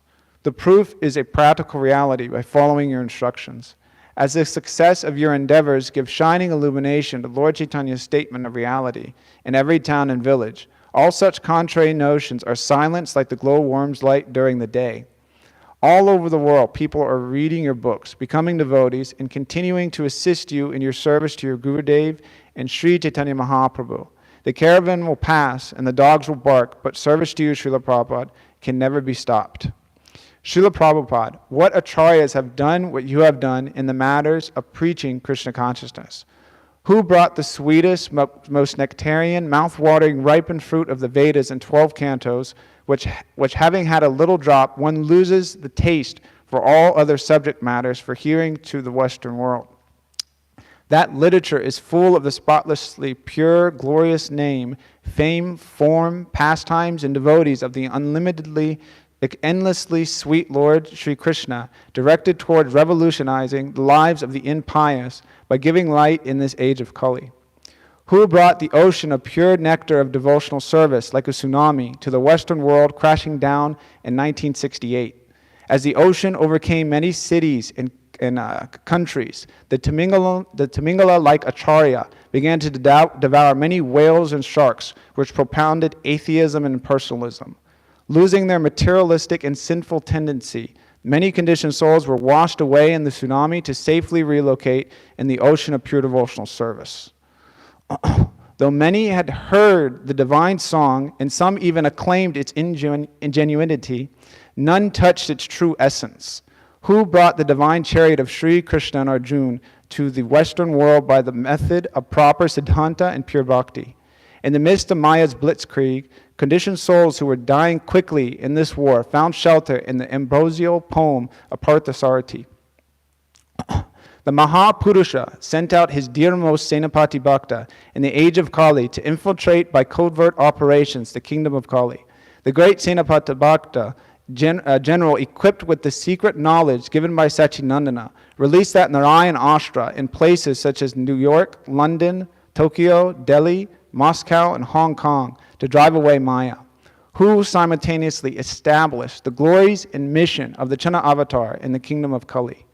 H: The proof is a practical reality by following your instructions. As the success of your endeavors gives shining illumination to Lord Chaitanya's statement of reality in every town and village, all such contrary notions are silenced like the glowworm's light during the day. All over the world, people are reading your books, becoming devotees, and continuing to assist you in your service to your Gurudev and Sri Chaitanya Mahaprabhu. The caravan will pass and the dogs will bark, but service to you, Srila Prabhupada, can never be stopped. Srila Prabhupada, what acharyas have done what you have done in the matters of preaching Krishna consciousness? Who brought the sweetest, most nectarian, mouth-watering, ripened fruit of the Vedas in 12 cantos, which having had a little drop, one loses the taste for all other subject matters for hearing to the Western world? That literature is full of the spotlessly pure, glorious name, fame, form, pastimes, and devotees of the unlimitedly, endlessly sweet Lord Sri Krishna, directed toward revolutionizing the lives of the impious by giving light in this age of Kali. Who brought the ocean of pure nectar of devotional service like a tsunami to the Western world crashing down in 1968? As the ocean overcame many cities and countries, the Timingala, like Acharya, began to devour many whales and sharks, which propounded atheism and personalism. Losing their materialistic and sinful tendency, many conditioned souls were washed away in the tsunami to safely relocate in the ocean of pure devotional service. Though many had heard the divine song, and some even acclaimed its ingenuity, none touched its true essence. Who brought the divine chariot of Sri Krishna and Arjuna to the Western world by the method of proper Siddhanta and pure bhakti? In the midst of Maya's blitzkrieg, conditioned souls who were dying quickly in this war found shelter in the ambrosial poem of Parthasarathi. The Mahapurusha sent out his dearmost Senapati Bhakta in the age of Kali to infiltrate by covert operations the kingdom of Kali. The great Senapati Bhakta, general equipped with the secret knowledge given by Sachinandana, released that Narayan Astra in places such as New York, London, Tokyo, Delhi, Moscow, and Hong Kong to drive away Maya, who simultaneously established the glories and mission of the Channa Avatar in the kingdom of Kali.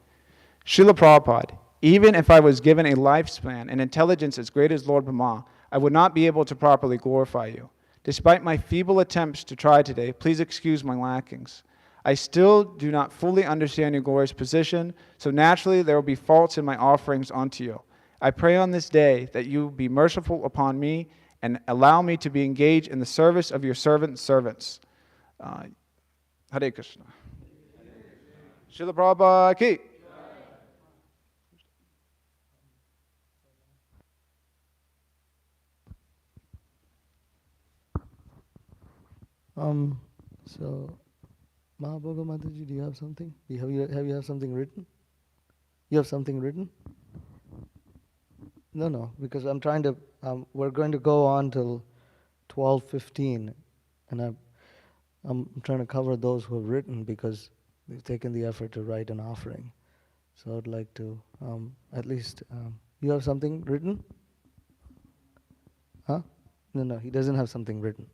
H: Srila Prabhupada, even if I was given a lifespan and intelligence as great as Lord Brahma, I would not be able to properly glorify you. Despite my feeble attempts to try today, please excuse my lackings. I still do not fully understand your glorious position, so naturally there will be faults in my offerings unto you. I pray on this day that you be merciful upon me and allow me to be engaged in the service of your servants. Hare Krishna. Srila Prabhupada ki.
B: So, Mahabhoga Mataji, do you have something? Have you have something written? You have something written? No, because I'm trying to, we're going to go on till 12:15, and I'm trying to cover those who have written because they've taken the effort to write an offering. So I'd like to, at least, you have something written? Huh? No, he doesn't have something written.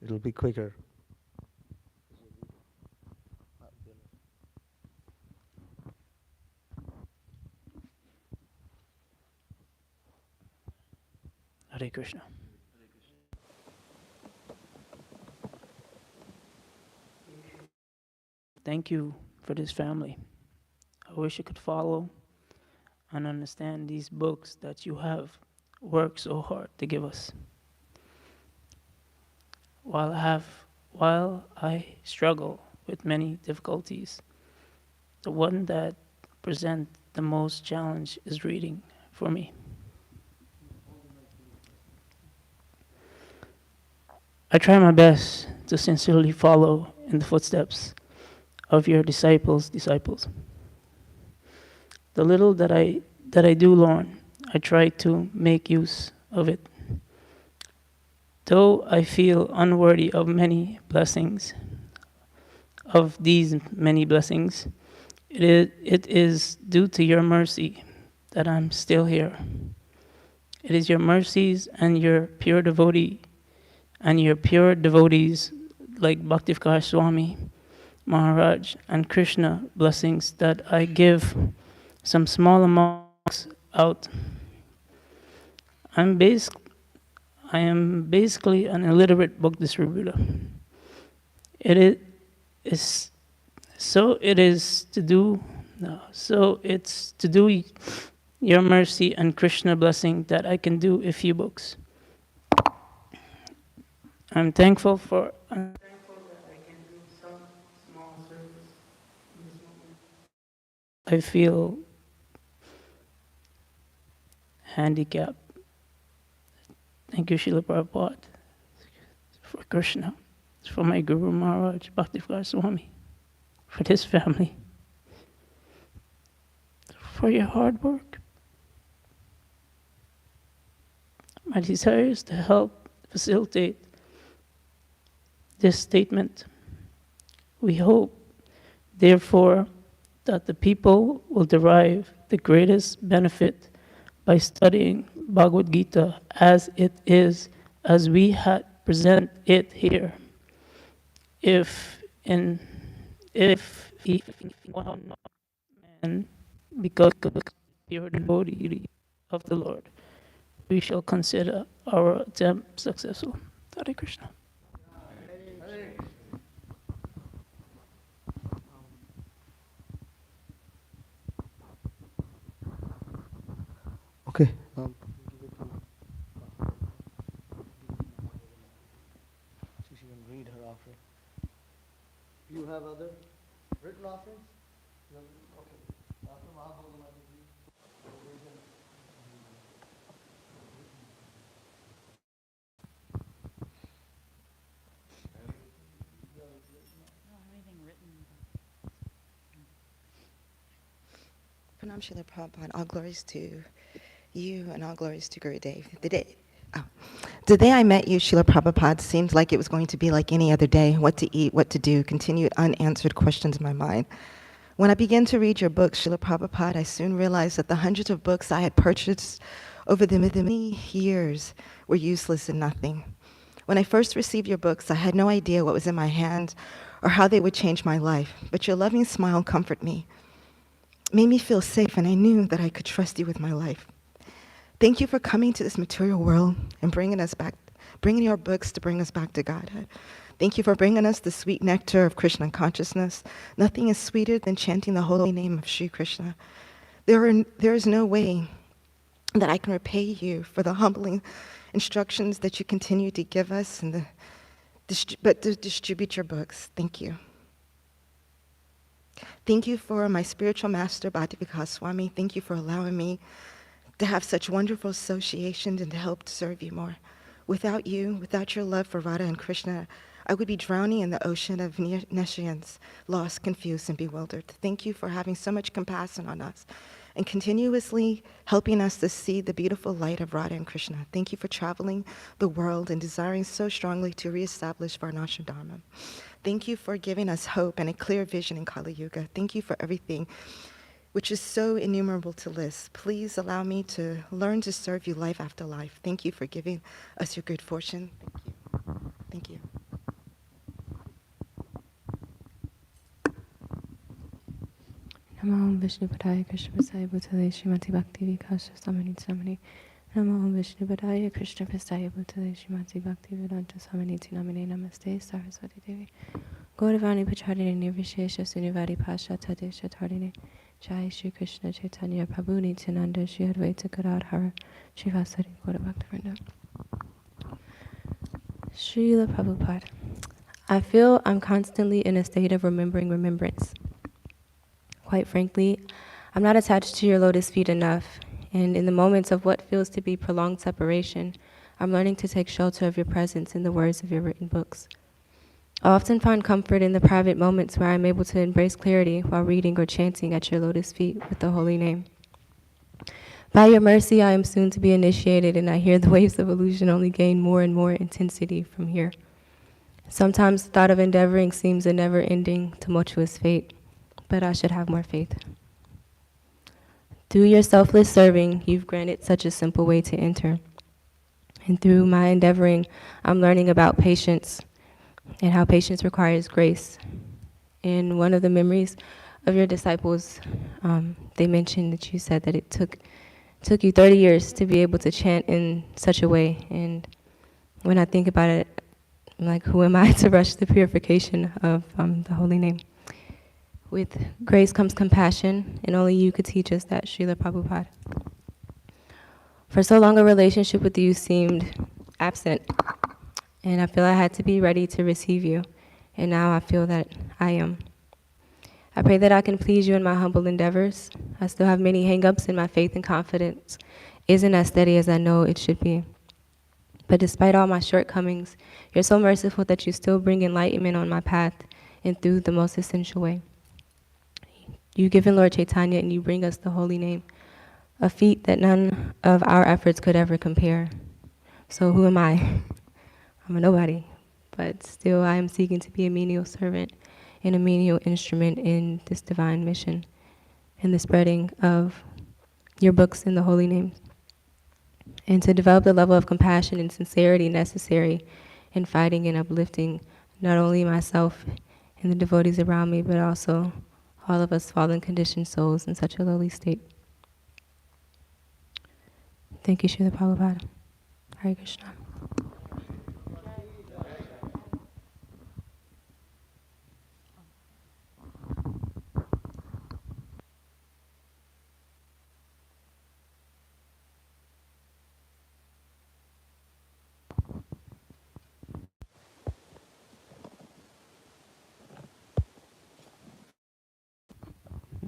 B: It'll be quicker.
I: Hare Krishna. Thank you for this family. I wish I could follow and understand these books that you have worked so hard to give us. While I struggle with many difficulties, the one that presents the most challenge is reading for me. I try my best to sincerely follow in the footsteps of your disciples' disciples. The little that I do learn, I try to make use of it. Though I feel unworthy of many blessings, of these many blessings, it is due to your mercy that I'm still here. It is your mercies and your pure devotees like Bhaktivedanta Swami Maharaj and Krishna blessings that I give some small amounts out. I am basically an illiterate book distributor. It's to do your mercy and Krishna blessing that I can do a few books. I'm thankful that I can do some small service in this moment. I feel handicapped. Thank you, Srila Prabhupada, for Krishna, for my Guru Maharaj, Bhaktivedanta Swami, for this family, for your hard work. My desire is to help facilitate this statement. We hope, therefore, that the people will derive the greatest benefit by studying Bhagavad Gita as it is, as we had present it here. If one man becomes pure devotee of the Lord, we shall consider our attempt successful. Hare Krishna.
B: Okay. She can read her offering. Do you have other written offerings? Okay. After Mahabodha Mataji,
J: Pranam Srila Prabhupada, all glories to you and all glories to Gurudev. The day I met you, Srila Prabhupada, seemed like it was going to be like any other day. What to eat, what to do, continued unanswered questions in my mind. When I began to read your books, Srila Prabhupada, I soon realized that the hundreds of books I had purchased over the many years were useless and nothing. When I first received your books, I had no idea what was in my hand or how they would change my life, but your loving smile comforted me, made me feel safe, and I knew that I could trust you with my life. Thank you for coming to this material world and bringing your books to bring us back to Godhead. Thank you for bringing us the sweet nectar of Krishna consciousness. Nothing is sweeter than chanting the holy name of Sri Krishna. There is no way that I can repay you for the humbling instructions that you continue to give us but to distribute your books. Thank you. Thank you for my spiritual master, Bhaktivedanta Swami. Thank you for allowing me to have such wonderful associations and to help to serve you more. Without you, without your love for Radha and Krishna, I would be drowning in the ocean of nescience, lost, confused, and bewildered. Thank you for having so much compassion on us and continuously helping us to see the beautiful light of Radha and Krishna. Thank you for traveling the world and desiring so strongly to reestablish Varnashram Dharma. Thank you for giving us hope and a clear vision in Kali Yuga. Thank you for everything, which is so innumerable to list. Please allow me to learn to serve you life after life. Thank you for giving us your good fortune. Thank you.
K: Namo Om Vishnu Padaya Krishna Prasaya Bhutale Srimati Bhakti Vikasa Samani Samani. Namo Om Vishnu Padaya Krishna Prasaya Bhutale Srimati Bhakti Vedanta Samani Namine Namaste Saraswati Devi. Gauravani Pachadini Nirvishesha Sunivari Pasha Tadesha Tardini. Jai Shri Krishna Chaitanya Prabhu Nityananda Shri Advaita Gadadhara Shri Vasari Gaura Bhaktivinoda. Srila Prabhupada. I feel I'm constantly in a state of remembering remembrance. Quite frankly, I'm not attached to your lotus feet enough, and in the moments of what feels to be prolonged separation, I'm learning to take shelter of your presence in the words of your written books. I often find comfort in the private moments where I'm able to embrace clarity while reading or chanting at your lotus feet with the holy name. By your mercy, I am soon to be initiated, and I hear the waves of illusion only gain more and more intensity from here. Sometimes the thought of endeavoring seems a never-ending, tumultuous fate, but I should have more faith. Through your selfless serving, you've granted such a simple way to enter. And through my endeavoring, I'm learning about patience and how patience requires grace. In one of the memories of your disciples, they mentioned that you said that it took you 30 years to be able to chant in such a way. And when I think about it, I'm like, who am I to rush the purification of the holy name? With grace comes compassion, and only you could teach us that, Srila Prabhupada. For so long, a relationship with you seemed absent, and I feel I had to be ready to receive you, and now I feel that I am. I pray that I can please you in my humble endeavors. I still have many hang-ups, and my faith and confidence isn't as steady as I know it should be. But despite all my shortcomings, you're so merciful that you still bring enlightenment on my path and through the most essential way. You've given Lord Chaitanya, and you bring us the holy name, a feat that none of our efforts could ever compare. So who am I? I'm a nobody, but still I am seeking to be a menial servant and a menial instrument in this divine mission, in the spreading of your books in the holy names, and to develop the level of compassion and sincerity necessary in fighting and uplifting not only myself and the devotees around me, but also all of us fallen conditioned souls in such a lowly state. Thank you, Srila Prabhupada. Hare Krishna.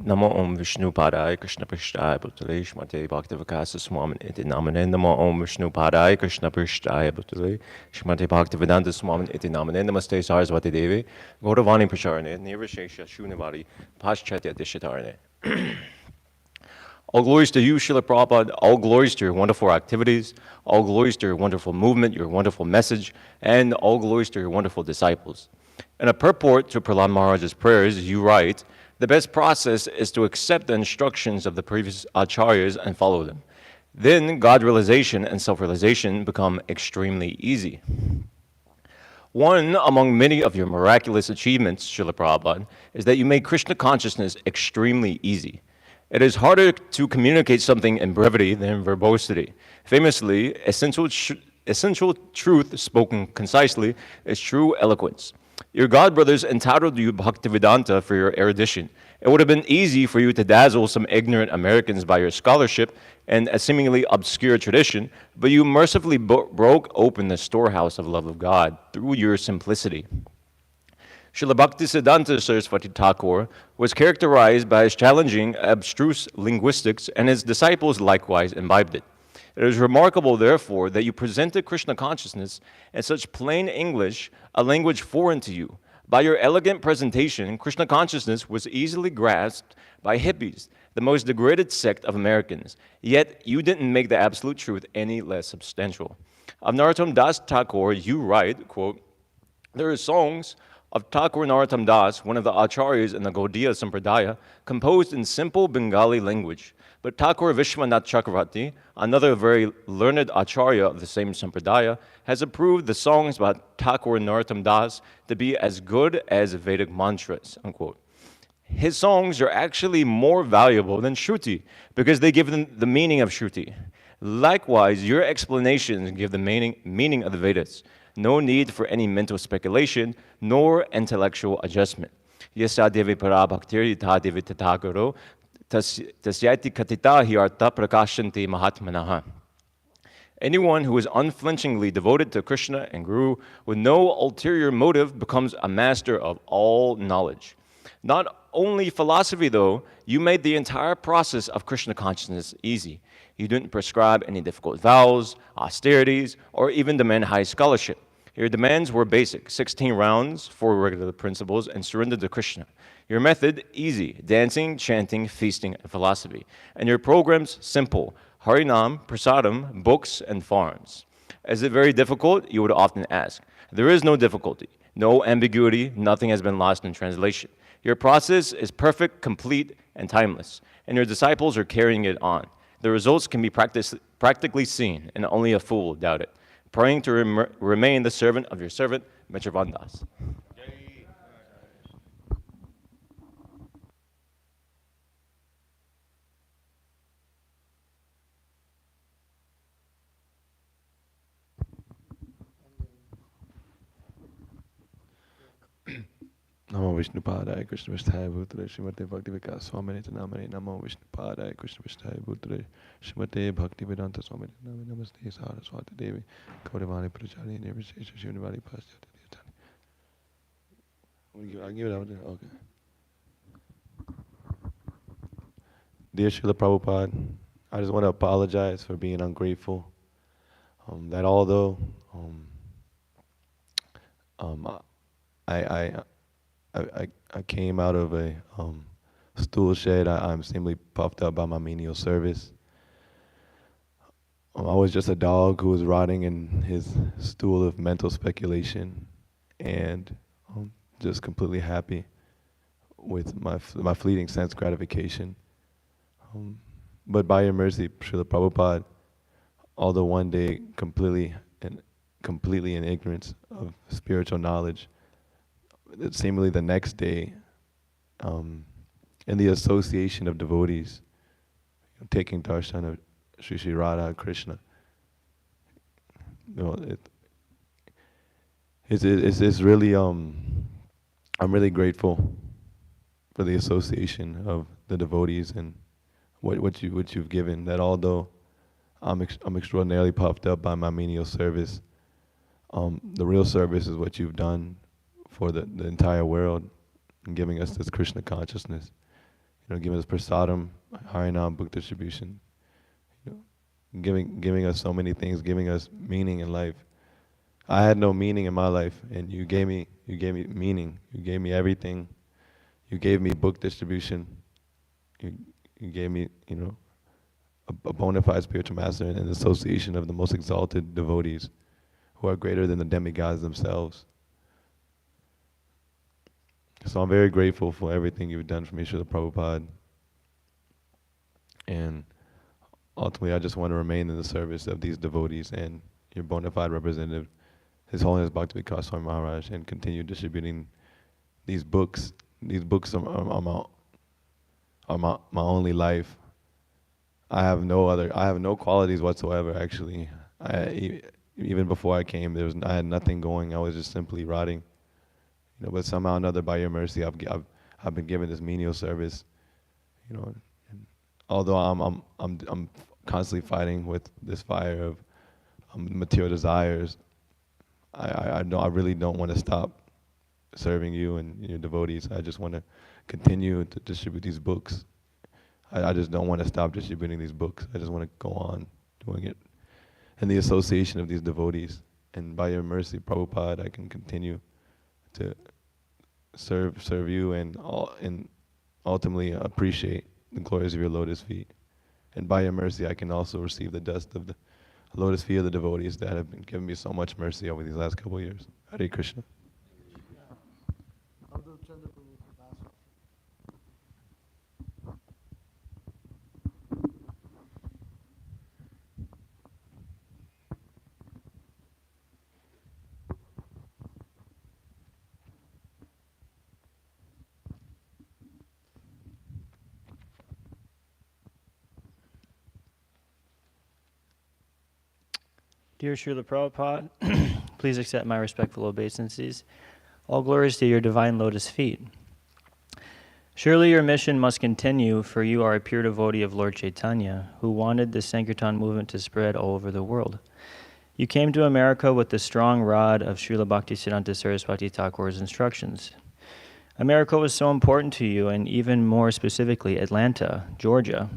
L: Namo Om Vishnu Padaya Krishna Prishtaya Bhutale Shmate Bhaktivikasa Swamin Iti Namane. Namo Om Vishnu Padaya Krishna Prishtaya Bhutale Shmate Bhaktivedanta Swamin Iti Namane. Namaste Saraswati Devi Gauravani Pracharane Nirvishesha Shunivari Paschatya Dishitarane. All glories to you, Srila Prabhupada. All glories to your wonderful activities. All glories to your wonderful movement, your wonderful message, and all glories to your wonderful disciples. In a purport to Prahlad Maharaj's prayers, you write, the best process is to accept the instructions of the previous acharyas and follow them. Then God realization and self-realization become extremely easy. One among many of your miraculous achievements, Srila Prabhupada, is that you made Krishna consciousness extremely easy. It is harder to communicate something in brevity than verbosity. Famously, essential truth spoken concisely is true eloquence. Your godbrothers entitled you Bhaktivedanta for your erudition. It would have been easy for you to dazzle some ignorant Americans by your scholarship and a seemingly obscure tradition, but you mercifully broke open the storehouse of love of God through your simplicity. Srila Bhaktisiddhanta Saraswati Thakur was characterized by his challenging, abstruse linguistics, and his disciples likewise imbibed it. It is remarkable, therefore, that you presented Krishna consciousness in such plain English, a language foreign to you. By your elegant presentation, Krishna consciousness was easily grasped by hippies. the most degraded sect of Americans, yet you didn't make the absolute truth any less substantial. Of Narottam Das Thakur, you write, quote, there are songs of Thakur Narottam Das, one of the acharyas in the Gaudiya Sampradaya, composed in simple Bengali language. But Thakur Vishwanath Chakravarti, another very learned acharya of the same Sampradaya, has approved the songs by Thakur Narottam Das to be as good as Vedic mantras, unquote. His songs are actually more valuable than Shruti because they give them the meaning of Shruti. Likewise, your explanations give the meaning of the Vedas. No need for any mental speculation nor intellectual adjustment. Yasa devi para bhaktir yatha devi tathagaro tasyati katita hyartha prakashanti mahatmanaha. Anyone who is unflinchingly devoted to Krishna and Guru with no ulterior motive becomes a master of all knowledge. Not only philosophy, though, you made the entire process of Krishna consciousness easy. You didn't prescribe any difficult vows, austerities, or even demand high scholarship. Your demands were basic, 16 rounds, 4 regular principles, and surrender to Krishna. Your method, easy, dancing, chanting, feasting, and philosophy. And your programs, simple, Harinam, Prasadam, books, and farms. Is it very difficult? You would often ask. There is no difficulty, no ambiguity, nothing has been lost in translation. Your process is perfect, complete, and timeless, and your disciples are carrying it on. The results can be practically seen, and only a fool doubt it. Praying to remain the servant of your servant, Mitravan Das.
M: Namo Vishnupadaya Krishna Vishthaya Bhutale Srimate Bhakti Vikas Swamini Namani Namo Vishnupadaya Krishna Vishthaya Bhutale Srimate Bhakti Vedanta Swamini Namani Namaste Saraswati Devi Kaurivani Prachari Nirvishesha Shivnivadi Paschati I'll give it out there. Okay. Dear Srila Prabhupada, I just want to apologize for being ungrateful. That although I came out of a stool shed, I'm simply puffed up by my menial service. I was just a dog who was rotting in his stool of mental speculation, and just completely happy with my fleeting sense gratification. But by your mercy, Srila Prabhupada, although one day completely in ignorance of spiritual knowledge, seemingly the next day, in the association of devotees, taking darshan of Sri Sri Radha Krishna, it's really I'm really grateful for the association of the devotees and what you've given. That although I'm extraordinarily puffed up by my menial service, the real service is what you've done for the entire world, in giving us this Krishna consciousness. Giving us prasadam, harinam, book distribution. Giving us so many things, giving us meaning in life. I had no meaning in my life, and you gave me meaning. You gave me everything. You gave me book distribution. You gave me, a bona fide spiritual master and an association of the most exalted devotees who are greater than the demigods themselves. So I'm very grateful for everything you've done for me, Srila Prabhupada. And ultimately, I just want to remain in the service of these devotees and your bona fide representative, His Holiness Bhakti Vikas Swami Maharaj, and continue distributing these books. These books are my only life. I have no qualities whatsoever, actually. Even before I came, I had nothing going. I was just simply rotting. But somehow or another, by your mercy, I've been given this menial service. And although I'm constantly fighting with this fire of material desires, I really don't want to stop serving you and your devotees. I just want to continue to distribute these books. I just don't want to stop distributing these books. I just want to go on doing it in the association of these devotees. And by your mercy, Prabhupada, I can continue to serve you and ultimately appreciate the glories of your lotus feet. And by your mercy, I can also receive the dust of the lotus feet of the devotees that have been giving me so much mercy over these last couple of years. Hare Krishna.
N: Dear Srila Prabhupada, please accept my respectful obeisances. All glories to your divine lotus feet. Surely your mission must continue, for you are a pure devotee of Lord Chaitanya, who wanted the Sankirtan movement to spread all over the world. You came to America with the strong rod of Srila Bhaktisiddhanta Saraswati Thakur's instructions. America was so important to you, and even more specifically Atlanta, Georgia,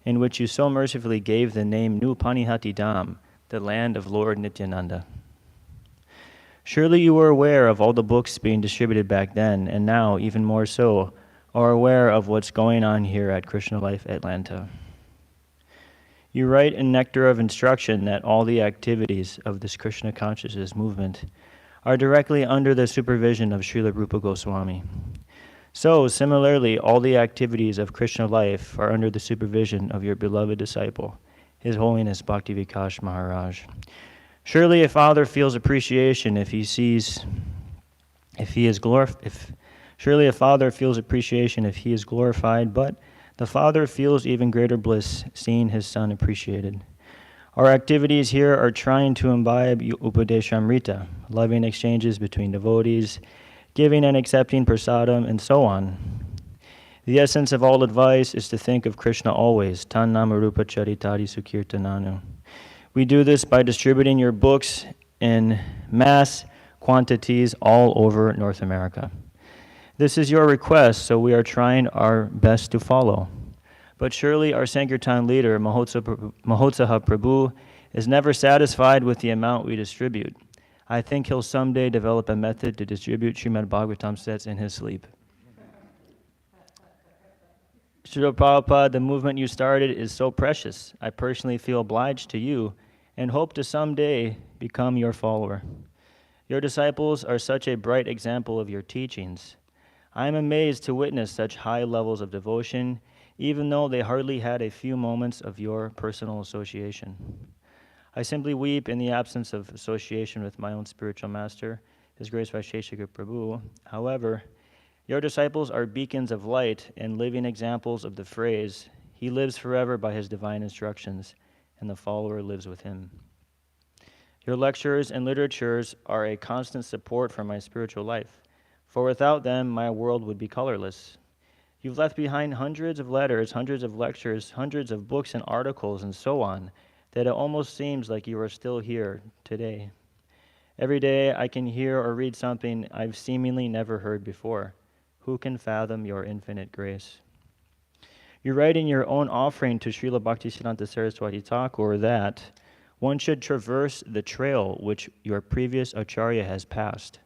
N: in which you so mercifully gave the name New Panihati Dham, the land of Lord Nityananda. Surely you were aware of all the books being distributed back then, and now, even more so, are aware of what's going on here at Krishna Life Atlanta. You write in Nectar of Instruction that all the activities of this Krishna consciousness movement are directly under the supervision of Srila Rupa Goswami. So, similarly, all the activities of Krishna Life are under the supervision of your beloved disciple, His Holiness Bhakti-Vikash Maharaj. Surely a father feels appreciation if he sees, surely a father feels appreciation if he is glorified, but the father feels even greater bliss seeing his son appreciated. Our activities here are trying to imbibe Upadeshamrita, loving exchanges between devotees, giving and accepting prasadam, and so on. The essence of all advice is to think of Krishna always, tan nama rupa charitari sukirtananu. We do this by distributing your books in mass quantities all over North America. This is your request, so we are trying our best to follow. But surely our Sankirtan leader, Mahotsaha Prabhu, is never satisfied with the amount we distribute. I think he'll someday develop a method to distribute Srimad Bhagavatam sets in his sleep. Srila Prabhupada, the movement you started is so precious. I personally feel obliged to you and hope to someday become your follower. Your disciples are such a bright example of your teachings. I am amazed to witness such high levels of devotion, even though they hardly had a few moments of your personal association. I simply weep in the absence of association with my own spiritual master, His Grace Vaisheshika Prabhu. However, your disciples are beacons of light and living examples of the phrase, "He lives forever by his divine instructions, and the follower lives with him." Your lectures and literatures are a constant support for my spiritual life, for without them, my world would be colorless. You've left behind hundreds of letters, hundreds of lectures, hundreds of books and articles, and so on, that it almost seems like you are still here today. Every day I can hear or read something I've seemingly never heard before. Who can fathom your infinite grace? You write in your own offering to Srila Bhaktisiddhanta Saraswati Thakur that one should traverse the trail which your previous acharya has passed.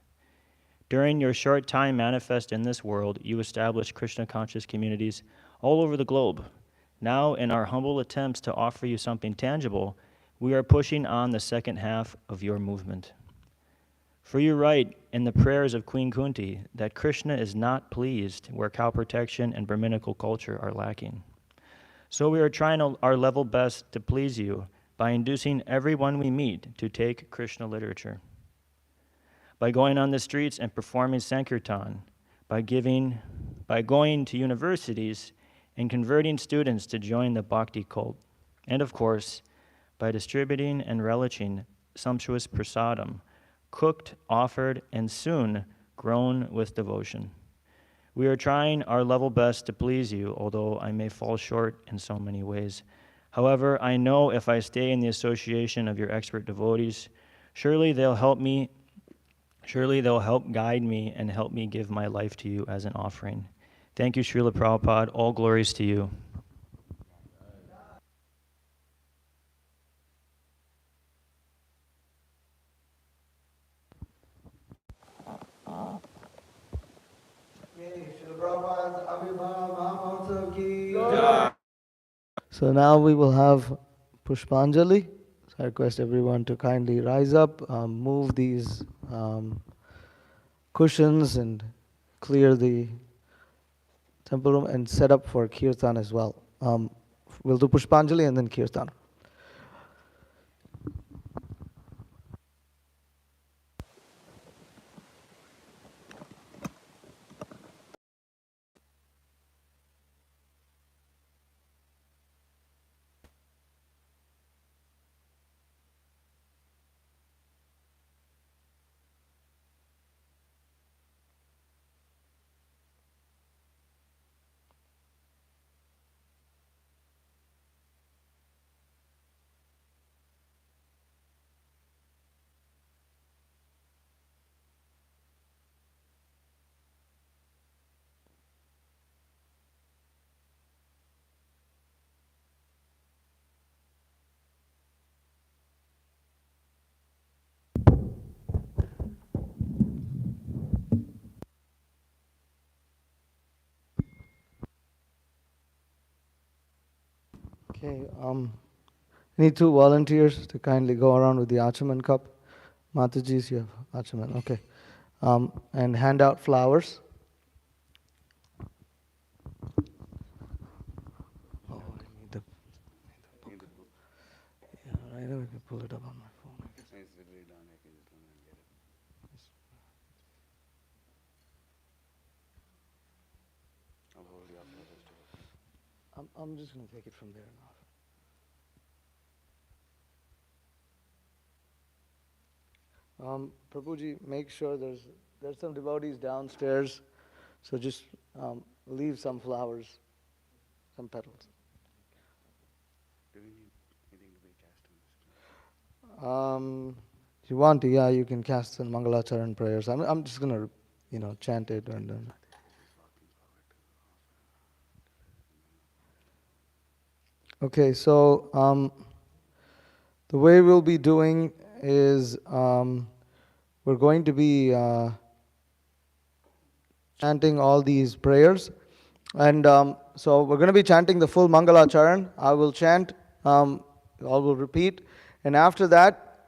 N: During your short time manifest in this world, you established Krishna-conscious communities all over the globe. Now, in our humble attempts to offer you something tangible, we are pushing on the second half of your movement. For you write in the prayers of Queen Kunti that Krishna is not pleased where cow protection and Brahminical culture are lacking. So we are trying our level best to please you by inducing everyone we meet to take Krishna literature. By going on the streets and performing Sankirtan, by going to universities and converting students to join the Bhakti cult, and of course, by distributing and relishing sumptuous prasadam, cooked, offered, and soon grown with devotion. We are trying our level best to please you, although I may fall short in so many ways. However, I know if I stay in the association of your expert devotees, surely they'll help guide me and help me give my life to you as an offering. Thank you, Srila Prabhupada. All glories to you.
B: Srila So now we will have Pushpanjali. So I request everyone to kindly rise up, move these cushions and clear the temple room and set up for Kirtan as well. We'll do Pushpanjali and then Kirtan. Okay, need two volunteers to kindly go around with the Achaman cup. Mataji's, you have Achaman, okay. And hand out flowers. Oh, I need the book. Yeah, right, I can pull it up on my phone. I'm just going to take it from there now. Prabhuji, make sure there's some devotees downstairs, so just leave some flowers, some petals.
C: Do we need anything to be cast on this?
B: If you want to, yeah, you can cast some Mangalacharan prayers. I'm just gonna, chant it and then. Okay, so the way we'll be doing is we're going to be chanting all these prayers, and so we're going to be chanting the full Mangalacharan. I will chant, all will repeat, and after that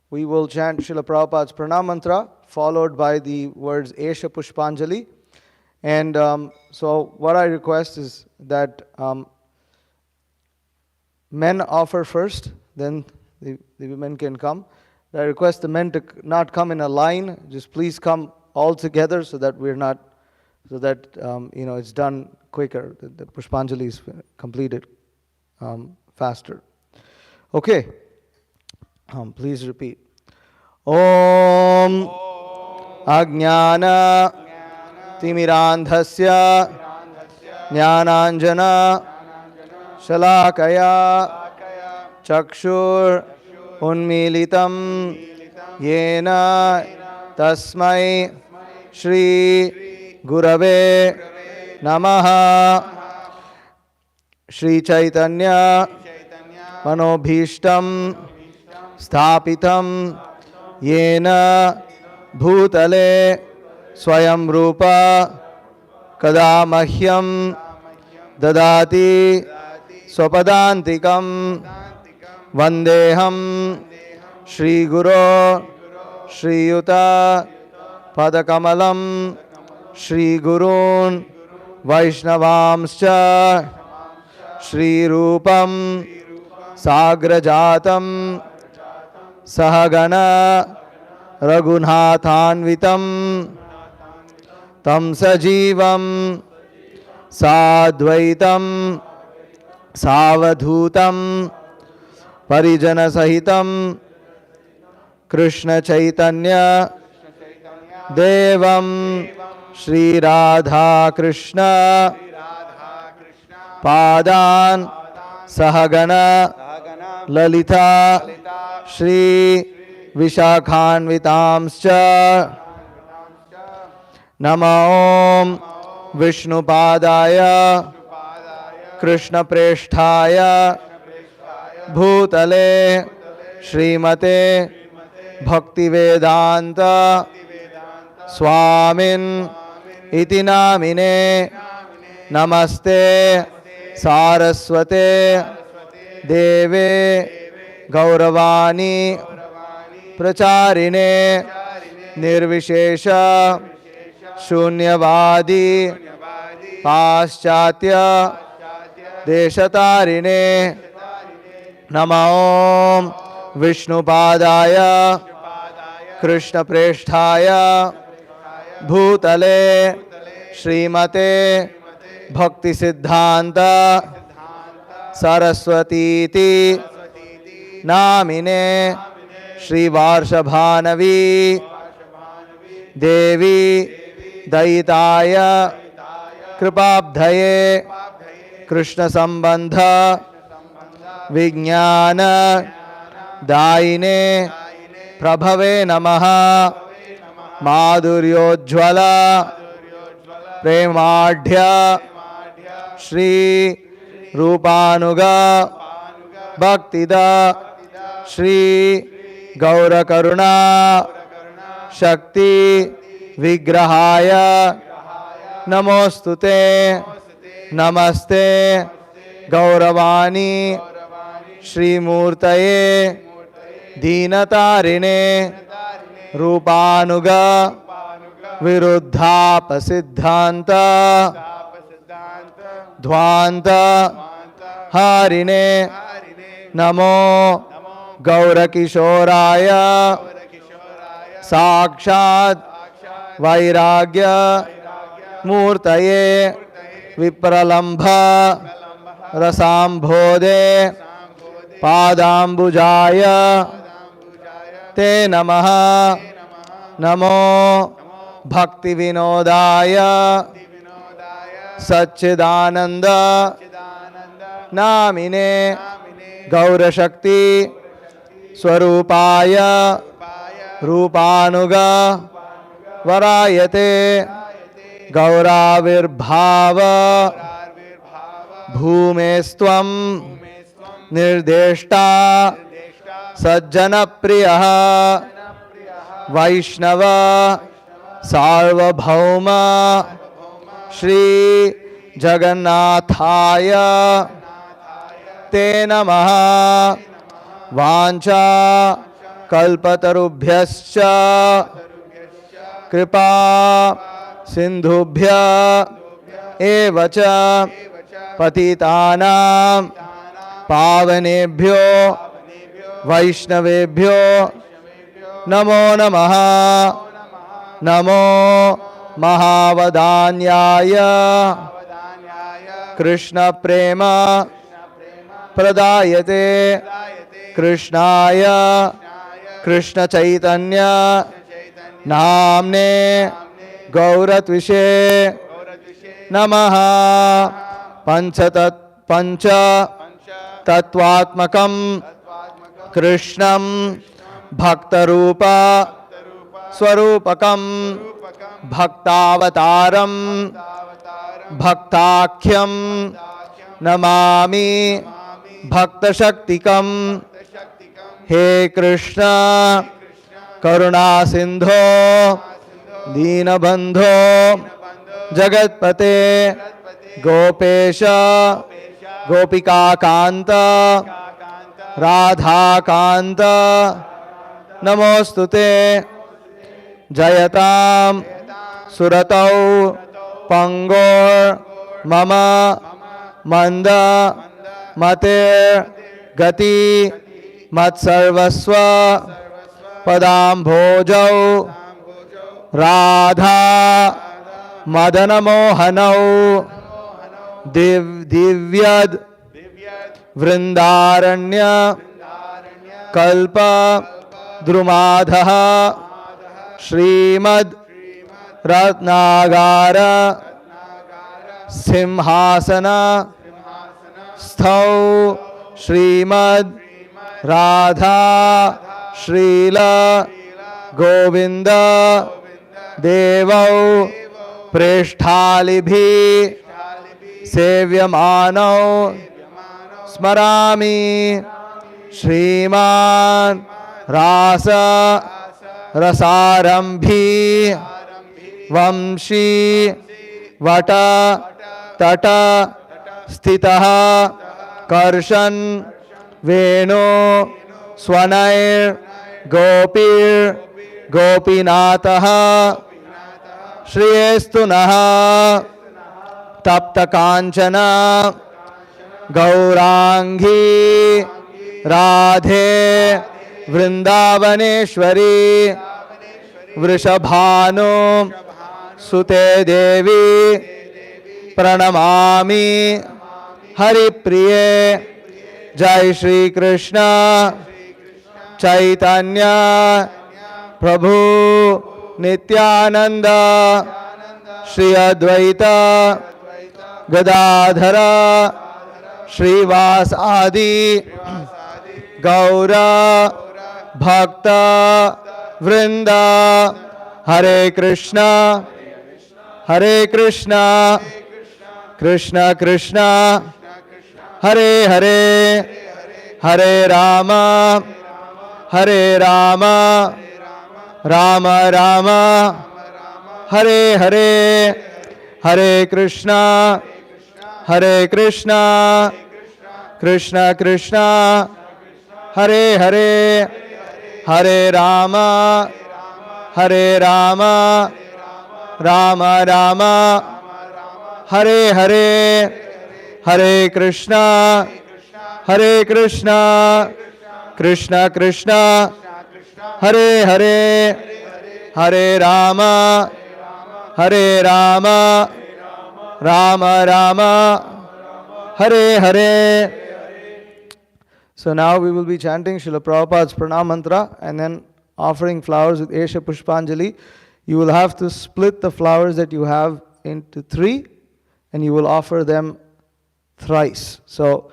B: we will chant Srila Prabhupada's Pranam Mantra, followed by the words Esha Pushpanjali. And so what I request is that men offer first, then the women can come. I request the men to not come in a line, just please come all together so that it's done quicker, the Pushpanjali is completed faster. Okay, please repeat. Om Ajnana Timirandhasya Jnananjana Shalakaya Chakshur Unmilitam Yena Tasmai Shri Gurave Namaha. Shri Chaitanya Manobhishtam Sthapitam Yena Bhutale Swayam Rupa Kadamahyam Dadati Swapadantikam Vandeham Shri Guru Shri Yuta Padakamalam Shri Gurun Vaishnavamscha Shri Rupam Sagrajatam Sahagana Raghunathanvitam Tam Sajivam Sadvaitam Savadhutam Parijana Sahitam Krishna Chaitanya Devam Shri Radha Krishna Padan Sahagana Lalita Shri Vishakhanvitamscha Nama Om Vishnupadaya Krishna Presthaya Bhutale Srimate Bhaktivedanta Swamin इति नामिने नमस्ते सारस्वते देवे गौरवाणी प्रचारिणे निर्विशेष शून्यवादी पाश्चात्य देशतारिणे नमो विष्णुपादाय कृष्णप्रेष्ठाय भूतले श्रीमते भक्तिसिद्धान्त सरस्वतीति नामिने श्रीवार्षभानवी देवी दयिताय कृपाब्धये कृष्ण संबंध विज्ञान दायिने प्रभवे नमः माधुर्योज्ज्वल प्रेमाढ्य श्री रूपानुग भक्तिद श्री गौरकरुणा शक्ति विग्रहाय नमोस्तुते नमस्ते गौरवाणी श्रीमूर्तये दीनतारिणे रूपानुग विरुद्धापसिद्धान्त ध्वान्त हारिणे नमो गौरकिशोराय साक्षात् वैराग्य मूर्तये विप्रलम्भ रसाम्भोदे पादाम्बुजाय ते नमः नमो भक्ति विनोदाय सच्चिदानंद नामिने गौरशक्ति स्वरूपाय रूपानुग वरायते गौराविर्भाव भूमेस्त्वं निर्देष्टा सज्जन प्रियः वैष्णव सार्वभौम श्री जगन्नाथाय ते नमः वाञ्छा कल्पतरुभ्यश्च कृपा सिन्धुभ्य एव च पतितानां पावनेभ्यो वैष्णवेभ्यो नमो नमः नमो महावदान्याय कृष्ण प्रेम प्रदायते कृष्णाय कृष्ण चैतन्य नाम्ने गौरत्विषे नमः पंच तत्वात्मकं कृष्णं भक्तरूप स्वरूपकं भक्तावतारं भक्ताख्यं नमामि भक्तशक्तिकं हे कृष्ण करुणा सिंधो दीनबंधो जगत्पते गोपेश गोपिकाकांत राधाकांत नमोस्तुते जयतां सुरतौ पंगोर मम मंद मते गति मत्सर्वस्व पदाम्भोजौ राधा मदन मोहनौ दिव्यद वृंदारण्य कल्प द्रुमाधः श्रीमद् रत्नागार सिंहासन स्थौ श्रीमद् राधा श्रील गोविंद देवौ प्रेष्ठालिभिः सेव्यमानौ स्मरामि श्रीमान् रास रसारंभी Vamshi Vata Tata Stitaha Karshan Veno Swanair Gopir Gopinataha Shriyestunaha Tapta Kanchana Gaurangi Radhe Vrindavaneshwari Vrishabhanu Sute Devi Pranamami Hari Priye Jai Shri Krishna Chaitanya Prabhu Nityananda Shri Advaita Gadadhara Srivasadi Gaura Bhakta Vrinda Hare Krishna Krishna Krishna Hare Hare Hare Rama Rama Rama Hare Hare Hare Krishna Krishna Krishna Hare Hare Hare Rama Rama Rama Hare Hare Hare Krishna Krishna Krishna Hare Hare Hare Rama Rama Rama Hare Hare. So now we will be chanting Srila Prabhupada's Pranam Mantra and then offering flowers with Esha Pushpanjali. You will have to split the flowers that you have into 3 and you will offer them thrice. So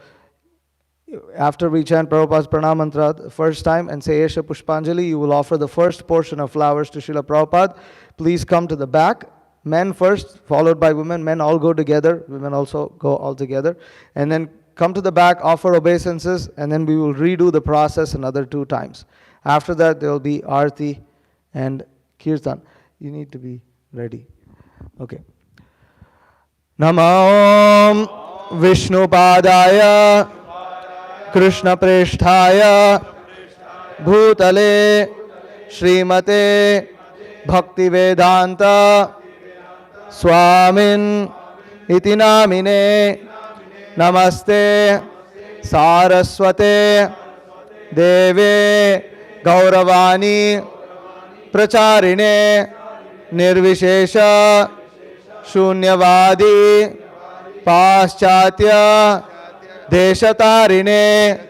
B: after we chant Prabhupada's Pranam Mantra the first time and say Esha Pushpanjali, you will offer the first portion of flowers to Srila Prabhupada. Please come to the back. Men first, followed by women. Men all go together. Women also go all together. And then come to the back, offer obeisances, and then we will redo the process another 2 times. After that, there will be Arti and Kirtan. You need to be ready. Okay. Namam Vishnu Padaya Krishna Preshthaya Bhutale Srimate Bhakti Vedanta Swamin Iti Namine Namaste Saraswate Deve Gauravani Pracharine Nirvishesha Shunyavadi Paschatya Deshatarine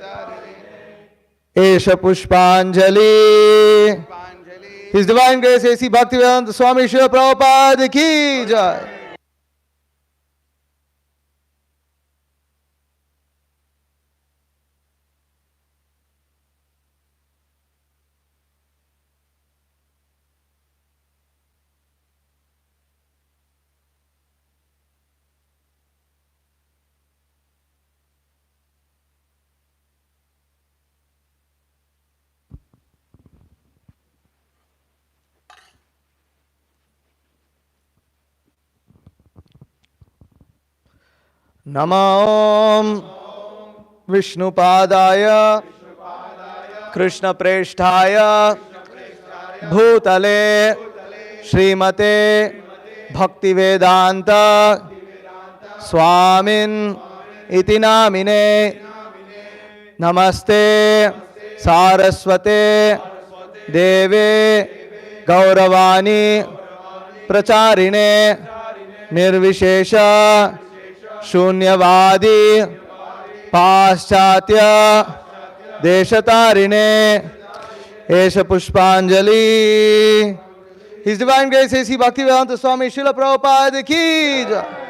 B: Esha Pushpanjali. His Divine Grace A.C. Bhaktivedanta Swami Srila Prabhupada ki jai. Namam Vishnupadaya Krishna Presthaya Bhutale Srimate Bhaktivedanta Swamin Iti Namine Namaste Saraswate Deve Gauravani Pracharine Nirvishesha Shunyavadi Paschatya Deshatarine Esha Pushpanjali. His Divine Grace A.C. Bhaktivedanta Swami Srila Prabhupada ki jai.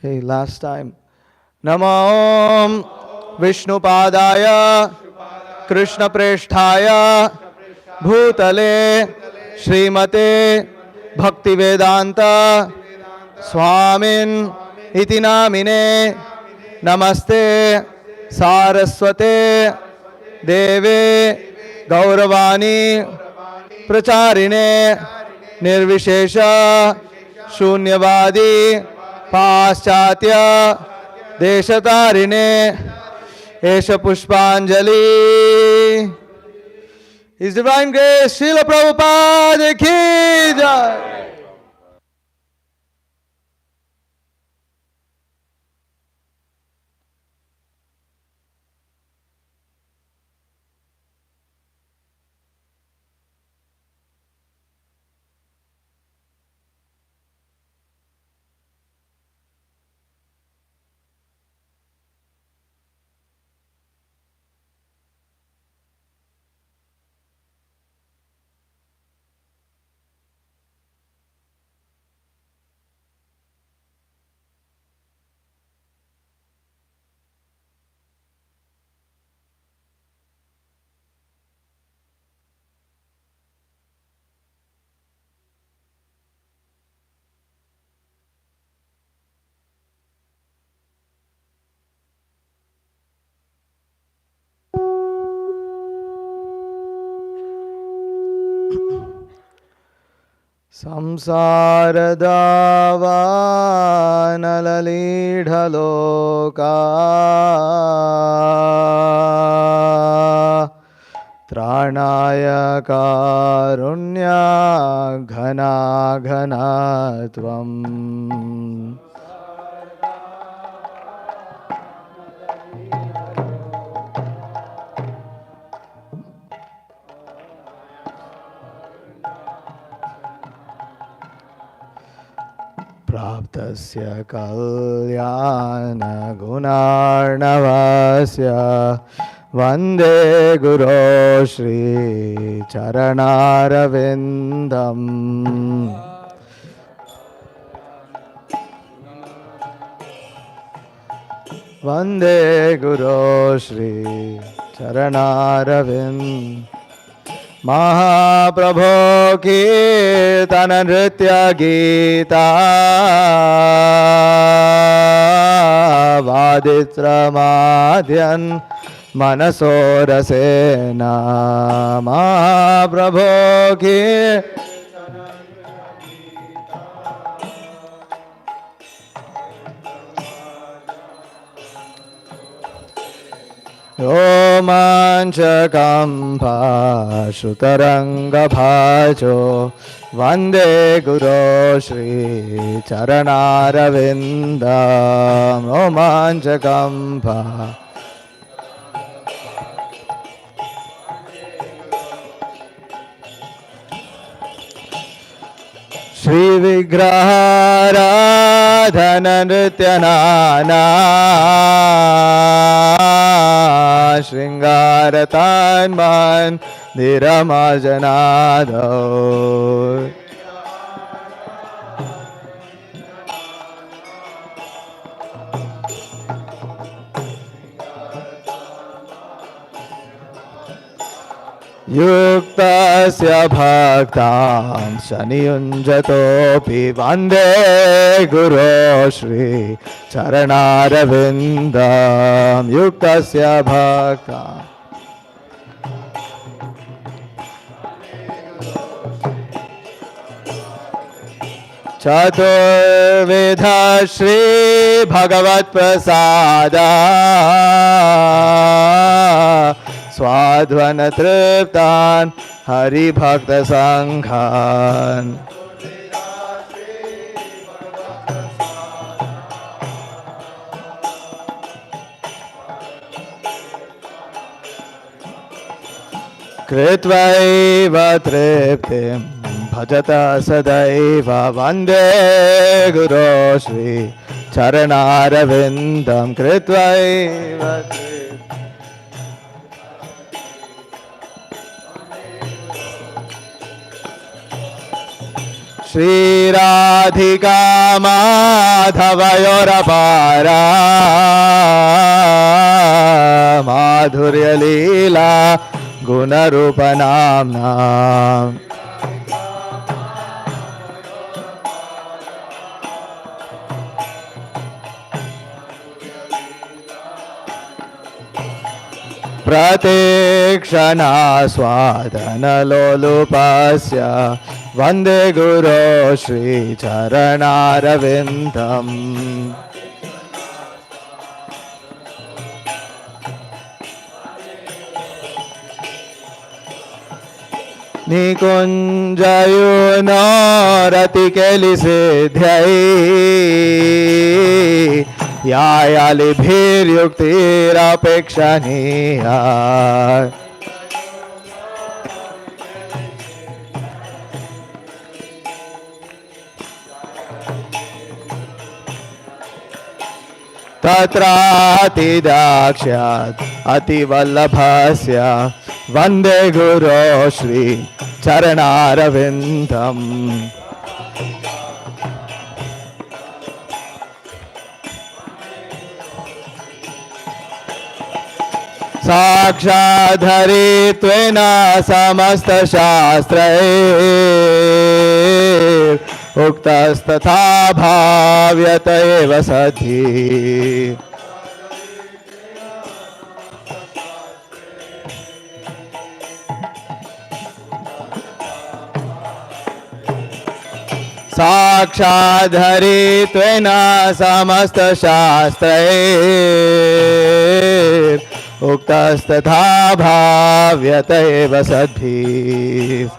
B: Okay, last time. Namo Om Vishnupadaya Krishna Presthaya Bhutale Srimate Bhaktivedanta Swamin Iti Namine Namaste Saraswate Deve Gauravani Pracharine Nirvishesha Shunyavadi Paschatya Deshatarine Esha Pushpanjali. His Divine Grace Srila Prabhupada Ki Jai. Samsaradava Tranaya Karunya Ghana Ghana Tvam Praptasya Kalyana Gunarnavasya Vande Guru Shri Charanaravindam Vande Guru Shri Charanaravindam Mahaprabhu Kirtana Nritya Gita Vaditra Madhyan Manasorasena Mahaprabhu Kirtana Romanchakamba Shutaranga Bhajo Vande Guru Shri Charanaravindam Romanchakamba Shri Vigraharadhana Nrityanana Shringaratan Man Niramajanado Yuktasya Bhaktam Shaniyunjatopi Vande Guru Shri Charanaravindam Yuktasya Bhaktam Chaturvidha Shri Bhagavat Prasada Swadhvana Triptan Hari Bhakta Sanghan Kritvaiva Triptim Bhajata Sadaiva Vande Guru Shri Charanaravindam Kritvaiva Triptim Shri Radhika Madhavayurapara Madhurya Leela Gunarupanamna Pratekshana Swadhana Lolupasya Vande Guru Shri Charanarvindam Nikunjayo Rati Keli Siddhyai Yayali Bhir Yuktira Pekshaniya Tatrati Dakshyat Ati Vallabhasya Vande Guru Shri Charanarvindam Sakshadhari Tvena Samasta Shastrair Uktastatha Bhavyata Eva Sadhi Sakshadhari Tvena Samasta Shastrair Uktastatha Bhavyata Eva Sadhi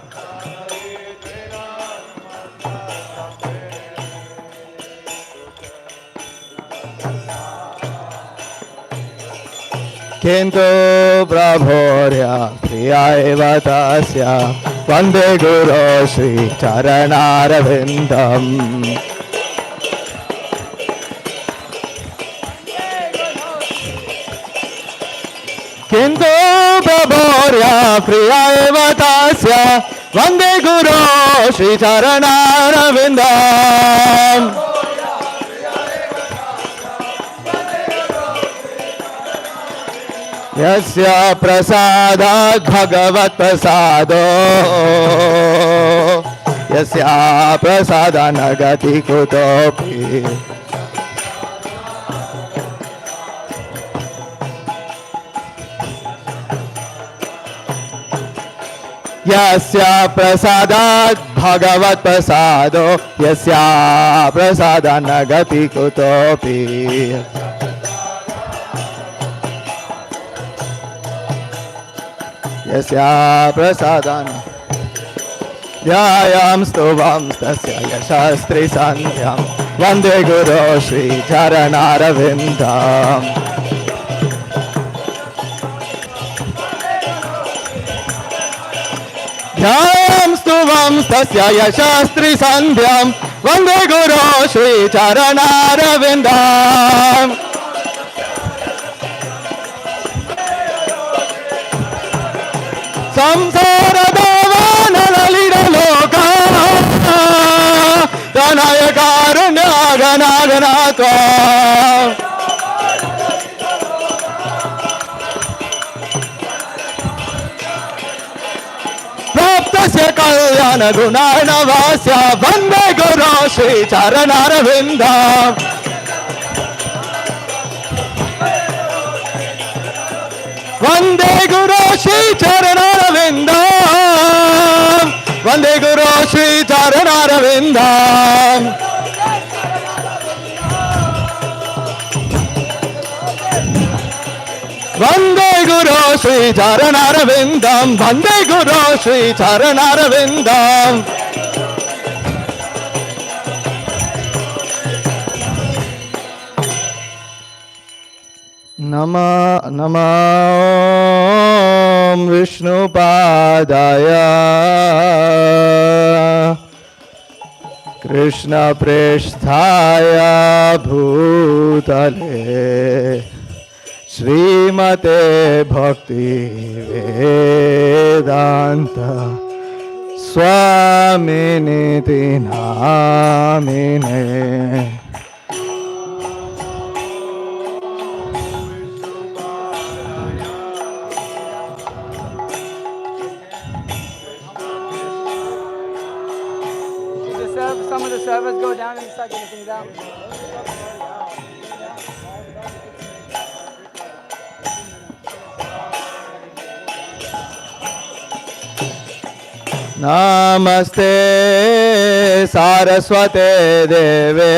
B: Kintu Prabhurya Priya Eva Tasya Vande Guru Shri Charanarvindam Kintu Prabhurya Priya Eva Tasya Vande Guru Shri Charanarvindam Yasya prasadat bhagavat prasado Yasya prasadanagati kutopi Yasya prasadat bhagavat prasado Yasya prasadanagati kutopi Yasya prasadan Yayam stuvam stasya yashastri sandhyam Vande Guru Shri Charanarvindam Yayam stuvam stasya yashastri sandhyam Vande Guru Shri Charanarvindam Samsara Devana Lalita Loka Danaya Karuna Ganaganatva Praptasya Kalyana Gunana Vasya Vande Guru Shri Charanarvindam Vande Guru Shri Charanarvindam Vande Guru Shri Charanarvindam Vande Guru Shri Charanarvindam Vande Guru Shri Charanarvindam Namah Vishnupadaya Krishna Preshthaya Bhutale Srimate Bhakti Vedanta Swaminiti Namine.
A: Some of the servers go down and start getting things out.
B: Namaste Saraswate Deve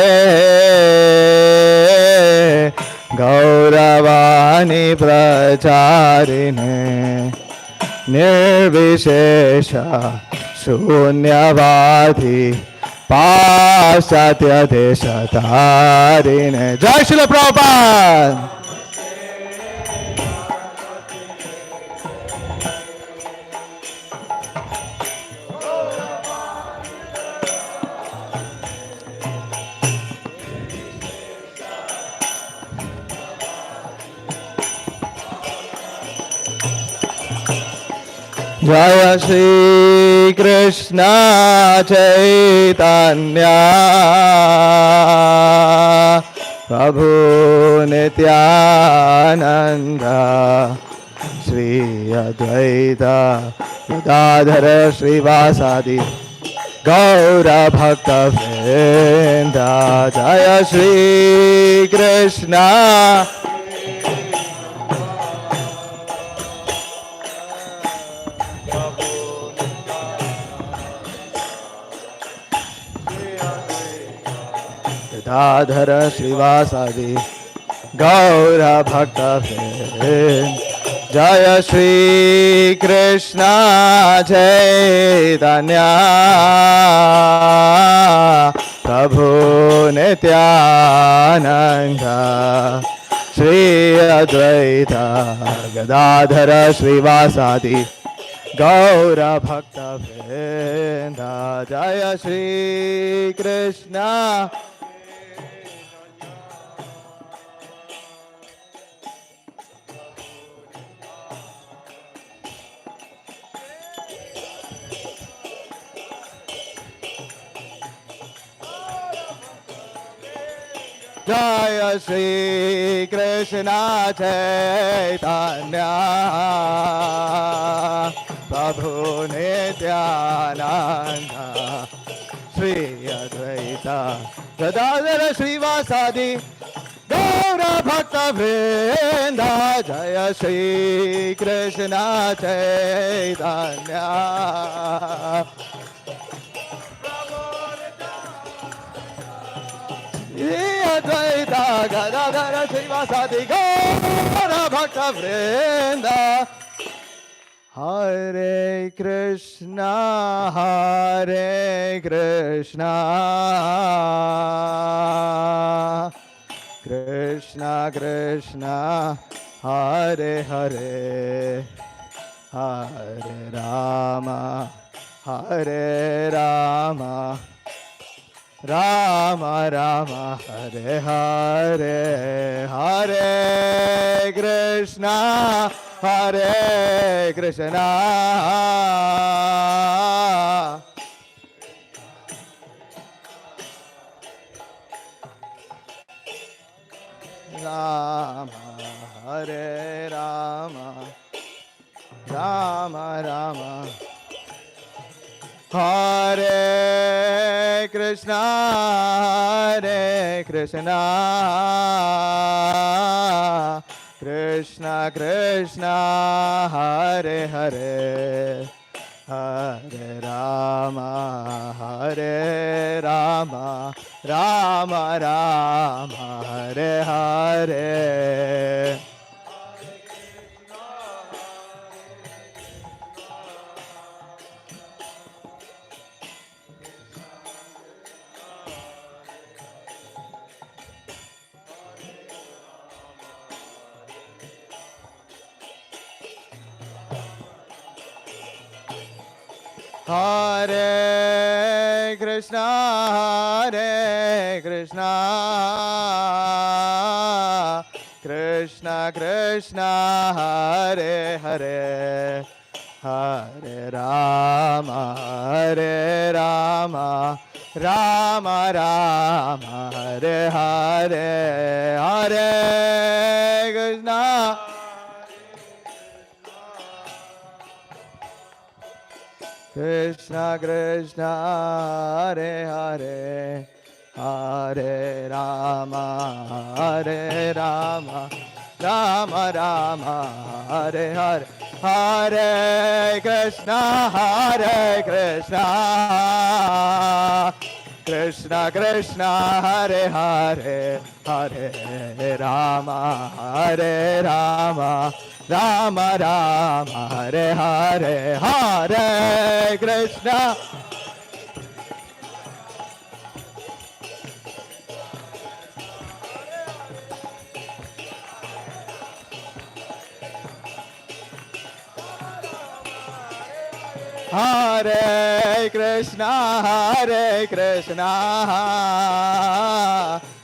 B: Gauravani Pracharine Nirvishesha Shunyavadhi Paschatya Deshatarine. Jai Srila Prabhupada. Jaya Shri Krishna Chaitanya Prabhu Nityananda Shri Advaita Gadadhara Srivasadi Gaura Bhakta Vrinda. Jaya Shri Krishna Gadadhara Srivasadi Gaura Bhakta Vrinda. Jaya Shri Krishna Chaitanya Prabhu Nityananda Shri Advaita Gadadhara Srivasadi Gaura Bhakta Vrinda. Jaya Shri Krishna Jaya Shri Krishna Chaitanya Prabhu Nityananda Shri Advaita Gadadhara Srivasadi Gaura Bhakta Vrinda. Jaya Shri Krishna Chaitanya Advaita Gadadhara Srivasadi Gaura Bhakta Vrinda. Hare Krishna Hare Krishna Krishna Krishna Hare Hare Hare Rama Hare Rama Rama Rama Hare Hare Hare Krishna Hare Krishna Rama Hare Rama Rama Rama Hare Krishna Hare Krishna Krishna Krishna Hare Hare Hare Rama Hare Rama Rama Rama Hare Hare Hare Krishna Hare Krishna Krishna Krishna Hare Hare Hare Rama, Hare Rama, Rama Rama, Hare Hare, Hare Krishna, Krishna Krishna, Hare Hare, Hare Rama, Hare Rama, Rama Rama, Hare Hare, Hare Krishna, Hare Krishna, Krishna Krishna, Hare Hare, Hare Rama, Hare Rama, Rama Rama, Hare Hare, Hare Krishna. Hare Krishna, Hare Krishna,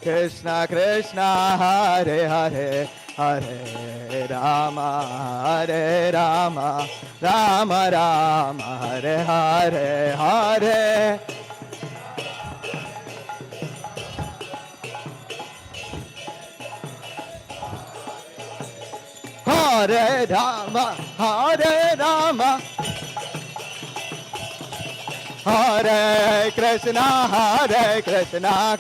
B: Krishna Krishna, Hare Hare, Hare Rama, Hare Rama, Rama Rama, Hare Hare, Hare. Hare Rama, Hare Rama, Hare Krishna, Hare Krishna,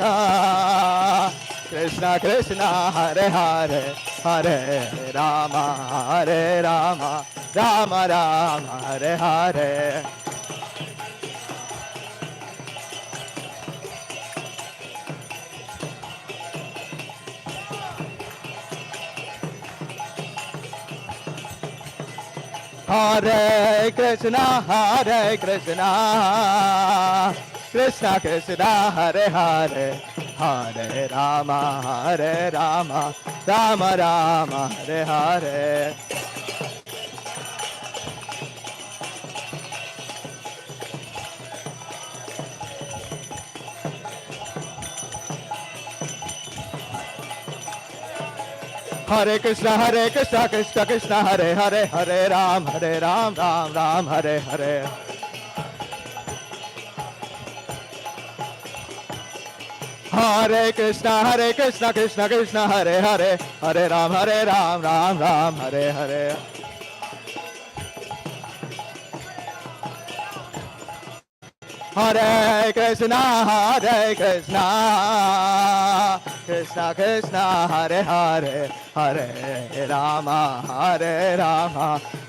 B: Krishna Krishna, Hare Hare, Hare Rama, Hare Rama, Rama Rama, Hare Hare. Hare Krishna, Hare Krishna, Krishna Krishna, Hare Hare, Hare Rama, Hare Rama, Rama Rama, Hare Hare. Hare Krishna, Krishna Krishna, Hare Hare, Hare Ram, Ram Ram, Hare Hare. Hare Krishna, Krishna Krishna, Hare Hare, Hare Ram, Ram Ram, Hare Hare. Hare Krishna, Krishna Krishna, Hare Hare, Hare Rama,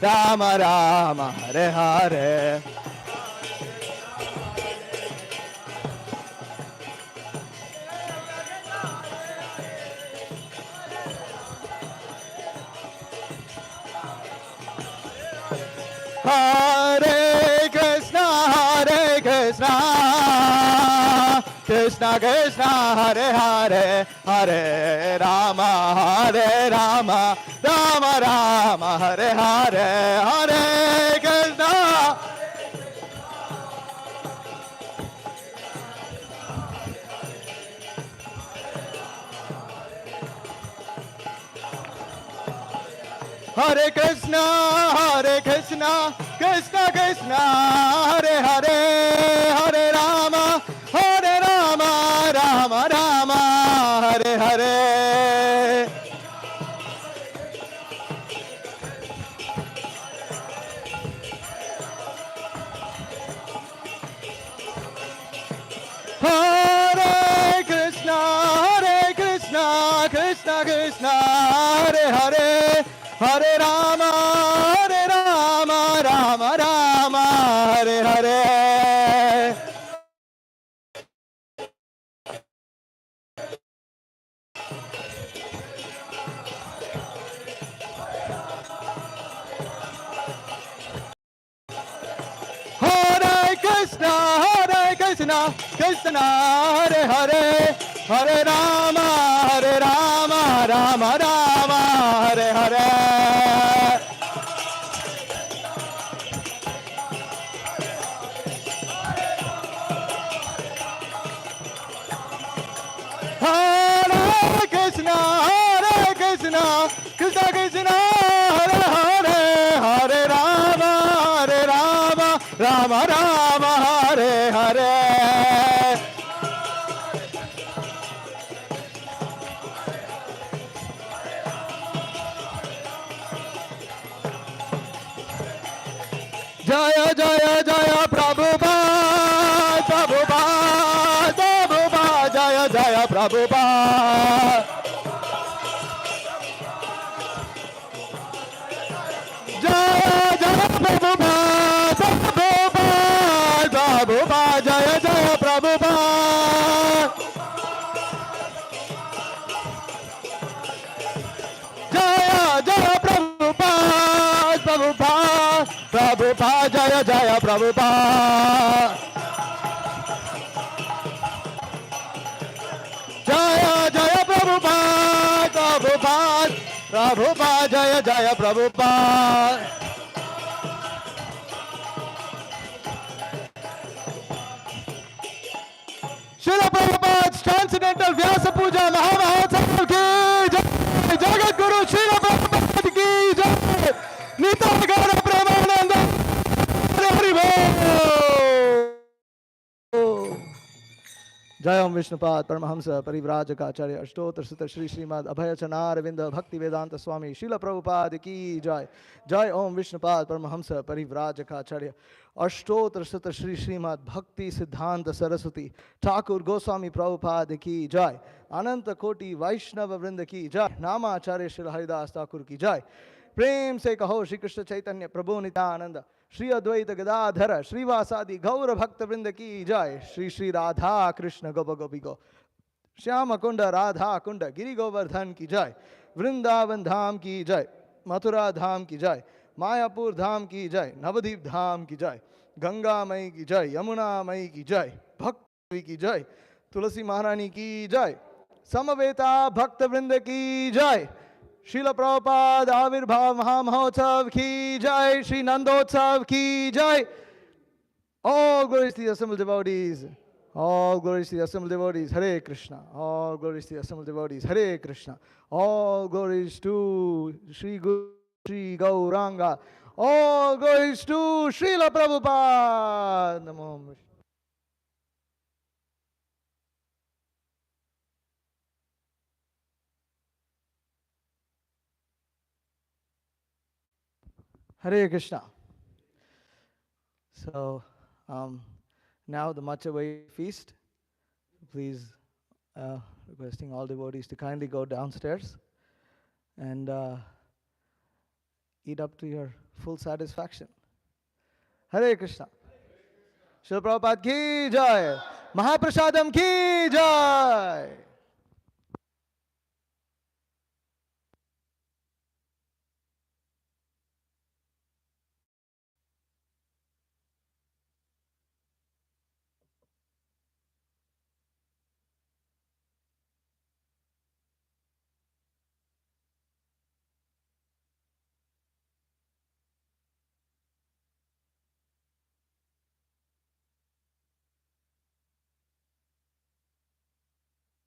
B: Rama Rama, Hare Hare. Hare Krishna, Krishna Krishna, Hare Hare, Hare Rama, Rama Rama, Hare Hare, Hare Krishna. Hare Krishna, Krishna Krishna, Hare Hare, Hare Rama, Rama Rama, Hare Hare. Hare Krishna, Krishna Krishna, Hare Hare, Hare Rama, Rama Rama, Hare Hare. Hare Krishna, Krishna Hare Hare, Hare Rama, Rama Rama, Hare Hare. Hare Krishna, Krishna Krishna, Hare Hare, Hare Rama, Prabhupada. Jaya Jaya Prabhupada, Prabhupada, Prabhupada, Jaya Jaya Prabhupada. Jaya Jaya Prabhupada, Prabhupada, Prabhupada, Jaya Jaya Prabhupada. Jaya Jaya Prabhupada, Prabhupada, Prabhupada, Jaya Jaya Prabhupada. Srila Prabhupada's Transcendental Vyasa Puja Mahamahotsav ki jai. Jagat Guru Srila Prabhupada ki jai. Nitai Gaura Premananda Hari Bol. Jai Om Vishnupad Paramahamsa Parivrajaka Acharya Ashtotar Sutta Shri Srimad Abhayachanar Vinda Bhakti Vedanta Swami Srila Prabhupada ki jai. Jai Om Vishnupad Paramahamsa Parivrajaka Acharya Ashtotar Sutta Shri Srimad Bhakti Siddhanta Saraswati Thakur Goswami Prabhupada ki jai. Ananta Koti Vaishnava Vrinda ki jai. Nama Acharya Srila Haridas Thakur ki jai. प्रेम से कहो श्री कृष्ण चैतन्य प्रभु नित्यानंद श्री अद्वैत गदाधर श्रीवासादि गौर भक्त वृंद की जय. श्री श्री राधा कृष्ण गोप गोपी गो श्याम कुंड राधा कुंड गिरि गोवर्धन की जय. वृंदावन धाम की जय. मथुरा धाम की जय. मायापुर धाम की जय. नवदीप धाम की जय. गंगा मई की जय. यमुना मई की जय. भक्त की जय. तुलसी महारानी की जय. समवेता भक्त वृंद की जय. Srila Prabhupada Avirbhav Mahamahotsav ki jai. Sri Nandotsav ki jai. All glories to the assembled devotees. All glories to the assembled devotees. Hare Krishna. All glories to the assembled devotees. Hare Krishna. All glories to Sri Guru, Sri Gauranga. All glories to Srila Prabhupada. Namo Vishnu. Hare Krishna. So now the much awaited feast. Please requesting all devotees to kindly go downstairs and eat up to your full satisfaction. Hare Krishna. Srila Prabhupada ki jai. Mahaprasadam ki jai.